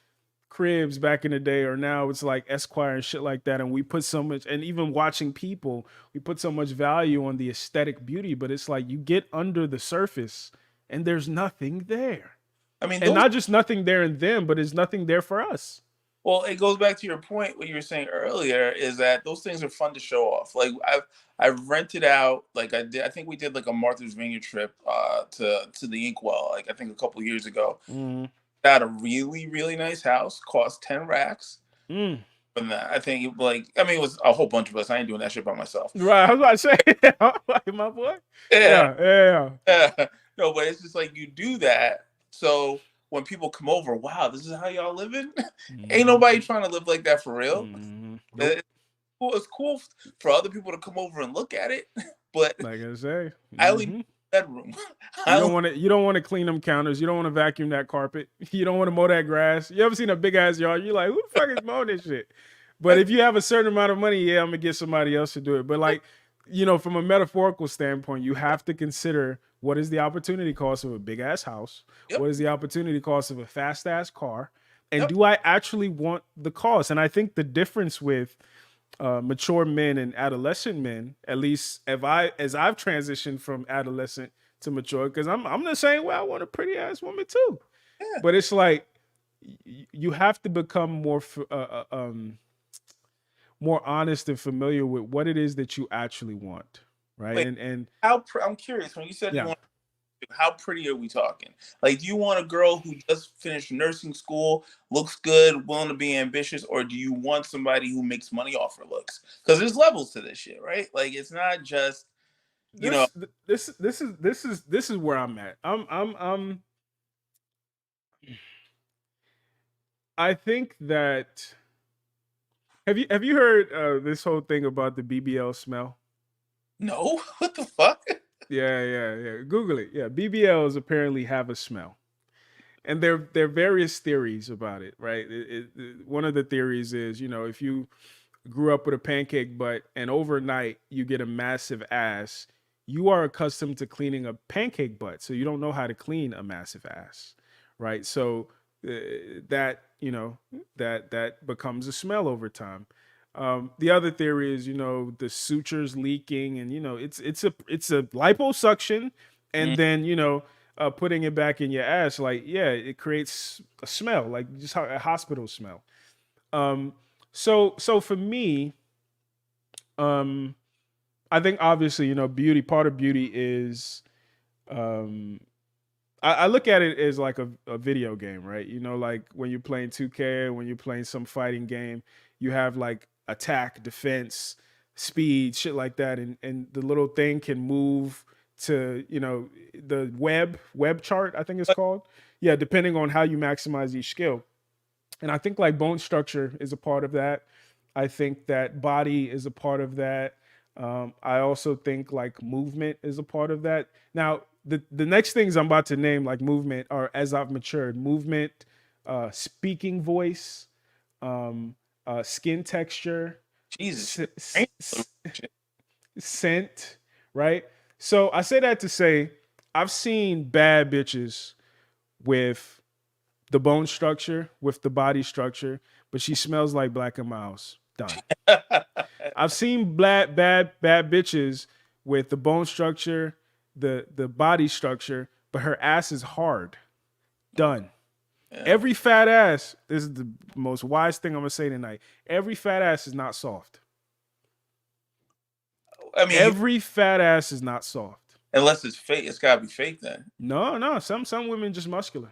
cribs back in the day, or now it's like Esquire and shit like that, and we put so much, and even watching people, we put so much value on the aesthetic beauty, but it's like you get under the surface and there's nothing there. I mean, and not just nothing there in them, but it's nothing there for us. Well, it goes back to your point, what you were saying earlier, is that those things are fun to show off. Like I've rented out, like I think we did like a Martha's Vineyard trip to the Inkwell, like I think a couple years ago. At a really, really nice house, cost 10 racks. And that, I think it was a whole bunch of us. I ain't doing that shit by myself. Right. I was about to say, my boy. Yeah. No, but it's just like you do that. So when people come over, wow, this is how y'all living? Ain't nobody trying to live like that for real. Nope. It's cool for other people to come over and look at it, but like I say, I only need a bedroom. You don't want to clean them counters. You don't want to vacuum that carpet. You don't want to mow that grass. You ever seen a big ass yard? You're like, who the fuck is mowing this shit? But if you have a certain amount of money, I'm gonna get somebody else to do it. But like, from a metaphorical standpoint, you have to consider what is the opportunity cost of a big ass house? What is the opportunity cost of a fast ass car? And do I actually want the cost? And I think the difference with mature men and adolescent men, at least as I've transitioned from adolescent to mature, because I'm the same way. I want a pretty ass woman too. Yeah. But it's like you have to become more honest and familiar with what it is that you actually want, right? Wait, and I'm curious, when you said you want, how pretty are we talking? Like, do you want a girl who just finished nursing school, looks good, willing to be ambitious, or do you want somebody who makes money off her looks? Because there's levels to this shit, right? Like, it's not just this is where I'm at. I think that have you heard this whole thing about the BBL smell? No, what the fuck? Yeah. Google it. Yeah, BBLs apparently have a smell, and there are various theories about it. Right. One of the theories is, if you grew up with a pancake butt and overnight you get a massive ass, you are accustomed to cleaning a pancake butt, so you don't know how to clean a massive ass, right? So that becomes a smell over time. The other theory is, the sutures leaking, and it's a liposuction, and then putting it back in your ass, like it creates a smell, like just a hospital smell. So for me, I think obviously, part of beauty is, I look at it as like a video game, right? Like when you're playing 2K, when you're playing some fighting game, you have like attack, defense, speed, shit like that. And the little thing can move to, the web chart, I think it's called. Yeah, depending on how you maximize each skill. And I think like bone structure is a part of that. I think that body is a part of that. I also think like movement is a part of that. Now, the next things I'm about to name, like movement, are as I've matured. Movement, speaking voice, skin texture. Jesus. scent, right? So I say that to say I've seen bad bitches with the bone structure, with the body structure, but she smells like Black and Miles. Done. I've seen bad bitches with the bone structure, the body structure, but her ass is hard. Done. Yeah. Every fat ass, this is the most wise thing I'm gonna say tonight. Every fat ass is not soft. I mean, Every fat ass is not soft. unless it's fake, it's gotta be fake then. No. Some women just muscular.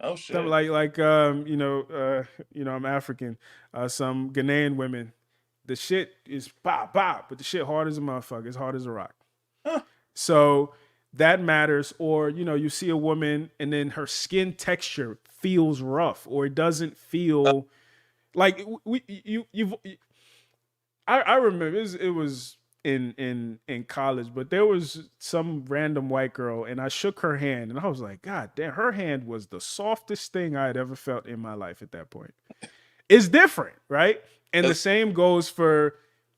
Oh Some shit. I'm African. Some Ghanaian women, the shit is pop pop, but the shit hard as a motherfucker. It's hard as a rock. Huh. So that matters. Or you see a woman and then her skin texture feels rough, or it doesn't feel like I remember it was in college, but there was some random white girl, and I shook her hand, and I was like, God damn, her hand was the softest thing I had ever felt in my life at that point. It's different, right? And the same goes for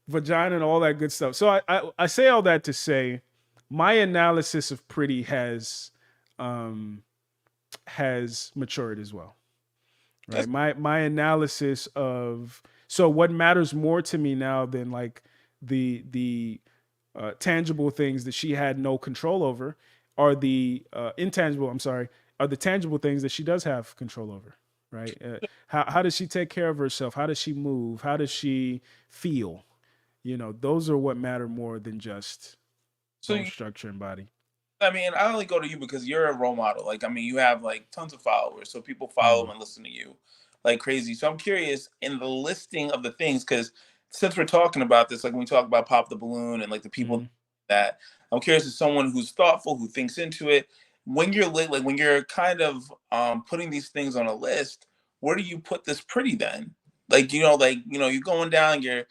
vagina and all that good stuff. So I say all that to say, my analysis of pretty has matured as well, right? My analysis of, so what matters more to me now than like the tangible things that she had no control over are the intangible, I'm sorry, are the tangible things that she does have control over, right? How does she take care of herself? How does she move? How does she feel? Those are what matter more than just So bone structure and body. I mean, I only go to you because you're a role model. Like, I mean, you have like tons of followers, so people follow Mm. and listen to you like crazy. So I'm curious in the listing of the things, because since we're talking about this, like when we talk about Pop the Balloon and like the people Mm. that I'm curious as someone who's thoughtful, who thinks into it, when you're like when you're kind of putting these things on a list, where do you put this pretty then? Like, you're going down your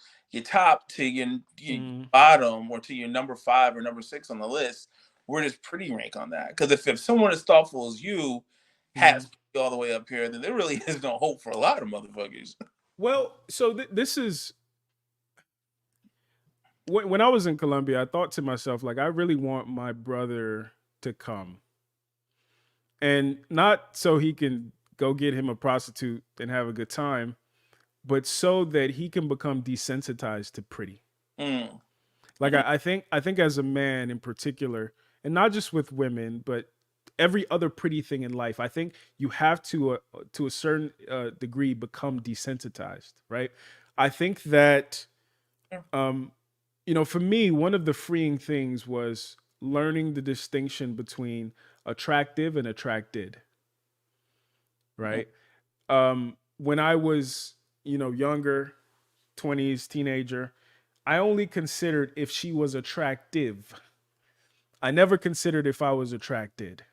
top to your Mm. bottom or to your number 5 or number 6 on the list. Where does pretty rank on that? Because if someone as thoughtful as you has Mm. all the way up here, then there really is no hope for a lot of motherfuckers. Well, so this is when I was in Colombia, I thought to myself, like, I really want my brother to come. And not so he can go get him a prostitute and have a good time, but so that he can become desensitized to pretty. Mm. Like Mm. I think as a man in particular, and not just with women, but every other pretty thing in life, I think you have to a certain degree become desensitized, right? I think that um, for me, one of the freeing things was learning the distinction between attractive and attracted, right? When I was, younger, 20s, teenager, I only considered if she was attractive. I never considered if I was attracted,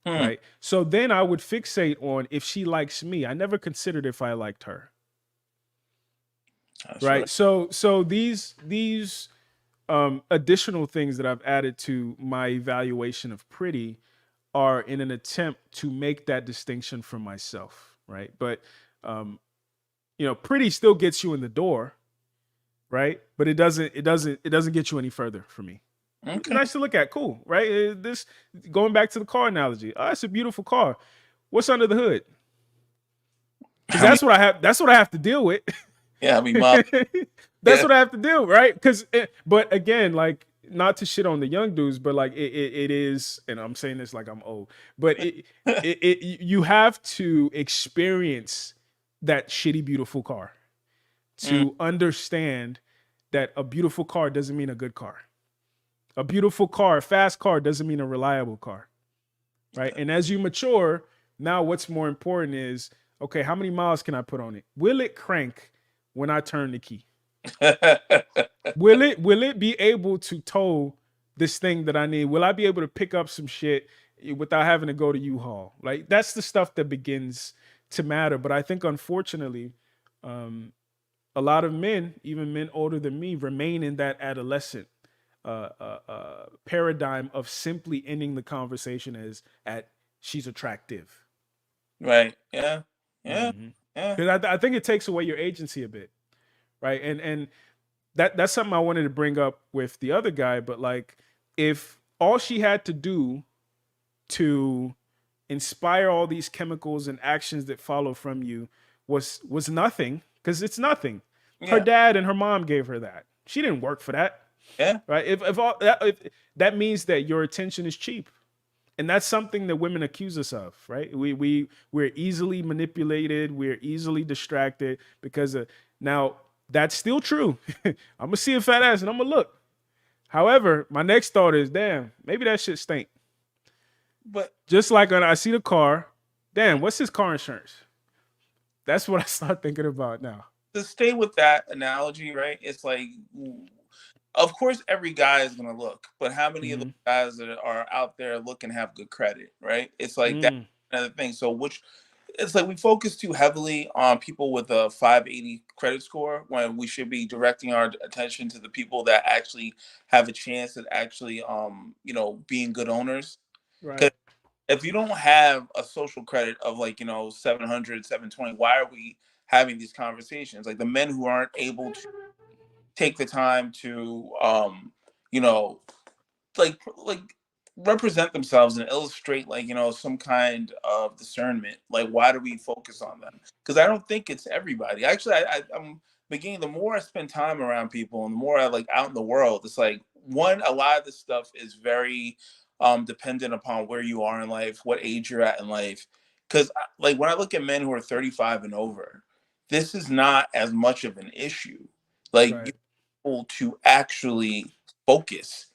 Mm. right? So then I would fixate on if she likes me. I never considered if I liked her, That's right? right. So these additional things that I've added to my evaluation of pretty are in an attempt to make that distinction for myself, right? But pretty still gets you in the door, right? But it doesn't get you any further for me. Okay. Nice to look at, cool, right? This going back to the car analogy. Oh, it's a beautiful car. What's under the hood? Because How many? that's what I have to deal with. Yeah, I mean, mom. That's Yeah. what I have to do, right? Because, but again, like, not to shit on the young dudes, but like it is, and I'm saying this like I'm old, but you have to experience that shitty beautiful car Mm. to understand that a beautiful car doesn't mean a good car. A beautiful car, a fast car doesn't mean a reliable car, right? And as you mature, now what's more important is, okay, how many miles can I put on it? Will it crank when I turn the key? Will it be able to tow this thing that I need? Will I be able to pick up some shit without having to go to U-Haul? Like, that's the stuff that begins to matter. But I think, unfortunately, a lot of men, even men older than me, remain in that adolescent paradigm of simply ending the conversation as at she's attractive. Right. Yeah. Yeah. Because Yeah. I think it takes away your agency a bit, right? And that's something I wanted to bring up with the other guy. But like, if all she had to do to inspire all these chemicals and actions that follow from you was nothing, because it's nothing. Her Yeah, dad and her mom gave her that. She didn't work for that, yeah, right? If that means that your attention is cheap, and that's something that women accuse us of, right? We're easily manipulated, we're easily distracted because of, now that's still true. I'm gonna see a fat ass and I'm gonna look. However, my next thought is, damn, maybe that shit stink. but Just like when I see the car, damn, what's his car insurance? That's what I start thinking about now. to stay with that analogy, right? It's like, of course, every guy is gonna look, but how many of those Mm-hmm. guys that are out there looking have good credit, right? It's like that Mm, another thing. So which it's like we focus too heavily on people with a 580 credit score when we should be directing our attention to the people that actually have a chance at actually being good owners. right. Because if you don't have a social credit of like 700, 720, why are we having these conversations? Like the men who aren't able to take the time to you know like represent themselves and illustrate like some kind of discernment, like why do we focus on them? Because I don't think it's everybody. Actually, I'm beginning, the more I spend time around people and the more I like out in the world, it's like one, a lot of this stuff is very dependent upon where you are in life, what age you're at in life. Because like when I look at men who are 35 and over, this is not as much of an issue. Like Right. you're able to actually focus,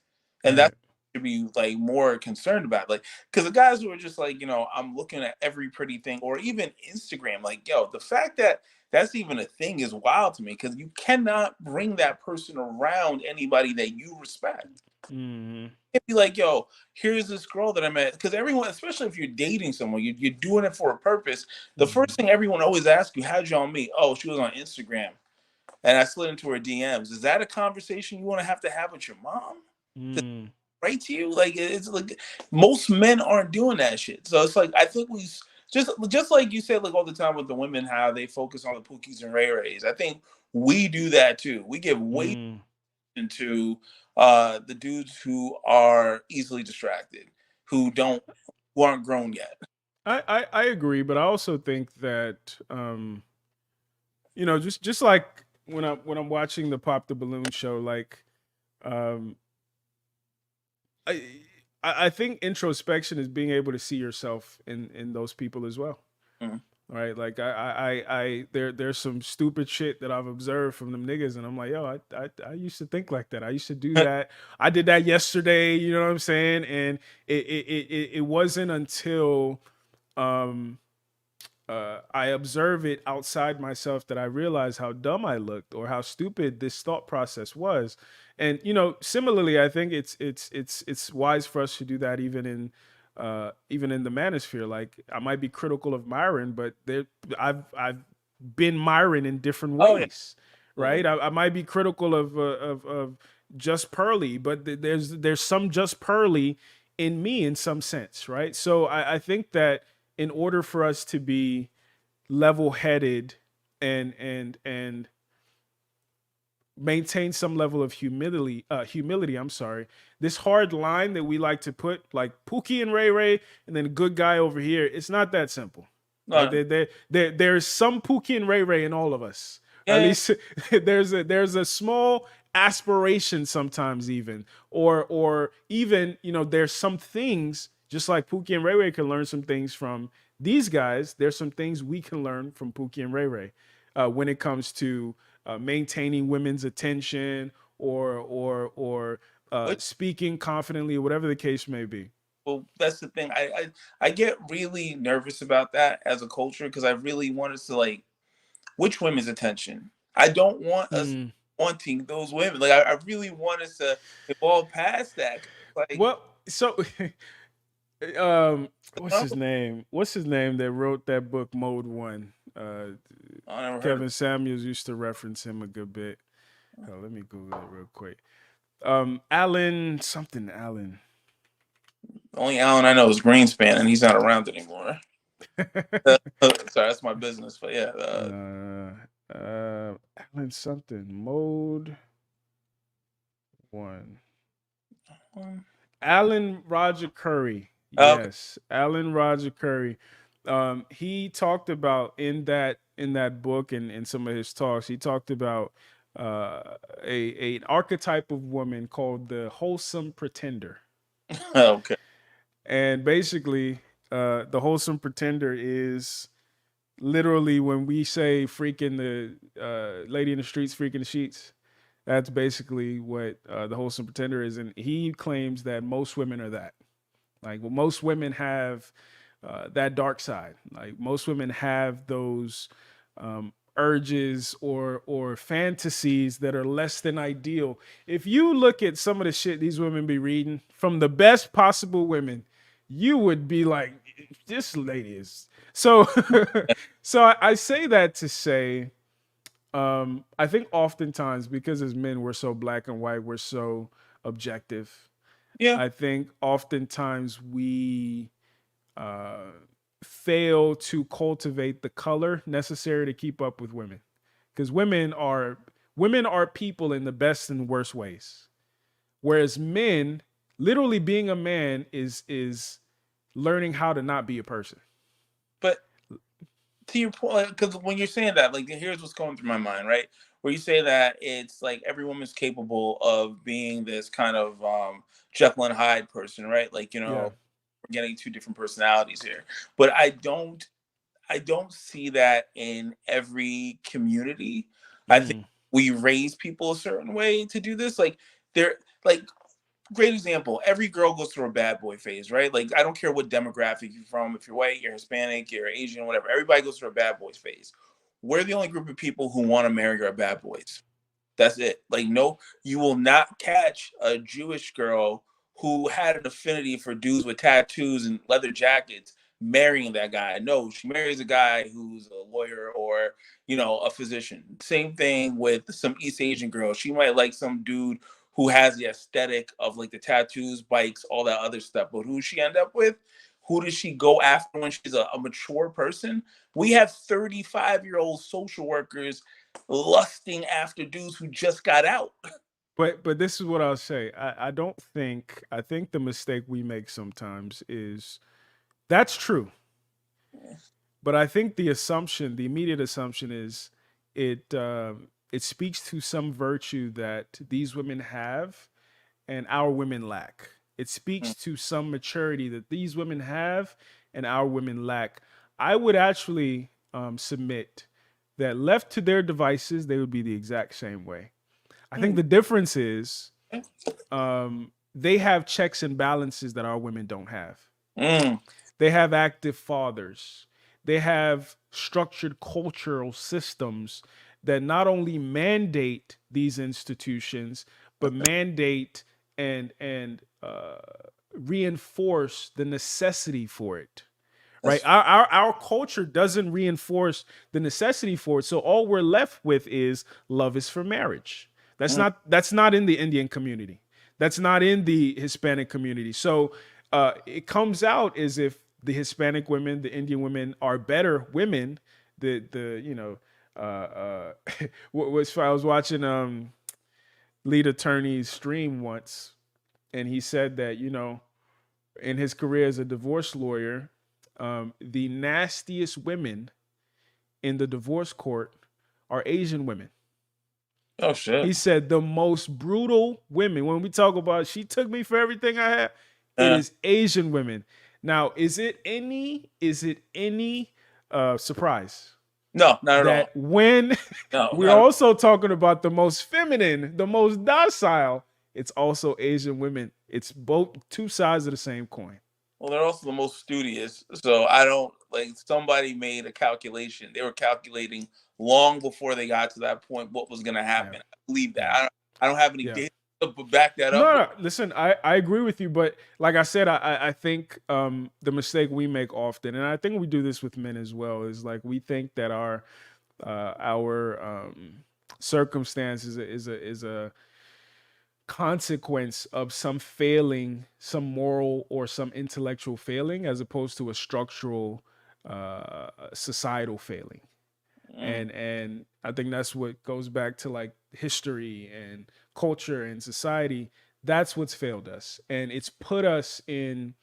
and that's Right. should be like more concerned about, like, because the guys who are just like I'm looking at every pretty thing, or even Instagram, like, yo, the fact that that's even a thing is wild to me, because you cannot bring that person around anybody that you respect. Mm-hmm. You can't be like, yo, here's this girl that I met, because everyone, especially if you're dating someone, you're doing it for a purpose. The Mm-hmm. first thing everyone always asks you, how'd y'all meet? Oh, she was on Instagram and I slid into her DMs. Is that a conversation you want to have with your mom? Mm. Right to you? Like it's like most men aren't doing that shit. So it's like I think we just like you said, like all the time with the women, how they focus on the Pookies and Ray Rays. I think we do that too. We give way Mm. into the dudes who are easily distracted, who aren't grown yet. I agree, but I also think that just like when I'm watching the Pop the Balloon show, like um, I I think introspection is being able to see yourself in those people as well. Mhm. Right, like there's some stupid shit that I've observed from them niggas, and I'm like, yo, I used to think like that. I used to do that. I did that yesterday. You know what I'm saying? And it wasn't until um I observe it outside myself that I realize how dumb I looked or how stupid this thought process was. And similarly, I think it's wise for us to do that even in the manosphere. Like I might be critical of Myron, but I've been Myron in different Oh yeah, ways, absolutely. right? I might be critical of Just Pearly, but there's some Just Pearly in me in some sense, right? So I think that in order for us to be level-headed and maintain some level of humility, I'm sorry, this hard line that we like to put, like Pookie and Ray Ray and then a good guy over here, it's not that simple, right? No, There's some Pookie and Ray Ray in all of us, or at yeah, least there's a small aspiration sometimes, even, or even there's some things, just like Pookie and Ray Ray can learn some things from these guys. There's some things we can learn from Pookie and Ray Ray when it comes to maintaining women's attention or which, speaking confidently, whatever the case may be. well, that's the thing. I get really nervous about that as a culture, because I really want us to like which women's attention. I don't want us Mm. wanting those women. Like I really want us to evolve past that. Like, Well, so um, what's no, his name? What's his name that wrote that book Mode One? I never heard of Kevin Samuels used to reference him a good bit. Oh, let me Google it real quick. Allen something Allen. the only Alan I know is Greenspan, and he's not around anymore. Sorry, that's my business. But yeah, uh, Allen something mode. one. Um, Alan Roger Curry. okay. Yes, Alan Roger Curry. He talked about in that book and in some of his talks. He talked about an archetype of woman called the wholesome pretender, Okay. and basically, the wholesome pretender is literally when we say freaking the lady in the streets, freaking the sheets. That's basically what the wholesome pretender is, and he claims that most women are that. Like, well, most women have that dark side. Like, most women have those urges or fantasies that are less than ideal. If you look at some of the shit these women be reading from the best possible women, you would be like, this lady is so. So I say that to say, I think oftentimes because as men we're so black and white, we're so objective. Yeah. I think oftentimes we uh, fail to cultivate the color necessary to keep up with women, because women are people in the best and worst ways, whereas men, literally being a man is learning how to not be a person. But to your point, because when you're saying that, like, here's what's going through my mind, right? Where you say that it's like every woman's capable of being this kind of Jekyll and Hyde person, right? Like, Yeah. we're getting two different personalities here. But I don't see that in every community. I think Mm. we raise people a certain way to do this. Like, they're like, great example. Every girl goes through a bad boy phase, right? Like, I don't care what demographic you're from, if you're white, you're Hispanic, you're Asian, whatever. Everybody goes through a bad boys phase. We're the only group of people who want to marry our bad boys. That's it. Like, no, you will not catch a Jewish girl who had an affinity for dudes with tattoos and leather jackets marrying that guy. No, she marries a guy who's a lawyer or, a physician. Same thing with some East Asian girl. She might like some dude who has the aesthetic of like the tattoos, bikes, all that other stuff. But who she end up with? Who does she go after when she's a mature person? We have 35-year-old social workers lusting after dudes who just got out. But this is what I'll say. I don't think I think the mistake we make sometimes is that's true. But I think the immediate assumption is it speaks to some virtue that these women have and our women lack. It speaks to some maturity that these women have and our women lack. I would actually submit that left to their devices, they would be the exact same way. I think the difference is they have checks and balances that our women don't have. Mm, They have active fathers. They have structured cultural systems that not only mandate these institutions, but mandate and reinforce the necessity for it. Right? that's Our culture doesn't reinforce the necessity for it. So all we're left with is love is for marriage. mm, That's not in the Indian community. That's not in the Hispanic community. So it comes out as if the Hispanic women, the Indian women are better women. The I was watching lead attorney's stream once, and he said that in his career as a divorce lawyer, the nastiest women in the divorce court are Asian women. oh shit. He said the most brutal women, when we talk about she took me for everything I had, it Uh, is Asian women. Now, is it any surprise no, not at all. that when No, we're not at also talking about the most feminine, the most docile, it's also Asian women. It's both two sides of the same coin. Well, they're also the most studious. So I don't like somebody made a calculation. They were calculating long before they got to that point what was going to Yeah, happen. I believe that. yeah, I don't have any yeah. data to back that No, up. But no, listen, I agree with you, but like I said, I think the mistake we make often, and I think we do this with men as well, is like we think that our circumstance is a consequence of some failing, some moral or some intellectual failing, as opposed to a structural societal failing. mm, And I think that's what goes back to like history and culture and society, that's what's failed us. And it's put us in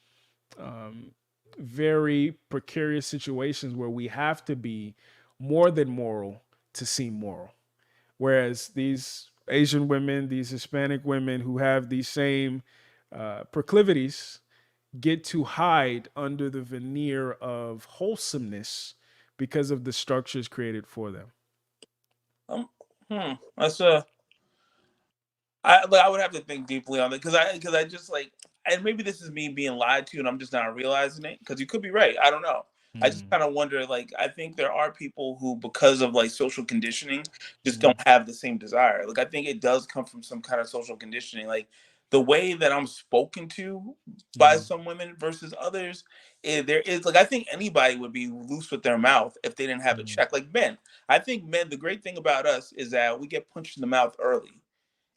um, very precarious situations where we have to be more than moral to seem moral. Whereas these Asian women, these Hispanic women who have these same proclivities get to hide under the veneer of wholesomeness because of the structures created for them. That's a. I would have to think deeply on it because I just like, and maybe this is me being lied to and I'm just not realizing it, because you could be right. I don't know. I just Mm, kind of wonder, like, I think there are people who, because of like social conditioning, just don't mm, have the same desire. Like, I think it does come from some kind of social conditioning. Like, the way that I'm spoken to by mm, some women versus others, there is like, I think anybody would be loose with their mouth if they didn't have a mm, check. Like men, I think men, the great thing about us is that we get punched in the mouth early,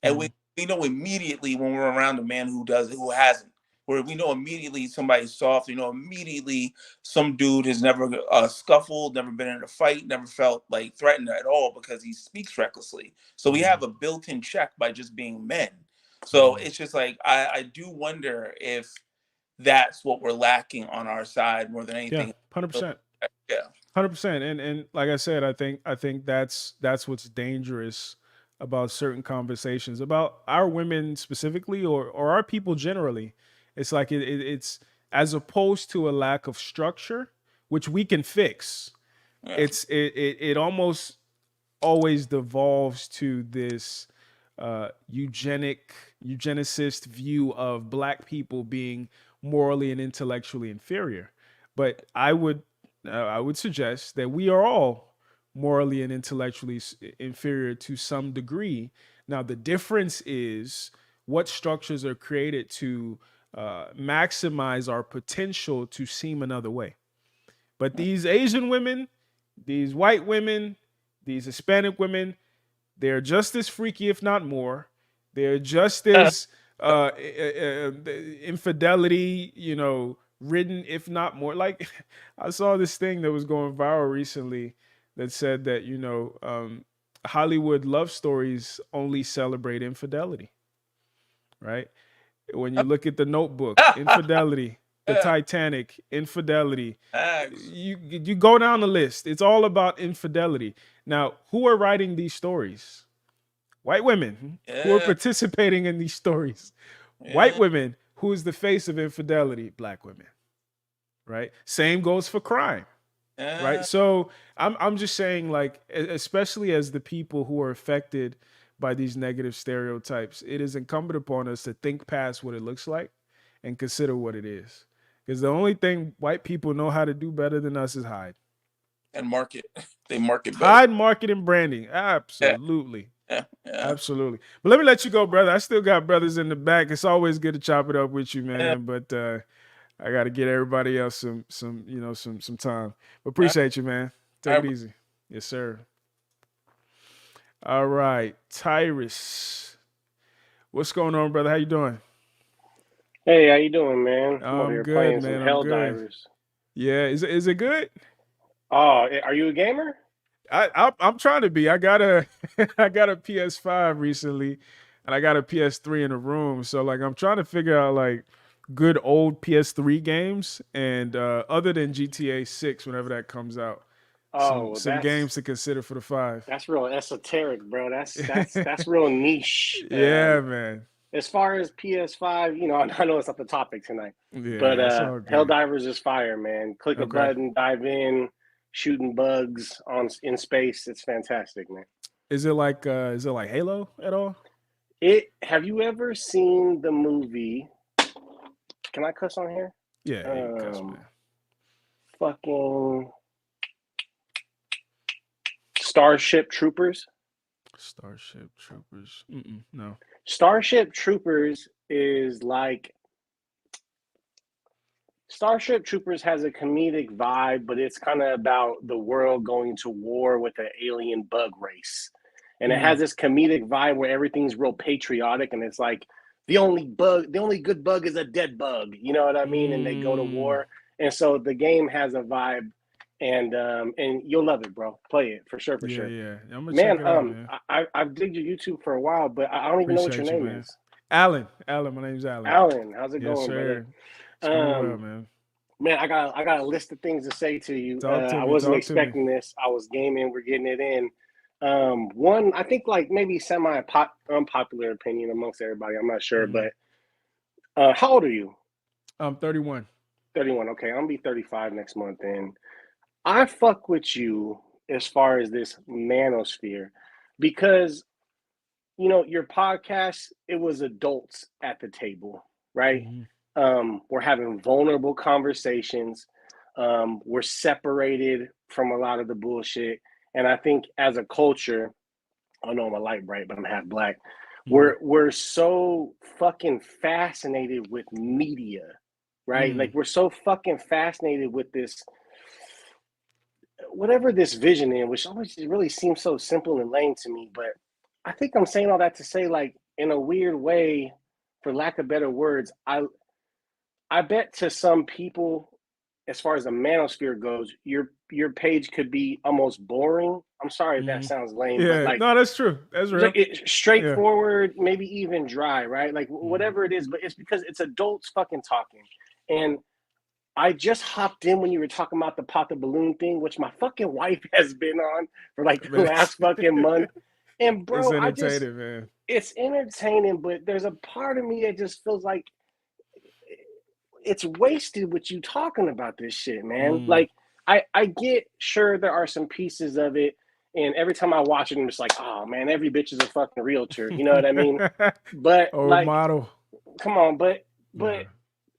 and mm, we know immediately when we're around a man who hasn't. Where we know immediately somebody's soft. You know immediately some dude has never scuffled, never been in a fight, never felt like threatened at all because he speaks recklessly. So we mm, have a built-in check by just being men. So mm. it's just like, I do wonder if that's what we're lacking on our side more than Yeah, anything. 100%. Yeah. 100%. And like I said, I think that's what's dangerous about certain conversations about our women specifically, or our people generally. It's like it's as opposed to a lack of structure, which we can fix. Yeah. It almost always devolves to this eugenicist view of black people being morally and intellectually inferior. But I would suggest that we are all morally and intellectually inferior to some degree. Now the difference is what structures are created to maximize our potential to seem another way. But these Asian women, these white women, these Hispanic women, they're just as freaky, if not more. They're just as infidelity, ridden, if not more. Like I saw this thing that was going viral recently that said that Hollywood love stories only celebrate infidelity, right? When you look at the Notebook, infidelity, the Yeah. Titanic, infidelity. Thanks. You go down the list. It's all about infidelity. Now, who are writing these stories? White women who are Yeah. participating in these stories. White Yeah. women who is the face of infidelity. Black women, right? Same goes for crime, right? Yeah. So I'm just saying, like, especially as the people who are affected by these negative stereotypes, it is incumbent upon us to think past what it looks like and consider what it is. Because the only thing white people know how to do better than us is hide. And market. They market better. Hide, market, and branding. Yeah. Absolutely. Yeah. Yeah. Absolutely. But let me let you go, brother. I still got brothers in the back. It's always good to chop it up with you, Yeah. man. But I got to get everybody else some time. But All appreciate you, man. Take right. it easy. Yes, sir. All right, Tyrus. What's going on, brother? How you doing? Hey, how you doing, man? I'm over I'm here good, playing some man. I'm Hell good. Divers. Yeah, is it good? Oh, are you a gamer? I'm trying to be. I got a I got a PS5 recently, and I got a PS3 in the room. So like, I'm trying to figure out like good old PS3 games, and other than GTA 6, whenever that comes out, some Oh, some that's games to consider for the five. that's real esoteric, bro. That's real niche. Yeah, man. As far as PS5, I know it's not the topic tonight, but Yeah, it's all Hell good. Divers is fire, man. Click a Okay. button, dive in, shooting bugs in space. It's fantastic, man. Is it like Halo at all? Have you ever seen the movie? Can I cuss on here? Yeah, you can cuss, Um, man. fucking Starship Troopers. Starship Troopers. No. Starship Troopers is like Starship Troopers has a comedic vibe, but it's kind of about the world going to war with an alien bug race. And it Mm, has this comedic vibe where everything's real patriotic, and it's like the only good bug is a dead bug. You know what I mean? And they go to mm, war. And so the game has a vibe and you'll love it, bro. Play it for sure, for sure. Yeah. I'm gonna check Man, it out, man. I've digged your YouTube for a while, but I don't even know what your Appreciate you, name man. is. Alan, my name's Alan. Alan, how's it Yes, going, brother? sir. It's going well, Um, man. man, I got a list of things to say to you. Talk to I me. wasn't Talk to me. expecting this. I was gaming. We're getting it in. One, I think like maybe semi unpopular opinion amongst everybody. I'm not sure, but how old are you? I'm 31. 31. Okay, I'm gonna be 35 next month, and I fuck with you as far as this manosphere because your podcast, it was adults at the table, right? We're having vulnerable conversations. We're separated from a lot of the bullshit. And I think as a culture, I know I'm a light bright, but I'm half black. We're so fucking fascinated with media, right? Like we're so fucking fascinated with this, whatever this vision is, which always really seems so simple and lame to me. But I think I'm saying all that to say, like, in a weird way, for lack of better words, I bet to some people, as far as the manosphere goes, your page could be almost boring. I'm sorry if that sounds lame, but Yeah, like, no, that's true. That's real. it's straightforward, maybe even dry, right? Like whatever it is, but it's because it's adults fucking talking. And I just hopped in when you were talking about the pop the balloon thing, which my fucking wife has been on for like the last fucking month. And It's bro, entertaining, man. it's entertaining, but there's a part of me that just feels like it's wasted with you talking about this shit, man. Like I get, sure, there are some pieces of it, and every time I watch it, I'm just like, oh man, every bitch is a fucking realtor. You know what I mean? But Old like, model. come on, but Yeah.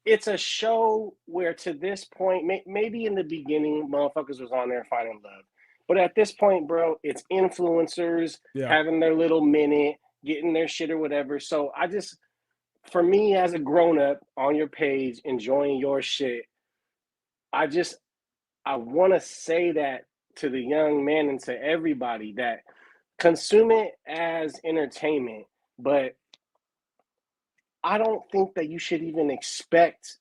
it's a show where to this point, maybe in the beginning, motherfuckers was on there finding love. But at this point, bro, it's influencers having their little minute, getting their shit or whatever. So for me as a grown up on your page, enjoying your shit, I want to say that to the young man and to everybody, that consume it as entertainment, but I don't think that you should even expect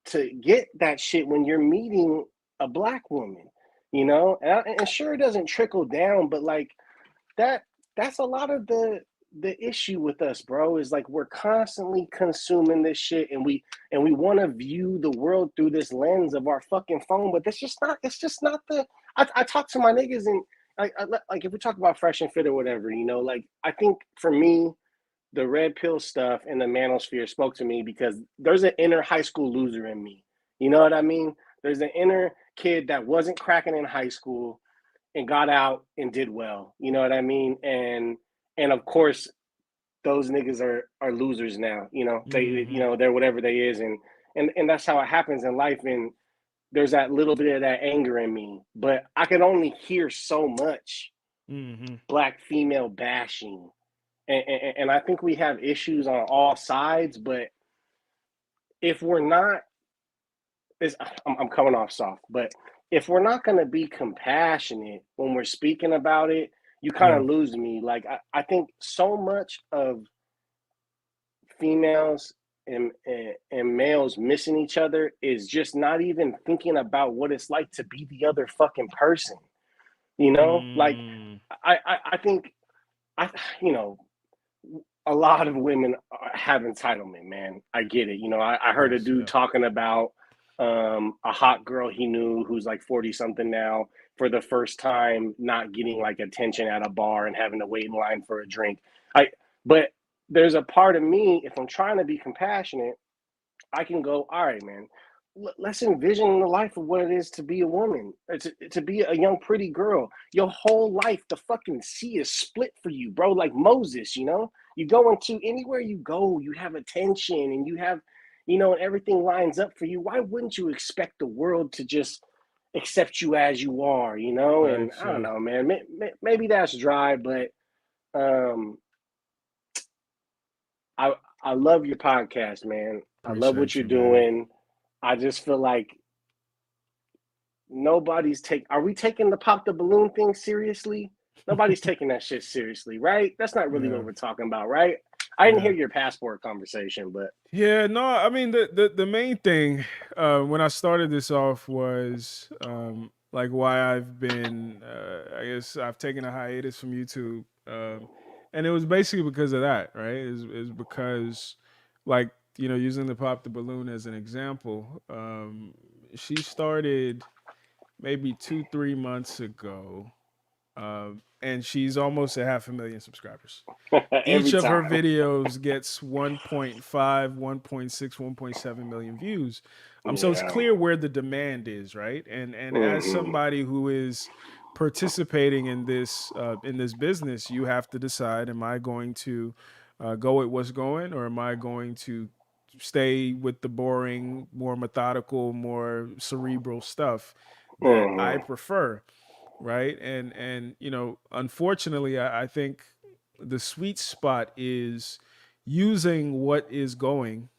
to get that shit when you're meeting a black woman, and sure, it doesn't trickle down, but like that's a lot of the issue with us, bro, is like we're constantly consuming this shit, and we want to view the world through this lens of our fucking phone, but it's just not the I talk to my niggas, and like if we talk about fresh and fit or whatever, like I think for me, the red pill stuff and the manosphere spoke to me because there's an inner high school loser in me. You know what I mean? There's an inner kid that wasn't cracking in high school and got out and did well. You know what I mean? And of course, those niggas are losers now. They're whatever they is, and that's how it happens in life. And there's that little bit of that anger in me, but I can only hear so much black female bashing. And I think we have issues on all sides, but if we're not, I'm coming off soft, but if we're not going to be compassionate when we're speaking about it, you kind of lose me. Like, I think so much of females and males missing each other is just not even thinking about what it's like to be the other fucking person. Like, I think, a lot of women have entitlement, man. I get it. I heard a dude talking about a hot girl he knew who's like 40 something now, for the first time not getting like attention at a bar and having to wait in line for a drink. But there's a part of me, if I'm trying to be compassionate, I can go, all right, man, let's envision the life of what it is to be a woman, to be a young, pretty girl. Your whole life, the fucking sea is split for you, bro. Like Moses, you go into anywhere you go, you have attention, and you have, and everything lines up for you. Why wouldn't you expect the world to just accept you as you are, And I don't know, man. Maybe that's dry, but I love your podcast, man. I love what you're doing. I just feel like are we taking the pop the balloon thing seriously? Nobody's taking that shit seriously, right? That's not really what we're talking about, right? I didn't hear your passport conversation, but no, I mean the main thing when I started this off was like why I've been, I guess I've taken a hiatus from YouTube, and it was basically because of that, right? Is because, like, using the pop the balloon as an example, she started maybe 2 3 months ago, and she's almost at 500,000 subscribers. Each Every of her time. videos gets 1.5, 1.6, 1.7 million views. So it's Yeah. clear where the demand is, right? And as Mm-hmm. somebody who is participating in this business, you have to decide: am I going to go with what's going, or am I going to stay with the boring, more methodical, more cerebral stuff that I Mm-hmm. prefer? Right. And unfortunately, I think the sweet spot is using what is going,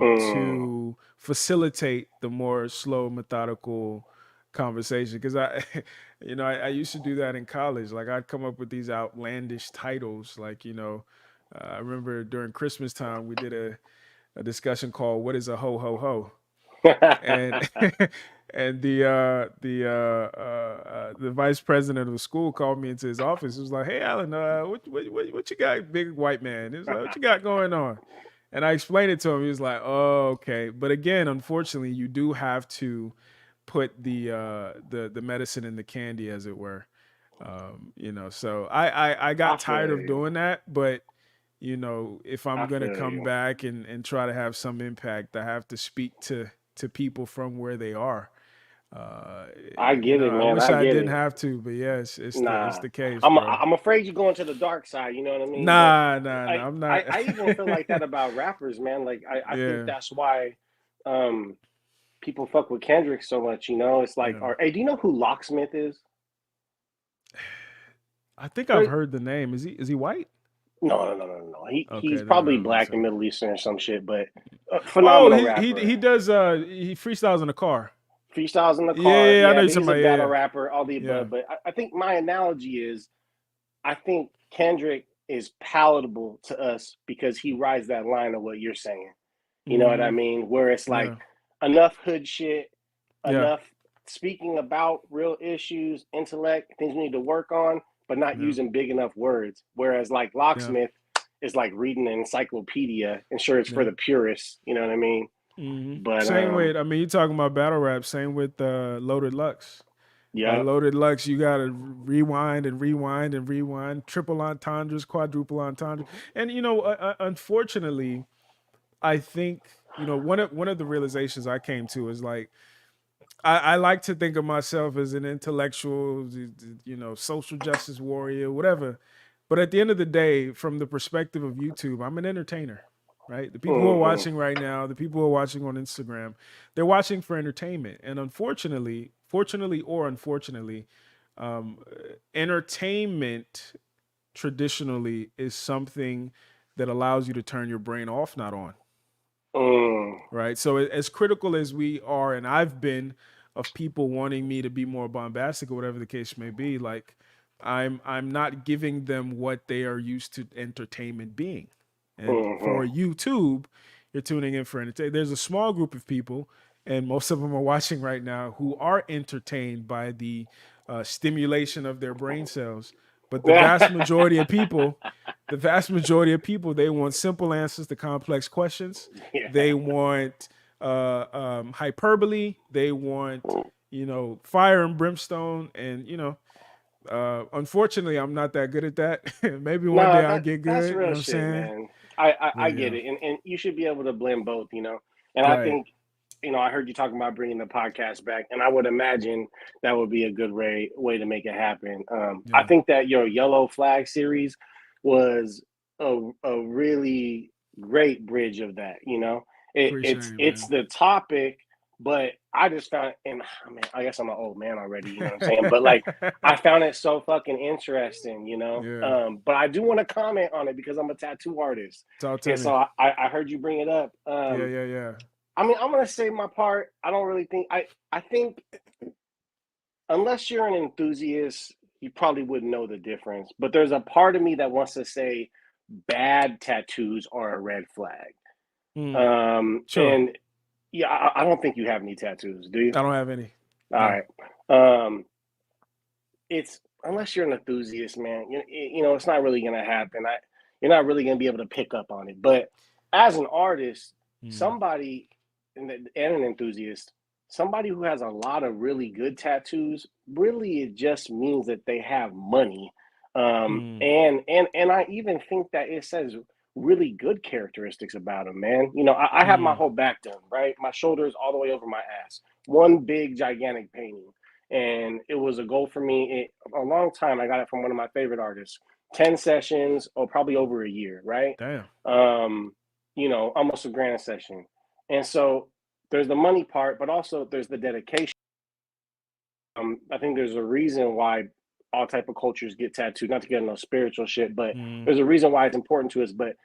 Mm. to facilitate the more slow, methodical conversation. Because I used to do that in college. Like, I'd come up with these outlandish titles. Like, I remember during Christmas time we did a discussion called "What is a ho ho ho?" and and the vice president of the school called me into his office. He was like, "Hey, Alan, what you got, big white man?" He was like, "What you got going on?" And I explained it to him. He was like, "Oh, okay." But again, unfortunately, you do have to put the medicine in the candy, as it were. So I I got tired feel of you. doing that, but if I'm I gonna feel come you. back and try to have some impact, I have to speak to people from where they are. Uh, I get it, I man. wish I I get didn't it. have to, but yes, it's Nah, the case, I'm bro. I'm afraid you're going to the dark side. You know what I mean? But Nah, I'm not. I even feel like that about rappers, man. Like I think Yeah, that's why um people fuck with Kendrick so much. You know, it's like, yeah. or hey, do you know who Locksmith is? I think I've Great. heard the name. Is he white? No. He's Okay, then probably I don't black say. and Middle Eastern or some shit, but Oh, phenomenal he rapper. does. He freestyles in the car. Freestyles in the Yeah, car. yeah, I know Yeah, you're but talking he's a about. Yeah, battle yeah, rapper, all the yeah. above. But I think my analogy is I think Kendrick is palatable to us because he rides that line of what you're saying. You know what I Mm-hmm. mean? Where it's like Yeah, enough hood shit, yeah, enough speaking about real issues, intellect, things we need to work on, but not yeah, using big enough words. Whereas like yeah, Locksmith is like reading an encyclopedia and sure it's for yeah. the purists, you know what I mean? But Same with, I mean, you talking about battle rap. Same with Loaded Lux. yeah. Loaded Lux, you gotta rewind and rewind and rewind, triple entendres, quadruple entendres, and unfortunately, I think one of the realizations I came to is like I like to think of myself as an intellectual, social justice warrior, whatever. But at the end of the day, from the perspective of YouTube, I'm an entertainer, right? The people who are Mm-hmm. watching right now, the people who are watching on Instagram, they're watching for entertainment. And unfortunately, fortunately or unfortunately, um, entertainment traditionally is something that allows you to turn your brain off, not on, Mm. right? So as critical as we are, and I've been, of people wanting me to be more bombastic or whatever the case may be, like I'm not giving them what they are used to entertainment being. And for Mm-hmm. YouTube, you're tuning in for entertainment. There's a small group of people, and most of them are watching right now, who are entertained by the stimulation of their brain cells. But the vast majority of people, they want simple answers to complex questions. Yeah. They want hyperbole. They want, fire and brimstone. And, unfortunately, I'm not that good at that. Maybe one day Nah, I'll get that's good. You know real what I'm shit, saying? man. But I get yeah. it, and you should be able to blend both, you know. And I Right. think, I heard you talking about bringing the podcast back, and I would imagine that would be a good way to make it happen. I Yeah. think that your Yellow Flag series was a really great bridge of that. You know, Appreciate it, it's man. the topic, but I just found, and I mean, I guess I'm an old man already. You know what I'm saying? But like, I found it so fucking interesting, you know. Yeah. But I do want to comment on it because I'm a tattoo artist, Talk to and me. so I heard you bring it up. Yeah. I mean, I'm gonna say my part. I don't really think I think unless you're an enthusiast, you probably wouldn't know the difference. But there's a part of me that wants to say bad tattoos are a red flag. Mm. Sure. And yeah, I don't think you have any tattoos, do you? I don't have any. All No. right. It's unless you're an enthusiast, man. It's not really gonna happen. You're not really gonna be able to pick up on it. But as an artist, somebody and an enthusiast, somebody who has a lot of really good tattoos, really it just means that they have money. And I even think that it says really good characteristics about them, man. I have my whole back done, right? My shoulders all the way over my ass. One big gigantic painting. And it was a goal for me a long time. I got it from one of my favorite artists. 10 sessions, or probably over a year, right? Damn. Almost a grand a session. And so there's the money part, but also there's the dedication. I think there's a reason why all type of cultures get tattooed, not to get no spiritual shit, but there's a reason why it's important to us. But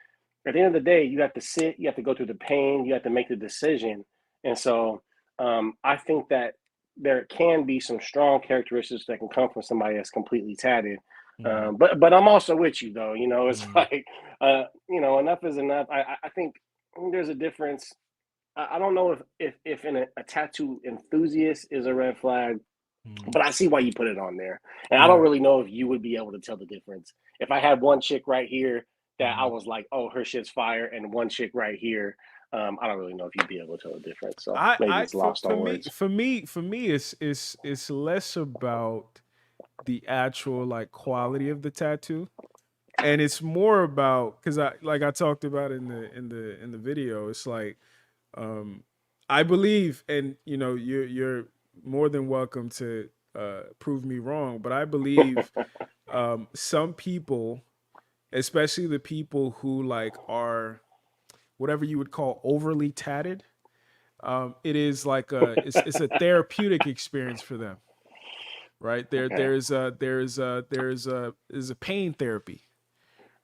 at the end of the day, you have to sit, you have to go through the pain, you have to make the decision. And so I think that there can be some strong characteristics that can come from somebody that's completely tatted. But I'm also with you though. It's like enough is enough. I think there's a difference. I don't know if a tattoo enthusiast is a red flag, but I see why you put it on there. And I don't really know if you would be able to tell the difference. If I had one chick right here that I was like, oh, her shit's fire, and one chick right here, I don't really know if you'd be able to tell the difference. So maybe it's lost on words. For me, it's less about the actual like quality of the tattoo, and it's more about, because I talked about in the video. It's like I believe, and you're more than welcome to prove me wrong, but I believe some people, especially the people who like are whatever you would call overly tatted, it is like it's a therapeutic experience for them, right? There's a pain therapy,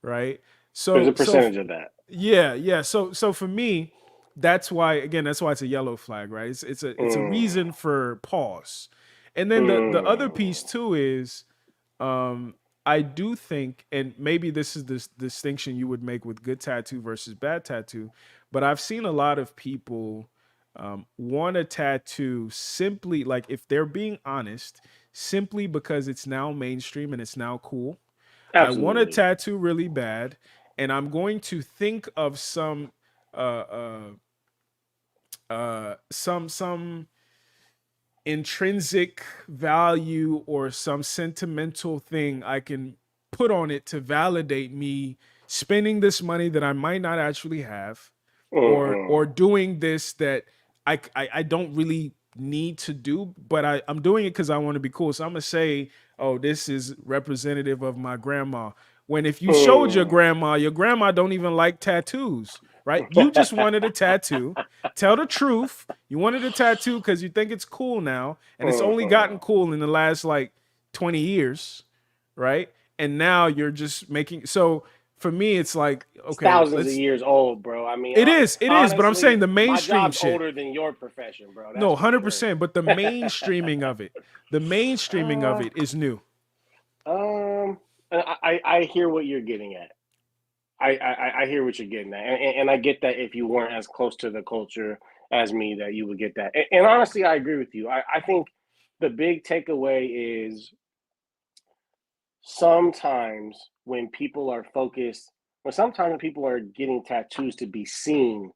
right? So there's a percentage of that. Yeah. So for me, that's why it's a yellow flag, right? It's a reason for pause. And then the other piece too is I do think, and maybe this is this distinction you would make with good tattoo versus bad tattoo, but I've seen a lot of people want a tattoo simply, like if they're being honest, simply because it's now mainstream and it's now cool. Absolutely. I want a tattoo really bad, and I'm going to think of some some intrinsic value or some sentimental thing I can put on it to validate me spending this money that I might not actually have, or doing this that I don't really need to do, but I'm doing it because I want to be cool. So I'm gonna say, oh, this is representative of my grandma. When if you showed your grandma don't even like tattoos, right? You just wanted a tattoo. Tell the truth. You wanted a tattoo because you think it's cool now, and it's only gotten cool in the last like 20 years, right? And now you're just making so. For me, it's like, okay, it's thousands of years old, bro. I mean, it is, honestly, but I'm saying the mainstream my job's shit. older than your profession, bro. That's no, 100%. But the mainstreaming of it, is new. I hear what you're getting at. I hear what you're getting at, and I get that if you weren't as close to the culture as me, that you would get that. And honestly, I agree with you. I think the big takeaway is sometimes when people are focused, or sometimes when people are getting tattoos to be seen,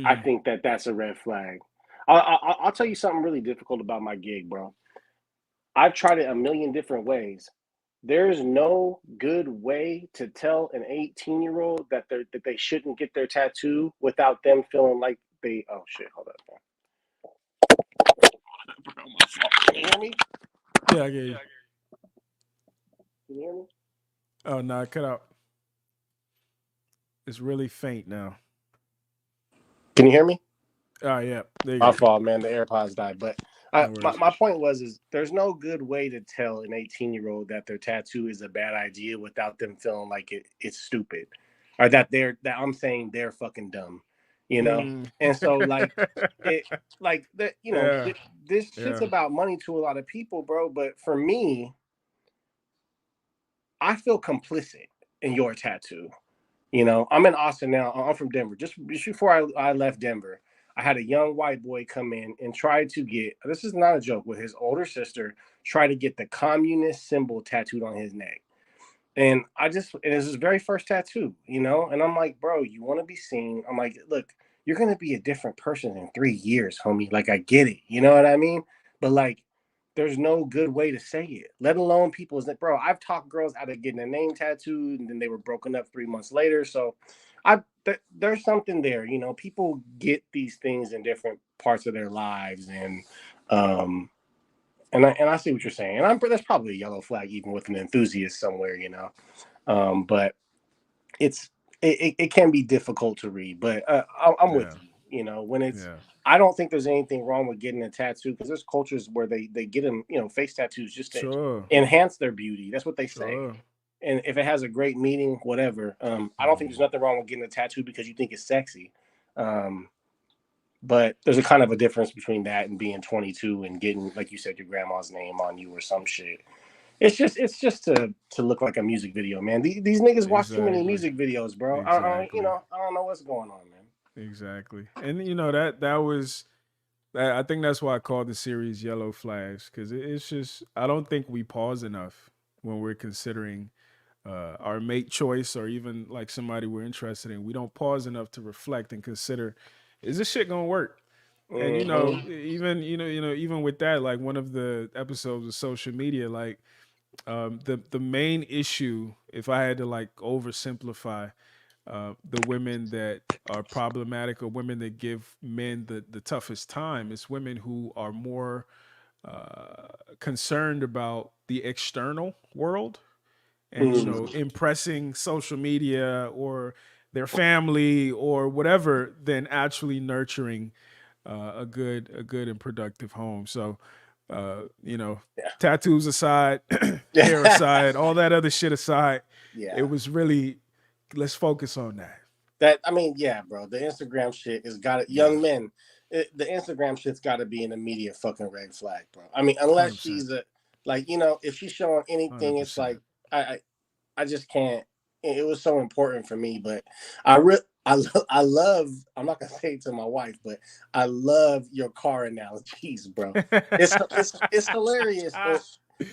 I think that that's a red flag. I'll tell you something really difficult about my gig, bro. I've tried it a million different ways. There's no good way to tell an 18-year-old that they shouldn't get their tattoo without them feeling like they. Oh shit! Hold up, bro. Can you hear me? Yeah, I get you. Can you hear me? Oh no, cut out. It's really faint now. Can you hear me? Oh yeah, there you My go. fault, man. The AirPods died. But my point is there's no good way to tell an 18-year-old that their tattoo is a bad idea without them feeling like it's stupid, or that I'm saying they're fucking dumb, And so this shit's about money to a lot of people, bro. But for me, I feel complicit in your tattoo. I'm in Austin now. I'm from Denver. Just before I left Denver, I had a young white boy come in and try to get, this is not a joke, with his older sister, try to get the communist symbol tattooed on his neck. And it was his very first tattoo, you know? And I'm like, bro, you want to be seen? I'm like, look, you're going to be a different person in 3 years, homie. Like, I get it. You know what I mean? But like, there's no good way to say it, let alone people's, bro. I've talked girls out of getting a name tattooed and then they were broken up 3 months later. So there's something there, you know, people get these things in different parts of their lives. And I see what you're saying, and there's probably a yellow flag even with an enthusiast somewhere, you know. But it can be difficult to read. But I'm with you. You know, when it's I don't think there's anything wrong with getting a tattoo, because there's cultures where they get them, you know, face tattoos just to enhance their beauty. That's what they say. And if it has a great meaning, whatever. I don't think there's nothing wrong with getting a tattoo because you think it's sexy. But there's a kind of a difference between that and being 22 and getting, like you said, your grandma's name on you or some shit. It's just to look like a music video, man. These niggas watch too many music videos, bro. I don't know what's going on, man. Exactly. And you know, that was, I think that's why I called the series Yellow Flags, because it's just, I don't think we pause enough when we're considering our mate choice, or even like somebody we're interested in. We don't pause enough to reflect and consider, is this shit gonna work? And you know, even with that, like one of the episodes of social media, like the main issue, if I had to like oversimplify, the women that are problematic or women that give men the toughest time, is women who are more concerned about the external world and you know, impressing social media or their family or whatever, than actually nurturing a good and productive home. So you know, tattoos aside, hair aside, all that other shit aside, it was really, let's focus on that. I mean, yeah, bro. The Instagram shit has got it. Young men, the Instagram shit's got to be an immediate fucking red flag, bro. I mean, unless 100%. She's like, you know, if she's showing anything, 100%. It's like I just can't. It was so important for me, but I love. I'm not gonna say it to my wife, but I love your car analogies, bro. It's hilarious.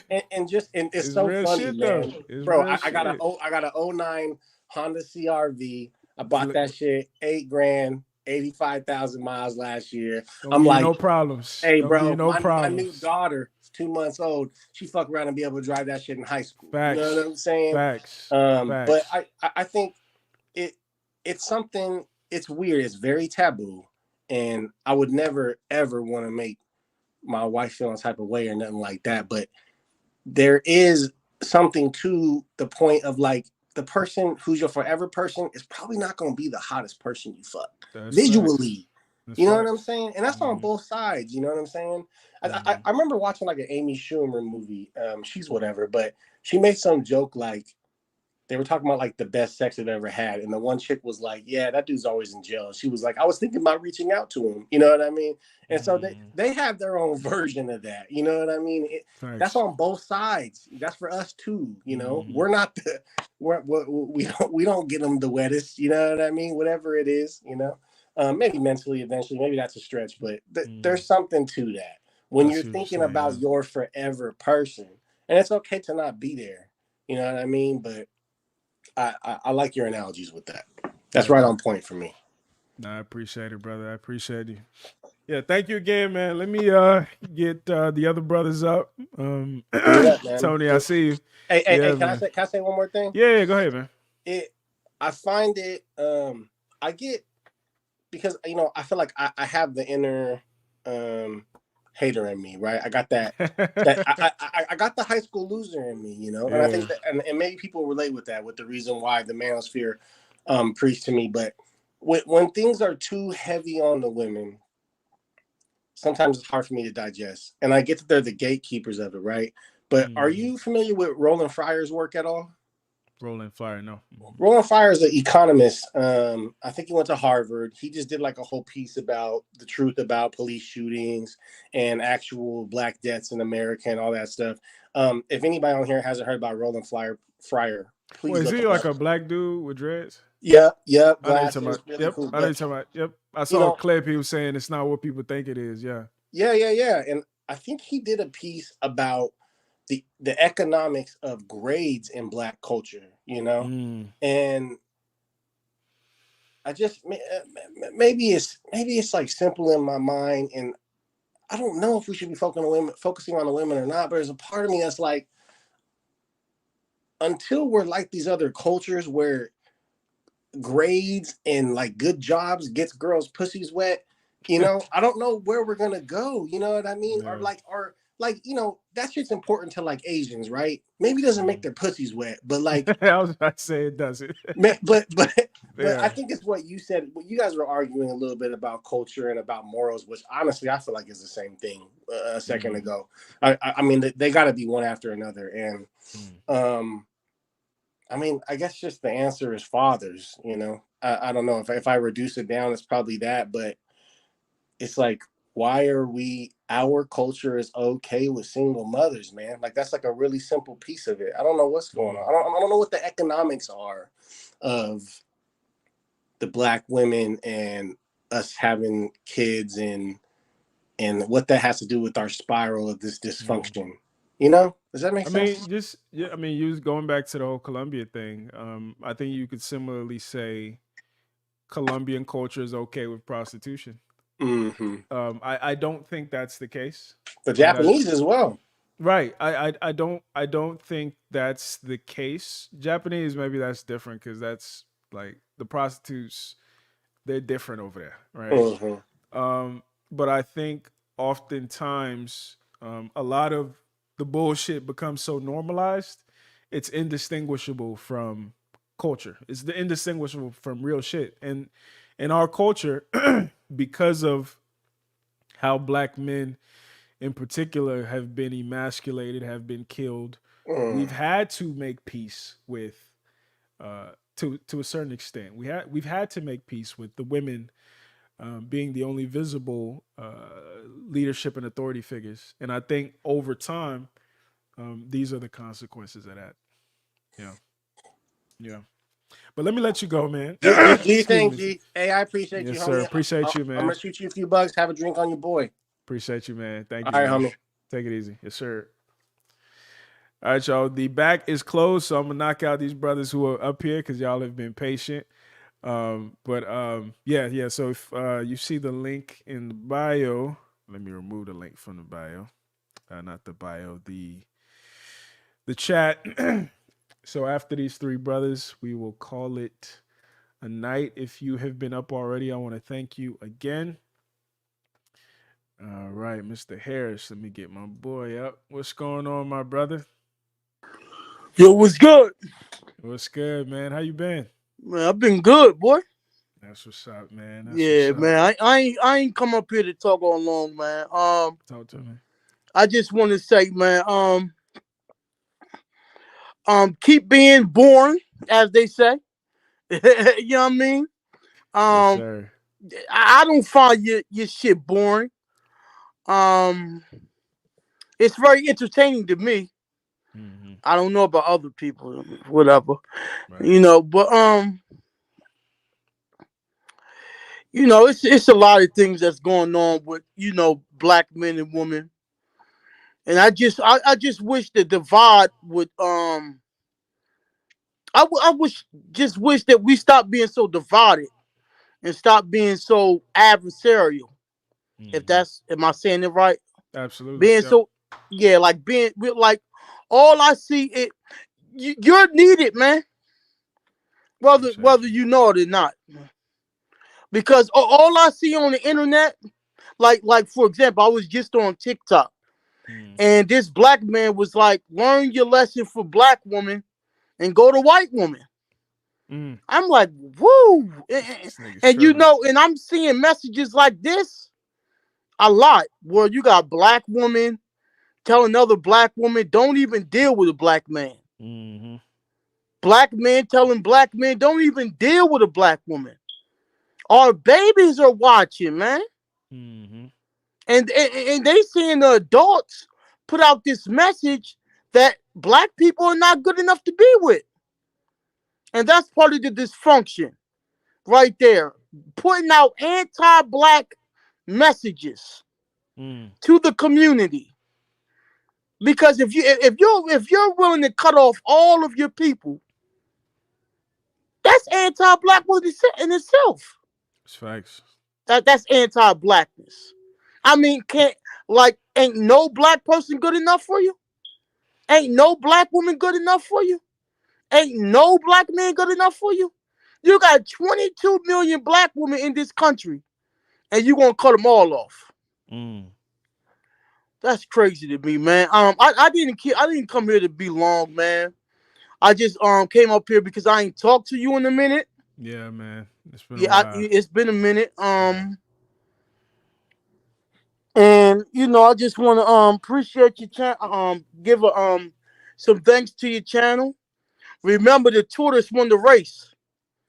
And it's so funny, man. Bro, I got a 09 Honda CRV. I bought that shit $8,000, 85,000 miles last year. I'm like, no problems. Hey, bro, my new daughter, 2 months old, she fuck around and be able to drive that shit in high school. Facts. You know what I'm saying? Facts. But I think it's something. It's weird. It's very taboo, and I would never ever want to make my wife feel a type of way or nothing like that. But there is something to the point of like, the person who's your forever person is probably not going to be the hottest person you fuck. That's visually. You know what I'm saying? And that's on both sides. You know what I'm saying? I remember watching like an Amy Schumer movie. She's whatever, but she made some joke like, they were talking about like the best sex they've ever had, and the one chick was like, "Yeah, that dude's always in jail." She was like, "I was thinking about reaching out to him." You know what I mean? And so they have their own version of that. You know what I mean? That's on both sides. That's for us too. You know, we're not we don't get them the wettest. You know what I mean? Whatever it is, you know, maybe mentally eventually, maybe that's a stretch, but there's something to that when you're thinking about your forever person, and it's okay to not be there. You know what I mean? But I like your analogies with that. That's right on point for me. No, I appreciate it, brother. I appreciate you. Yeah, thank you again, man. Let me get the other brothers up. Tony, I see you. Hey, can I say one more thing? Yeah, go ahead, man. I find it I get, because you know, I feel like I have the inner hater in me, right? I got that I got the high school loser in me, you know. And I think that, and maybe people relate with that, with the reason why the manosphere preached to me. But when things are too heavy on the women, sometimes it's hard for me to digest. And I get that they're the gatekeepers of it, right? But are you familiar with Roland Fryer's work at all? Roland Fryer, no. Roland Fryer is an economist. I think he went to Harvard. He just did like a whole piece about the truth about police shootings and actual black deaths in America and all that stuff. If anybody on here hasn't heard about Roland Fryer, please. Is he like a black dude with dreads? Yep. Glasses, really cool. I know you're talking about. Yep. I You saw a know, clip. He was saying it's not what people think it is. Yeah. yeah. And I think he did a piece about the economics of grades in Black culture, and I just maybe it's like simple in my mind, and I don't know if we should be focusing on the women or not. But there's a part of me that's like, until we're like these other cultures where grades and like good jobs gets girls' pussies wet, I don't know where we're gonna go. You know what I mean? Yeah. Or like, that shit's important to like Asians, right? Maybe it doesn't make their pussies wet, but like, I was about to say it doesn't. but I Yeah. think it's what you said. What you guys were arguing a little bit about culture and about morals, which honestly I feel like is the same thing a second ago. I mean, they got to be one after another, and I mean, I guess just the answer is fathers. I don't know if I reduce it down, it's probably that, but it's like, why are our culture is okay with single mothers, man? Like, that's like a really simple piece of it. I don't know what's going on. I don't know what the economics are of the Black women and us having kids, and what that has to do with our spiral of this dysfunction. Does that make I sense? mean, just yeah. I mean, you was going back to the whole Colombia thing. I think you could similarly say Colombian culture is okay with prostitution. Mm-hmm. I don't think that's the case. The Right. Japanese as well. Right. I don't think that's the case. Japanese, maybe that's different because that's like the prostitutes, they're different over there, right? Mm-hmm. But I think oftentimes a lot of the bullshit becomes so normalized, it's indistinguishable from culture. It's the indistinguishable from real shit. And in our culture, because of how Black men in particular have been emasculated, have been killed, we've had to make peace with to a certain extent. We've had to make peace with the women being the only visible leadership and authority figures. And I think over time, these are the consequences of that. Yeah. Yeah. But let me let you go, man. Do you Excuse think, me. G? Hey, I appreciate you, Yes, sir. homie. Appreciate you, I'm man. gonna shoot you a few bucks. Have a drink on your boy. Appreciate you, man. Thank you, All right, man. homie. Take it easy. Yes, sir. All right, y'all. The back is closed, so I'm gonna knock out these brothers who are up here because y'all have been patient. Yeah. So if you see the link in the bio, let me remove the link from the bio. Not the bio, the chat. So after these three brothers, we will call it a night. If you have been up already, I want to thank you again. All right, Mr. Harris. Let me get my boy up. What's going on, my brother? Yo, what's good? What's good, man? How you been? Man, I've been good, boy. That's what's up, man. That's what's Yeah, up. man. I ain't come up here to talk all long, man. Talk to me. I just want to say, man, keep being boring, as they say. You know what I mean? Yes, Um, sir. I don't find your shit boring. Um, it's very entertaining to me. Mm-hmm. I don't know about other people, whatever, Right. but it's a lot of things that's going on with Black men and women, and I just wish the divide would I wish that we stop being so divided and stop being so adversarial. If Mm-hmm. that's am I saying it right? Absolutely. Being Yep. so yeah, like being like all I see it you're needed, man. Whether Appreciate whether you know it or not, because all I see on the internet, like for example, I was just on TikTok, you. and this Black man was like, "Learn your lesson for Black woman and go to white woman." Mm. I'm like, "Woo!" This nigga's And tripping. and I'm seeing messages like this a lot, where you got Black women telling other Black women, "Don't even deal with a Black man." Mm-hmm. Black men telling Black men, "Don't even deal with a Black woman." Our babies are watching, man. Mm-hmm. And they seeing the adults put out this message that Black people are not good enough to be with. And that's part of the dysfunction right there. putting out anti-black messages to the community. Because if you're willing to cut off all of your people, that's anti-black in itself. It's facts. That's anti-blackness. I mean, ain't no black person good enough for you? Ain't no black woman good enough for you? Ain't no black man good enough for you? You got 22 million black women in this country, and you gonna cut them all off? That's crazy to me, man. I didn't come here to be long, man. I just came up here because I ain't talked to you in a minute. Yeah, man. It's been a while. It's been a minute. And I just want to appreciate your channel. Give some thanks to your channel. Remember, the tortoise won the race.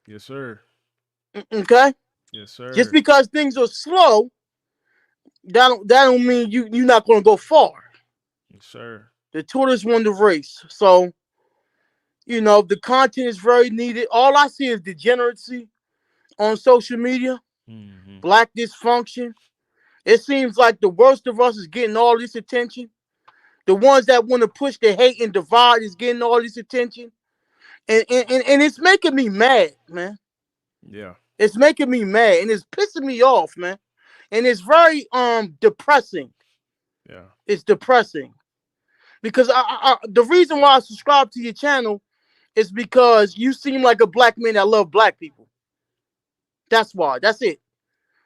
Yes, sir. Okay. Yes, sir. Just because things are slow, that don't mean you're not going to go far. Yes, sir. The tortoise won the race. So, the content is very needed. All I see is degeneracy on social media, black dysfunction. It seems like the worst of us is getting all this attention. The ones that want to push the hate and divide is getting all this attention. And it's making me mad, man. Yeah. It's making me mad, and it's pissing me off, man. And it's very depressing. Yeah. It's depressing. Because the reason why I subscribe to your channel is because you seem like a black man that love black people. That's why. That's it.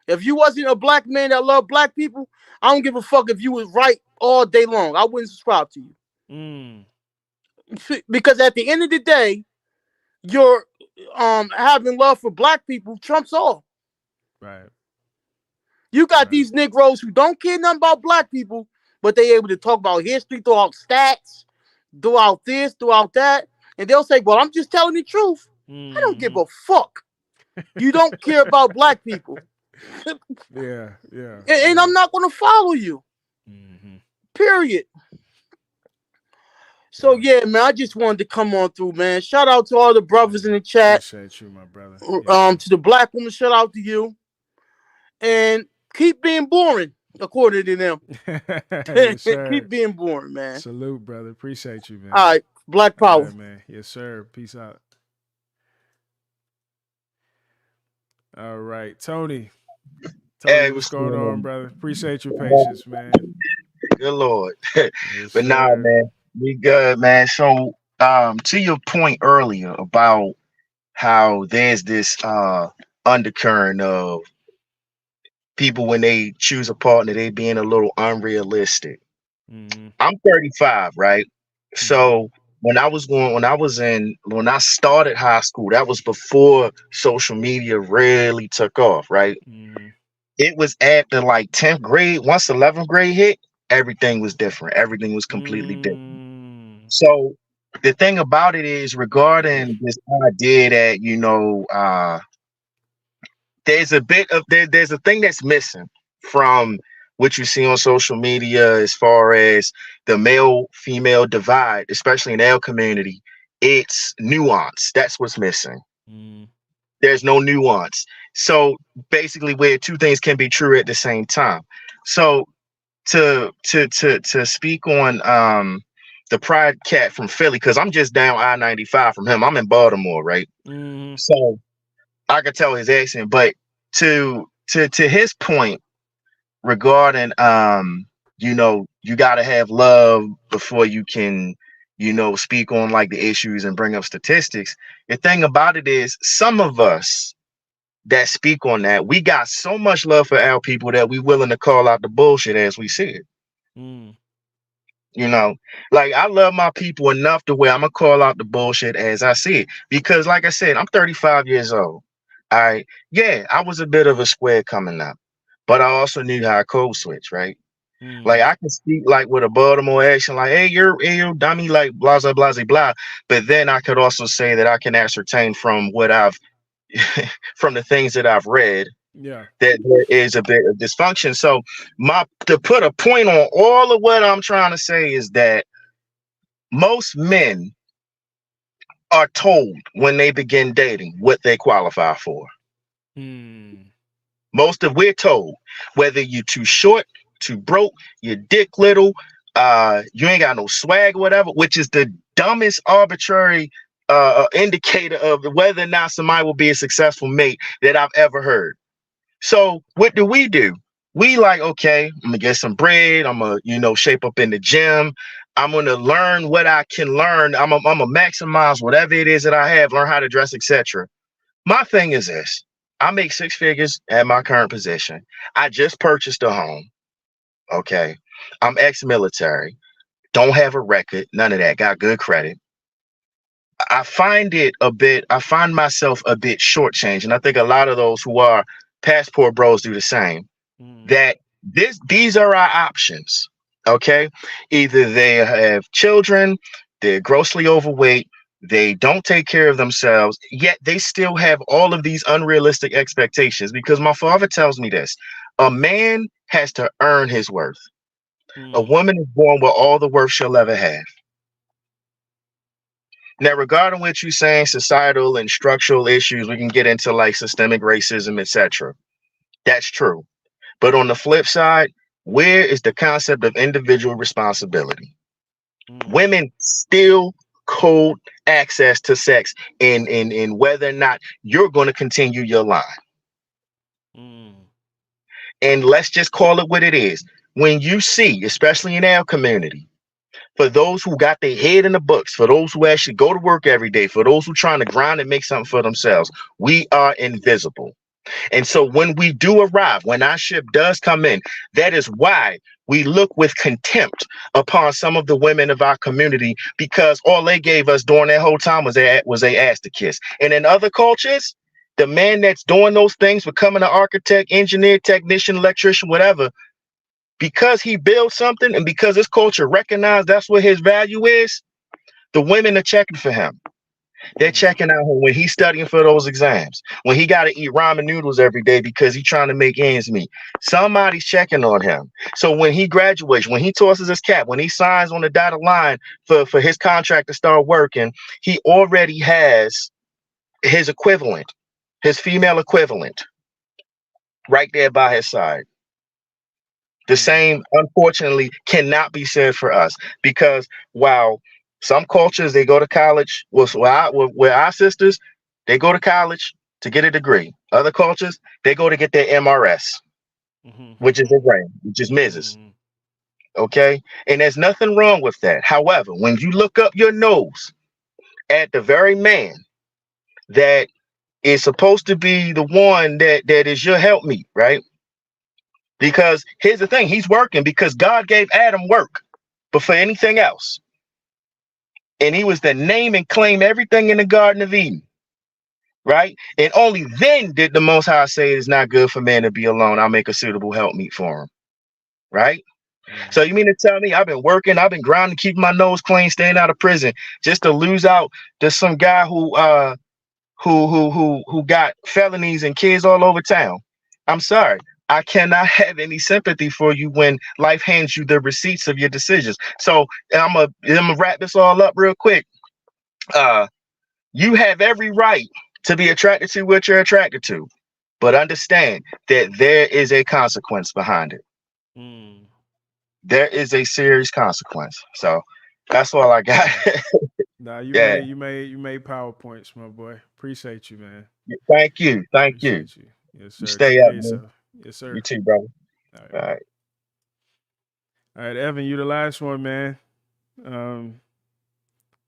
If you wasn't a black man that loved black people, I don't give a fuck if you was right all day long. I wouldn't subscribe to you. Because at the end of the day, your having love for black people trumps all. Right. You got these Negroes who don't care nothing about black people, but they able to talk about history, throw out stats, throughout this, throughout that, and they'll say, "Well, I'm just telling the truth." I don't give a fuck. You don't care about black people. Yeah. And I'm not going to follow you. Period. So yeah, man, I just wanted to come on through, man. Shout out to all the brothers in the chat. Appreciate you, my brother. To the black woman, shout out to you. And keep being boring, according to them. Yes, sir. Keep being boring, man. Salute, brother. Appreciate you, man. All right, Black Power. All right, man. Yes, sir. Peace out. All right, Tony. Hey, What's going on, brother? Appreciate your patience, man. Good Lord. Yes, But nah, man, we good, man. So, to your point earlier about how there's this undercurrent of people when they choose a partner, they being a little unrealistic. I'm 35, right? So when I started high school, that was before social media really took off, right? It was after like 10th grade. Once 11th grade hit, everything was different. Everything was completely different. So the thing about it is, regarding this idea that there's there's a thing that's missing from what you see on social media as far as the male female divide, especially in our community. It's nuance. That's what's missing. There's no nuance. So basically, where two things can be true at the same time. So to speak on the Pride Cat from Philly, because I'm just down I-95 from him. I'm in Baltimore, right? So I could tell his accent, but to his point regarding you gotta have love before you can speak on like the issues and bring up statistics. The thing about it is, some of us that speak on that, we got so much love for our people that we willing to call out the bullshit as we see it. Like, I love my people enough to where I'm gonna call out the bullshit as I see it, because like I said, I'm 35 years old. All right, yeah, I was a bit of a square coming up, but I also knew how to code switch, right? Like, I can speak like with a Baltimore accent, like, hey, you're dummy, like blah blah blah blah. But then I could also say that I can ascertain from what I've from the things that I've read, that there is a bit of dysfunction. So to put a point on all of what I'm trying to say is that most men are told when they begin dating what they qualify for. Mm. We're told, whether you're too short, too broke, your dick little, you ain't got no swag or whatever, which is the dumbest arbitrary indicator of whether or not somebody will be a successful mate that I've ever heard. So what do? We like, okay, I'm gonna get some bread. I'm gonna, shape up in the gym. I'm gonna learn what I can learn. I'm gonna maximize whatever it is that I have, learn how to dress, etc. My thing is this. I make six figures at my current position. I just purchased a home. Okay. I'm ex-military. Don't have a record. None of that. Got good credit. I find myself a bit shortchanged. And I think a lot of those who are passport bros do the same. Mm. That these are our options. Okay. Either they have children, they're grossly overweight, they don't take care of themselves, yet they still have all of these unrealistic expectations. Because my father tells me this: a man has to earn his worth. A Mm. woman is born with all the worth she'll ever have. Now, regarding what you're saying, societal and structural issues, we can get into like systemic racism, etc. That's true. But on the flip side, where is the concept of individual responsibility? Mm. Women still code access to sex in whether or not you're going to continue your line. Mm. And let's just call it what it is. When you see, especially in our community, for those who got their head in the books, for those who actually go to work every day, for those who trying to grind and make something for themselves, we are invisible. And so when we do arrive, when our ship does come in, that is why we look with contempt upon some of the women of our community, because all they gave us during that whole time was a ass to kiss. And in other cultures, the man that's doing those things, becoming an architect, engineer, technician, electrician, whatever, because he builds something and because this culture recognizes that's what his value is, the women are checking for him. They're Mm. checking out when he's studying for those exams, when he got to eat ramen noodles every day because he's trying to make ends meet. Somebody's checking on him. So when he graduates, when he tosses his cap, when he signs on the dotted line for his contract to start working, he already has his equivalent, his female equivalent, right there by his side. The Mm. same, unfortunately, cannot be said for us, because while some cultures they go to college, where our sisters they go to college to get a degree. Other cultures they go to get their MRS, which is Mm. their grade, which is Mrs. Mm. Okay, and there's nothing wrong with that. However, when you look up your nose at the very man that is supposed to be the one that is your helpmeet, right? Because here's the thing, he's working because God gave Adam work before anything else. And he was to name and claim everything in the Garden of Eden, right? And only then did the Most High say it is not good for man to be alone. I'll make a suitable helpmeet for him, right? So you Mm. mean to tell me I've been working, I've been grinding, keeping my nose clean, staying out of prison, just to lose out to some guy who got felonies and kids all over town? I'm sorry. I cannot have any sympathy for you when life hands you the receipts of your decisions. So I'm gonna wrap this all up real quick. Uh, you have every right to be attracted to what you're attracted to, but understand that there is a consequence behind it. Mm. There is a serious consequence. So that's all I got. Yeah. Nah, Yeah. you made PowerPoints, my boy. Appreciate you, man. Thank you. Thank you. Appreciate you. Yes, You sir. stay Take up, care of man. yourself. Yes, You sir. too, brother. All right. All right. All right, Evan, you the last one, man. And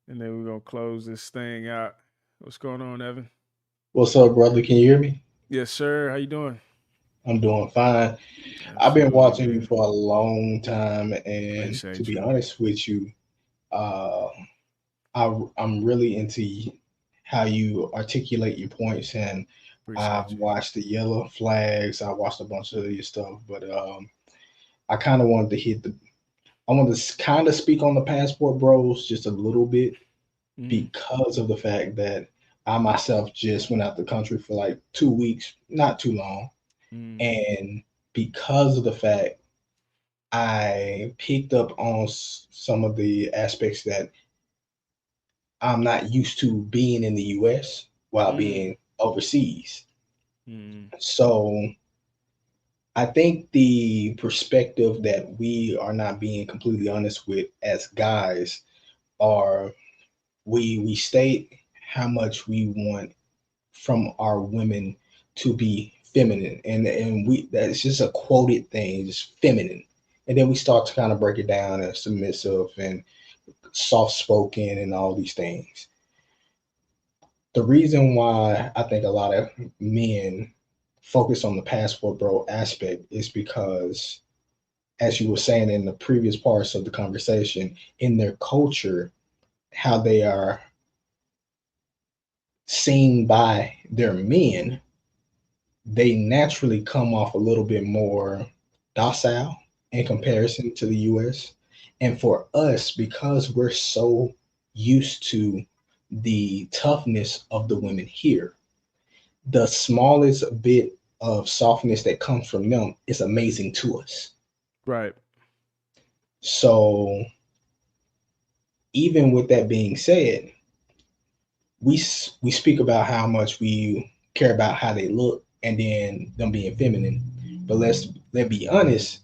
then we're gonna close this thing out. What's going on, Evan? What's up, brother? Can you hear me? Yes, sir. How you doing? I'm doing fine. I've been Absolutely, watching you man. for a long time, and to Appreciate be you. honest with you, uh, I'm really into how you articulate your points, and I've Appreciate you. watched the yellow flags. I watched a bunch of your stuff, but I kind of wanted to hit the. I wanted to kind of speak on the passport bros just a little bit Mm, because of the fact that I myself just went out the country for like 2 weeks, not too long. mm, And because of the fact I picked up on some of the aspects that I'm not used to being in the US while mm, being overseas. So I think the perspective that we are not being completely honest with as guys are we state how much we want from our women to be feminine, and we that's just a quoted thing, just feminine. And then we start to kind of break it down as submissive and soft spoken and all these things. The reason why I think a lot of men focus on the passport bro aspect is because, as you were saying in the previous parts of the conversation, in their culture, how they are seen by their men, they naturally come off a little bit more docile in comparison to the US. And for us, because we're so used to the toughness of the women here, the smallest bit of softness that comes from them is amazing to us. Right. So, even with that being said, we speak about how much we care about how they look and then them being feminine. But let's be honest.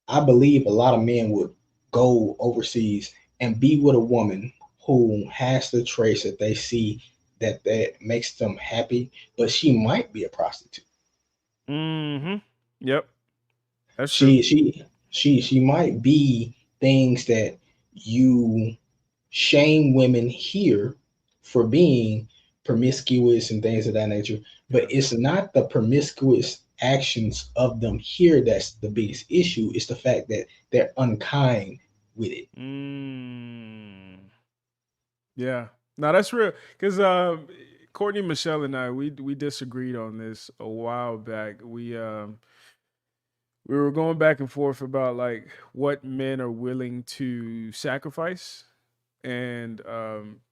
I believe a lot of men would go overseas and be with a woman who has the traits that they see that makes them happy, but she might be a prostitute. Mm-hmm. Yep. That's true. She might be things that you shame women here for being promiscuous and things of that nature, but Yeah. it's not the promiscuous actions of them here that's the biggest issue. It's the fact that they're unkind with it. Yeah. No, that's real. Because Courtney, Michelle, and I, we disagreed on this a while back. We were going back and forth about like what men are willing to sacrifice. And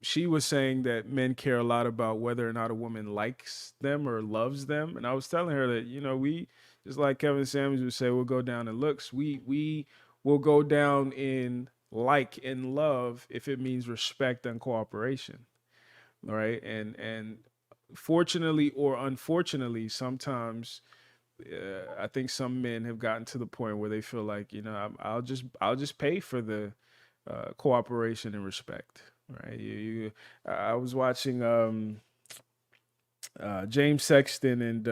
she was saying that men care a lot about whether or not a woman likes them or loves them. And I was telling her that, we, just like Kevin Samuels would say, we'll go down in looks. We will go down in like and love if it means respect and cooperation. All right. And fortunately or unfortunately, sometimes I think some men have gotten to the point where they feel like, I'll just pay for the cooperation and respect. Right. I was watching James Sexton and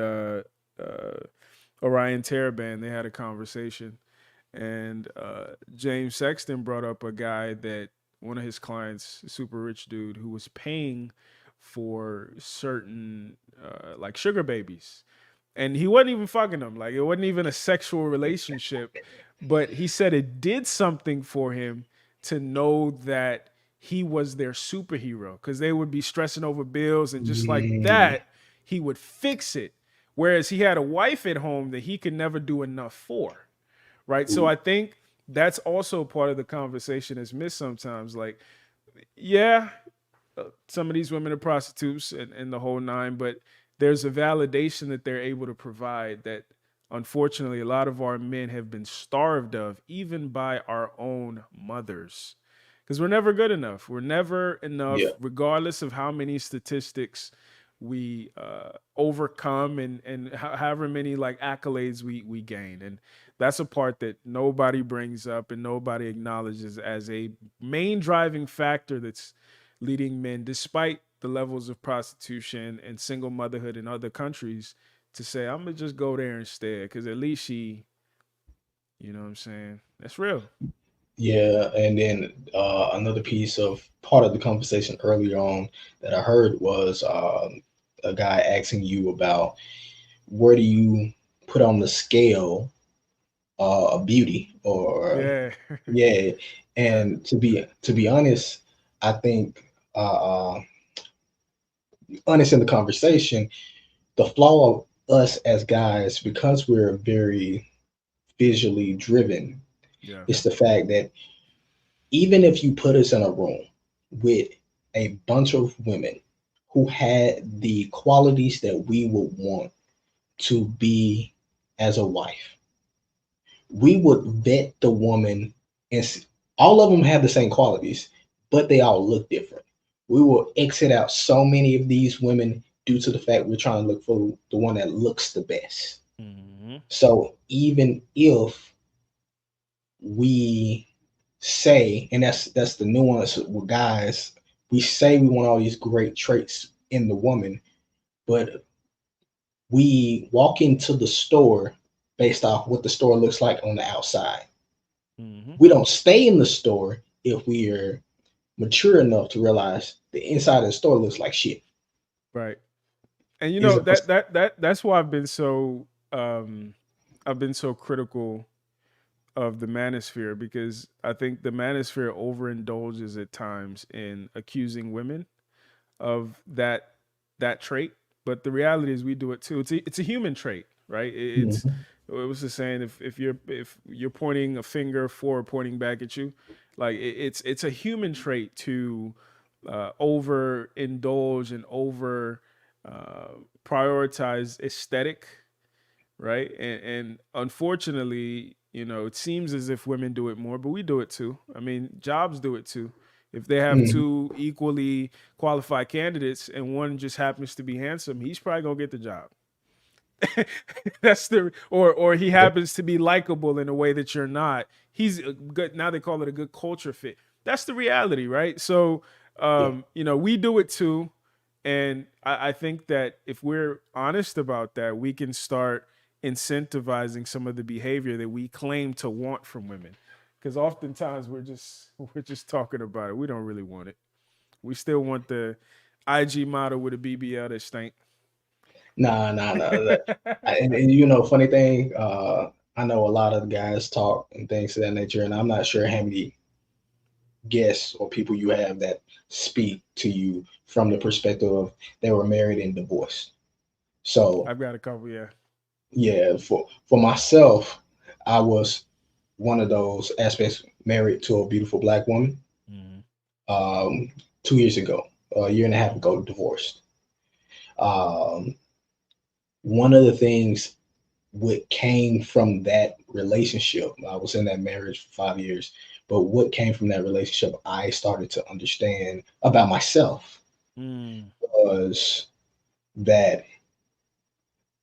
Orion Taraban. They had a conversation, and James Sexton brought up a guy that one of his clients, super rich dude, who was paying for certain like sugar babies, and he wasn't even fucking them. Like it wasn't even a sexual relationship, but he said it did something for him to know that he was their superhero because they would be stressing over bills and just like Mm, that, he would fix it. Whereas he had a wife at home that he could never do enough for. Right. So I think that's also part of the conversation is missed sometimes. Like, yeah, some of these women are prostitutes and the whole nine, but there's a validation that they're able to provide that unfortunately a lot of our men have been starved of, even by our own mothers. Because we're never good enough. We're never yeah, enough, regardless of how many statistics we overcome and however many like accolades we gain. And that's a part that nobody brings up and nobody acknowledges as a main driving factor that's leading men, despite the levels of prostitution and single motherhood in other countries, to say, I'm gonna just go there instead, because at least she, you know what I'm saying? That's real. yeah. And then another piece of part of the conversation earlier on that I heard was a guy asking you about where do you put on the scale of beauty or Yeah. yeah. Yeah. And to be honest, I think honest in the conversation, the flaw of us as guys, because we're very visually driven, Yeah. is the fact that even if you put us in a room with a bunch of women who had the qualities that we would want to be as a wife, we would vet the woman and all of them have the same qualities, but they all look different. We will exit out so many of these women due to the fact we're trying to look for the one that looks the best. Mm-hmm. So even if we say, and that's the nuance with guys, we say we want all these great traits in the woman, but we walk into the store based off what the store looks like on the outside. Mm-hmm. We don't stay in the store if we are mature enough to realize the inside of the store looks like shit. Right. And you Is know it? that's why I've been so critical of the manosphere, because I think the manosphere overindulges at times in accusing women of that trait. But the reality is we do it too. It's a human trait, right? Mhm. It was the saying, if you're pointing a finger forward, pointing back at you, like it's a human trait to overindulge and over prioritize aesthetic, right? And unfortunately, it seems as if women do it more, but we do it too. I mean, jobs do it too. If they have Mhm. two equally qualified candidates and one just happens to be handsome, he's probably gonna get the job. That's the or he Yeah. happens to be likable in a way that you're not. He's a good. Now they call it a good culture fit. That's the reality, right? So, Yeah. we do it too, and I think that if we're honest about that, we can start incentivizing some of the behavior that we claim to want from women. Because oftentimes we're just talking about it. We don't really want it. We still want the IG model with a BBL that stank. Nah. And you know, funny thing, I know a lot of guys talk and things of that nature, and I'm not sure how many guests or people you have that speak to you from the perspective of they were married and divorced. So I've got a couple, yeah. yeah, for myself, I was one of those aspects married to a beautiful black woman. Mm-hmm. 2 years ago, a year and a half ago, divorced. Um, One of the things what came from that relationship, I was in that marriage for 5 years, but what came from that relationship, I started to understand about myself Mm. was that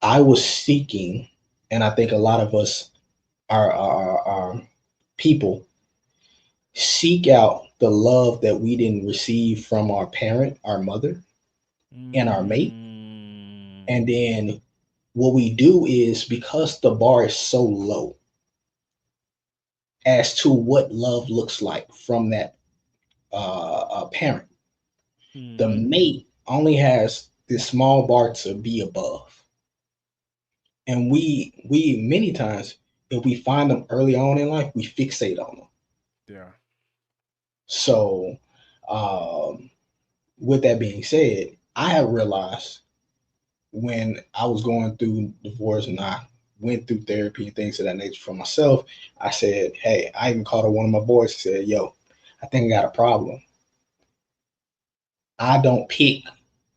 I was seeking, and I think a lot of us are people seek out the love that we didn't receive from our parent, our mother, and our mate. Mm. And then what we do is because the bar is so low as to what love looks like from that parent, the Mm-hmm. mate only has this small bar to be above. And we many times, if we find them early on in life, we fixate on them. Yeah. So, um, with that being said, I have realized when I was going through divorce and I went through therapy and things of that nature for myself, I said, hey, I even called up one of my boys and said, yo, I think I got a problem. I don't pick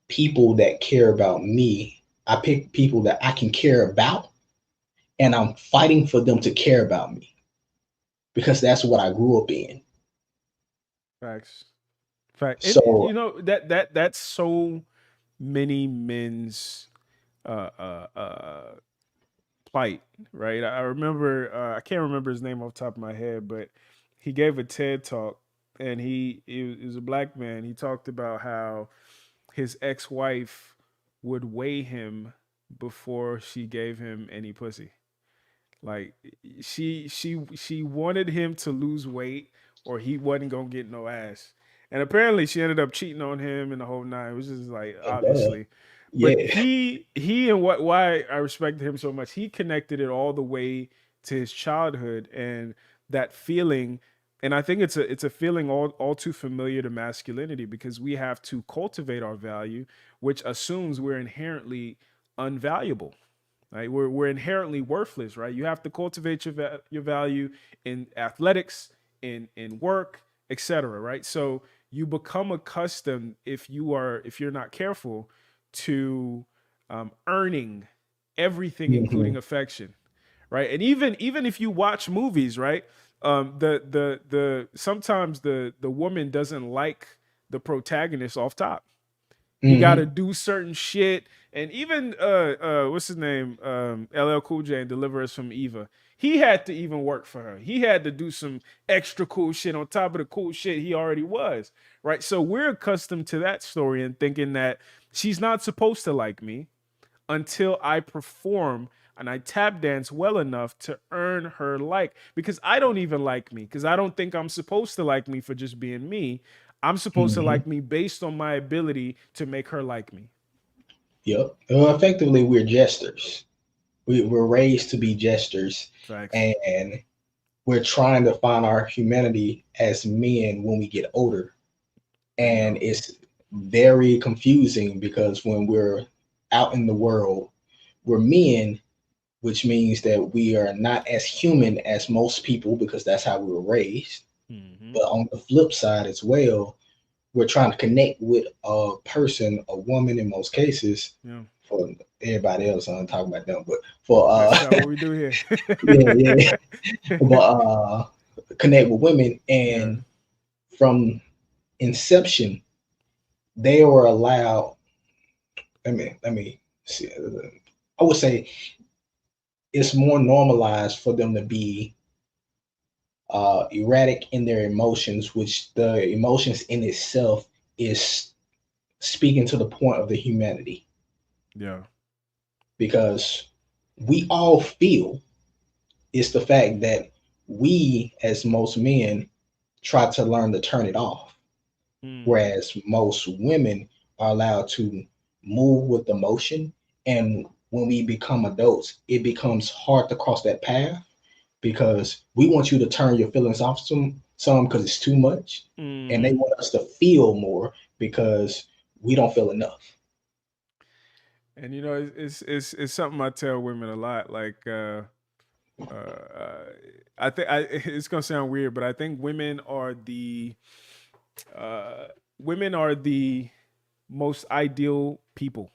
people that care about me. I pick people that I can care about, and I'm fighting for them to care about me because that's what I grew up in. Facts. Fact. And So, that's so many men's uh uh uh plight, right? I remember I can't remember his name off the top of my head, but he gave a TED talk, and he was a black man. He talked about how his ex-wife would weigh him before she gave him any pussy. Like she wanted him to lose weight or he wasn't gonna get no ass. And apparently she ended up cheating on him and the whole nine. It was just like obviously. But yeah. he and why I respected him so much, he connected it all the way to his childhood and that feeling. And I think it's a feeling all too familiar to masculinity because we have to cultivate our value, which assumes we're inherently unvaluable. Right? We're inherently worthless, right? You have to cultivate your value in athletics, in work, etc. Right? So you become accustomed if you're not careful to earning everything, including Mhm. affection, right? And even if you watch movies, right? The sometimes the woman doesn't like the protagonist off top, He got to do certain shit. And even what's his name? LL Cool J and Deliver Us from Eva. He had to even work for her. He had to do some extra cool shit on top of the cool shit he already was, right? So we're accustomed to that story and thinking that she's not supposed to like me until I perform and I tap dance well enough to earn her like, because I don't even like me, because I don't think I'm supposed to like me for just being me. I'm supposed to like me based on my ability to make her like me. Yep. Well, effectively, we're jesters. We're raised to be jesters. Facts. And we're trying to find our humanity as men when we get older. And it's very confusing because when we're out in the world, we're men, which means that we are not as human as most people because that's how we were raised. But on the flip side as well, we're trying to connect with a person, a woman in most cases. Yeah. For everybody else, I'm talking about them, but for that's not what we do here. yeah. But connect with women, and from inception, they were allowed. Let me see. I would say it's more normalized for them to be erratic in their emotions, which the emotions in itself is speaking to the point of the humanity. Yeah. Because we all feel. It's the fact that we, as most men, try to learn to turn it off. Whereas most women are allowed to move with emotion. And when we become adults, it becomes hard to cross that path because we want you to turn your feelings off some because it's too much. And they want us to feel more because we don't feel enough. And you know, it's something I tell women a lot. Like, I think it's gonna sound weird, but I think women are the most ideal people.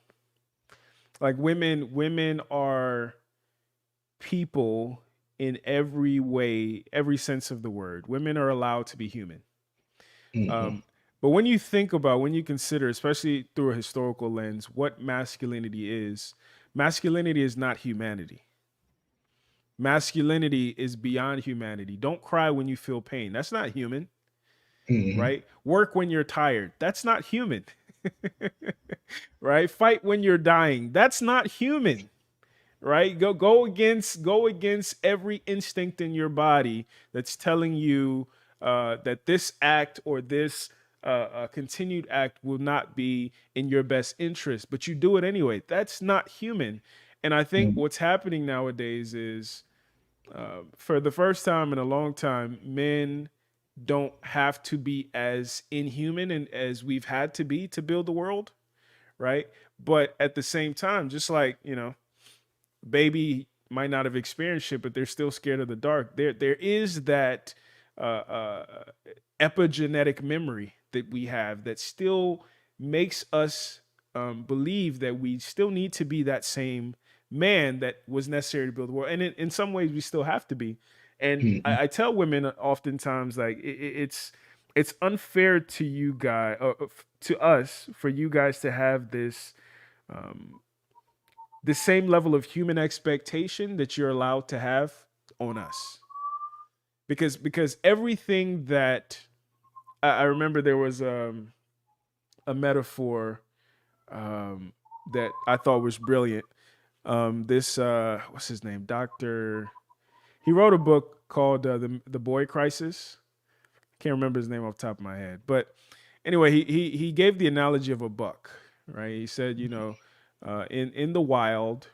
Like women are people in every way, every sense of the word. Women are allowed to be human. But when you think about, when you consider, especially through a historical lens, what masculinity is not humanity. Masculinity is beyond humanity. Don't cry when you feel pain. That's not human, right? Work when you're tired. That's not human, right? Fight when you're dying. That's not human, right? Go against every instinct in your body that's telling you that this act or this continued act will not be in your best interest, but you do it anyway. That's not human. And I think what's happening nowadays is, for the first time in a long time, men don't have to be as inhuman and as we've had to be to build the world, right? But at the same time, just like, you know, baby might not have experienced shit, but they're still scared of the dark. There is that epigenetic memory that we have that still makes us believe that we still need to be that same man that was necessary to build the world. And in some ways, we still have to be. And I tell women oftentimes, like, it's unfair to you guys, to us, for you guys to have this the same level of human expectation that you're allowed to have on us. Because everything that I remember, there was a metaphor that I thought was brilliant. This what's his name? He wrote a book called the Boy Crisis. Can't remember his name off the top of my head, but anyway, he gave the analogy of a buck, right? He said, you know, in the wild,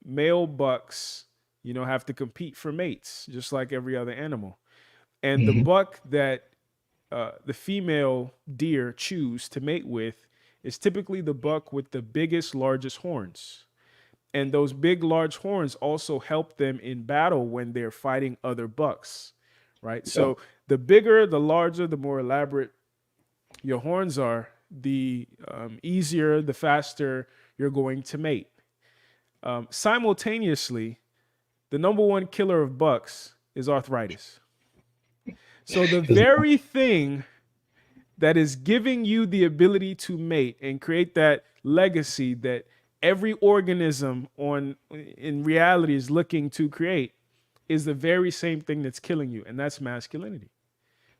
male bucks, you know, have to compete for mates just like every other animal, and the buck that the female deer choose to mate with is typically the buck with the biggest, largest horns. And those big, large horns also help them in battle when they're fighting other bucks, right? Yeah. So the bigger, the larger, the more elaborate your horns are, the easier, the faster you're going to mate. Simultaneously, the number one killer of bucks is arthritis. So the very thing that is giving you the ability to mate and create that legacy that every organism on in reality is looking to create is the very same thing that's killing you, and that's masculinity.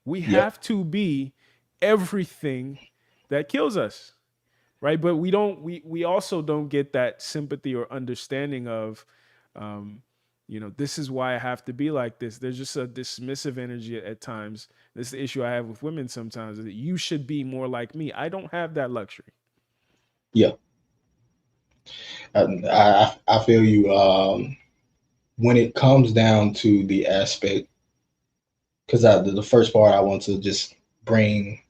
We Yep. have to be everything that kills us, right? But we also don't get that sympathy or understanding of um, this is why I have to be like this. There's just a dismissive energy at times. This is the issue I have with women sometimes, is that you should be more like me. I don't have that luxury. Yeah. I feel you. When it comes down to the aspect, because the first part I want to just bring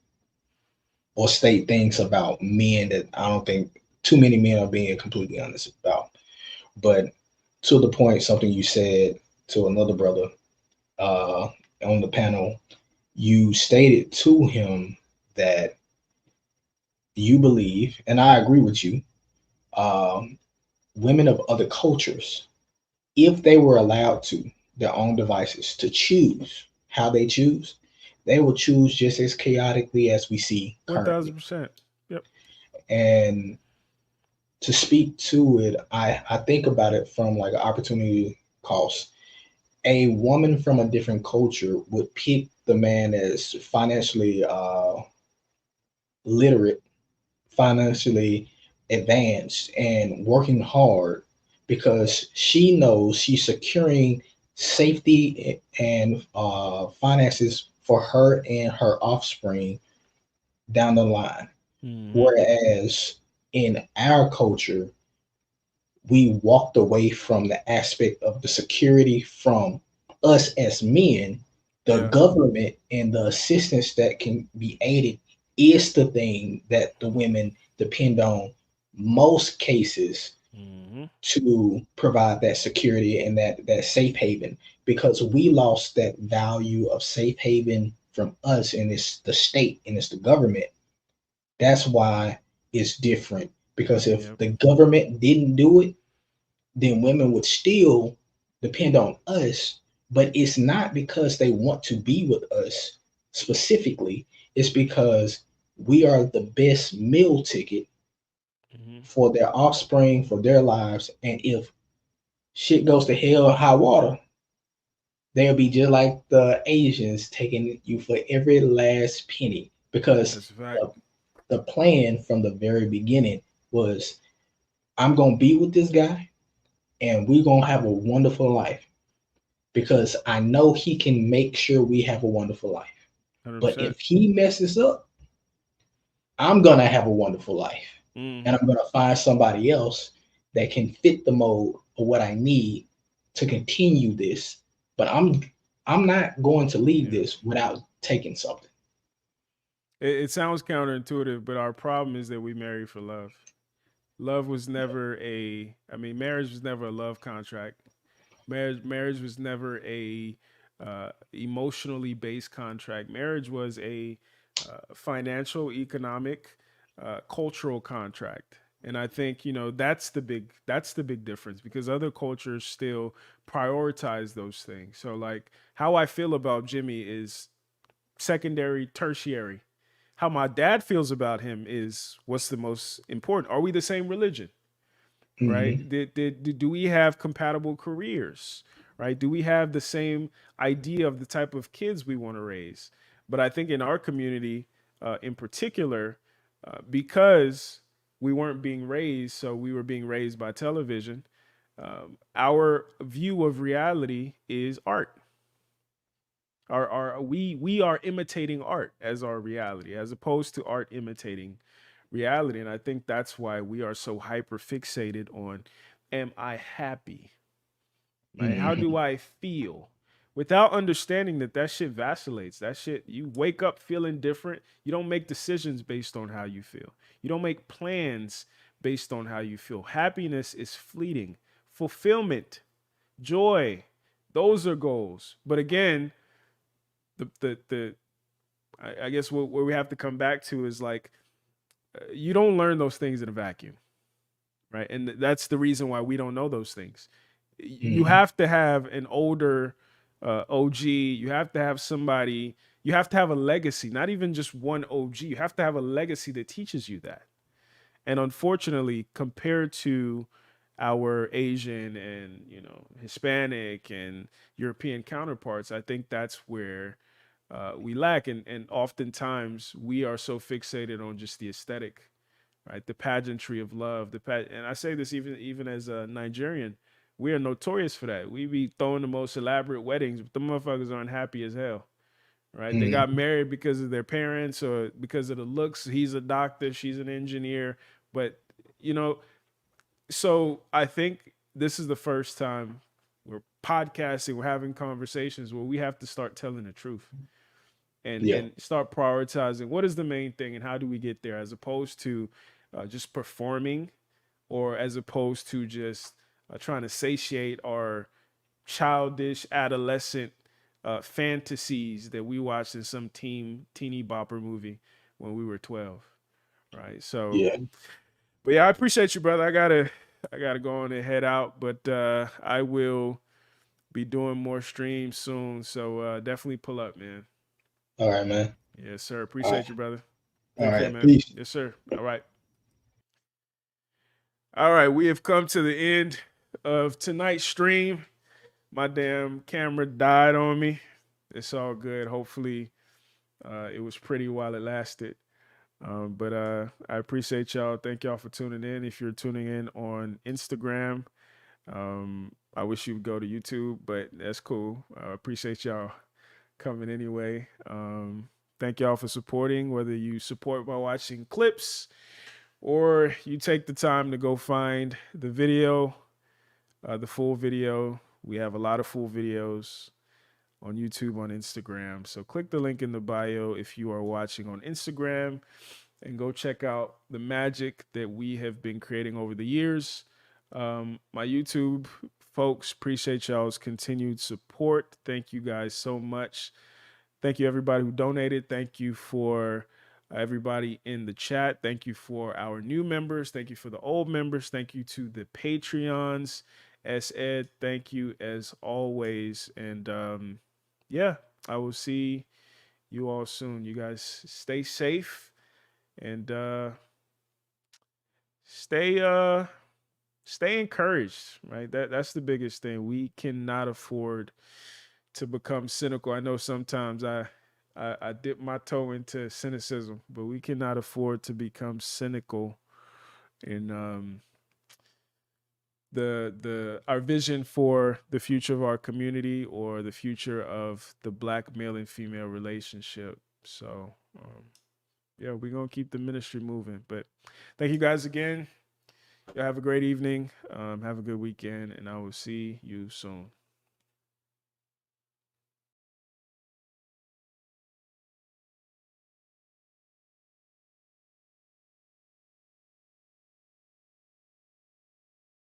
or state things about men that I don't think too many men are being completely honest about. But to the point, something you said to another brother uh, on the panel, you stated to him that you believe, and I agree with you, um, women of other cultures, if they were allowed to their own devices to choose how they choose, they will choose just as chaotically as we see currently. 1000%. Yep. And to speak to it, I think about it from like an opportunity cost. A woman from a different culture would pick the man as financially literate, financially advanced, and working hard because she knows she's securing safety and finances for her and her offspring down the line. Mm-hmm. Whereas in our culture, we walked away from the aspect of the security from us as men. The Yeah. government and the assistance that can be aided is the thing that the women depend on most cases Mm-hmm. to provide that security and that safe haven, because we lost that value of safe haven from us, and it's the state and it's the government. That's why it's different, because if Yep. the government didn't do it, then women would still depend on us. But it's not because they want to be with us specifically, it's because we are the best meal ticket Mm-hmm. for their offspring, for their lives. And if shit goes to hell or high water, they'll be just like the Asians, taking you for every last penny, because That's a fact. the plan from the very beginning was, I'm going to be with this guy and we're going to have a wonderful life, because I know he can make sure we have a wonderful life. But 100%. if he messes up, I'm going to have a wonderful life. And Mm-hmm. I'm going to find somebody else that can fit the mold of what I need to continue this. But I'm not going to leave Yeah. this without taking something. It sounds counterintuitive, but our problem is that we marry for love. Love was never marriage was never a love contract. Marriage was never a emotionally based contract. Marriage was a financial, economic, cultural contract. And I think that's the big difference, because other cultures still prioritize those things. So like how I feel about Jimmy is secondary, tertiary. How my dad feels about him is what's the most important. Are we the same religion? Mm-hmm. Right? Do we have compatible careers? Right? Do we have the same idea of the type of kids we want to raise? But I think in our community, in particular, because we weren't being raised, so we were being raised by television. Our view of reality is art. We are imitating art as our reality, as opposed to art imitating reality. And I think that's why we are so hyper fixated on, am I happy? Right? How Mm-hmm. do I feel? Without understanding that shit vacillates. That shit, you wake up feeling different. You don't make decisions based on how you feel. You don't make plans based on how you feel. Happiness is fleeting. Fulfillment, joy, those are goals. But again, the I guess what we have to come back to is like, you don't learn those things in a vacuum, right? And that's the reason why we don't know those things. You Mm-hmm. have to have an older OG. You have to have somebody you have to have a legacy, not even just one OG. You have to have a legacy that teaches you that. And unfortunately, compared to our Asian and, Hispanic and European counterparts, I think that's where we lack. And oftentimes we are so fixated on just the aesthetic, right? The pageantry of love. And I say this even as a Nigerian, we are notorious for that. We be throwing the most elaborate weddings, but the motherfuckers aren't happy as hell, right? They got married because of their parents or because of the looks. He's a doctor, she's an engineer, but so I think this is the first time we're podcasting, we're having conversations where we have to start telling the truth and start prioritizing what is the main thing and how do we get there, as opposed to just performing, or as opposed to just trying to satiate our childish adolescent fantasies that we watched in some teeny bopper movie when we were 12, right? So but yeah, I appreciate you, brother. I gotta go on and head out, but I will be doing more streams soon. So definitely pull up, man. All right, man. Yes, sir. All Appreciate right. you, brother. All Take care, right. man. Peace. Yes, sir. All right. All right. We have come to the end of tonight's stream. My damn camera died on me. It's all good. Hopefully, it was pretty while it lasted. But I appreciate y'all. Thank y'all for tuning in. If you're tuning in on Instagram, I wish you would go to YouTube, but that's cool. I appreciate y'all coming anyway. Thank y'all for supporting, whether you support by watching clips or you take the time to go find the video, the full video. We have a lot of full videos on YouTube, on Instagram. So click the link in the bio if you are watching on Instagram and go check out the magic that we have been creating over the years. My YouTube folks, appreciate y'all's continued support. Thank you guys so much. Thank you, everybody who donated. Thank you for everybody in the chat. Thank you for our new members. Thank you for the old members. Thank you to the Patreons. Ed, thank you as always. And yeah, I will see you all soon. You guys stay safe and stay encouraged, right? That's the biggest thing. We cannot afford to become cynical. I know sometimes I dip my toe into cynicism, but we cannot afford to become cynical in our vision for the future of our community or the future of the Black male and female relationship. So yeah, we're gonna keep the ministry moving. But thank you guys again. Y'all have a great evening. Have a good weekend, and I will see you soon.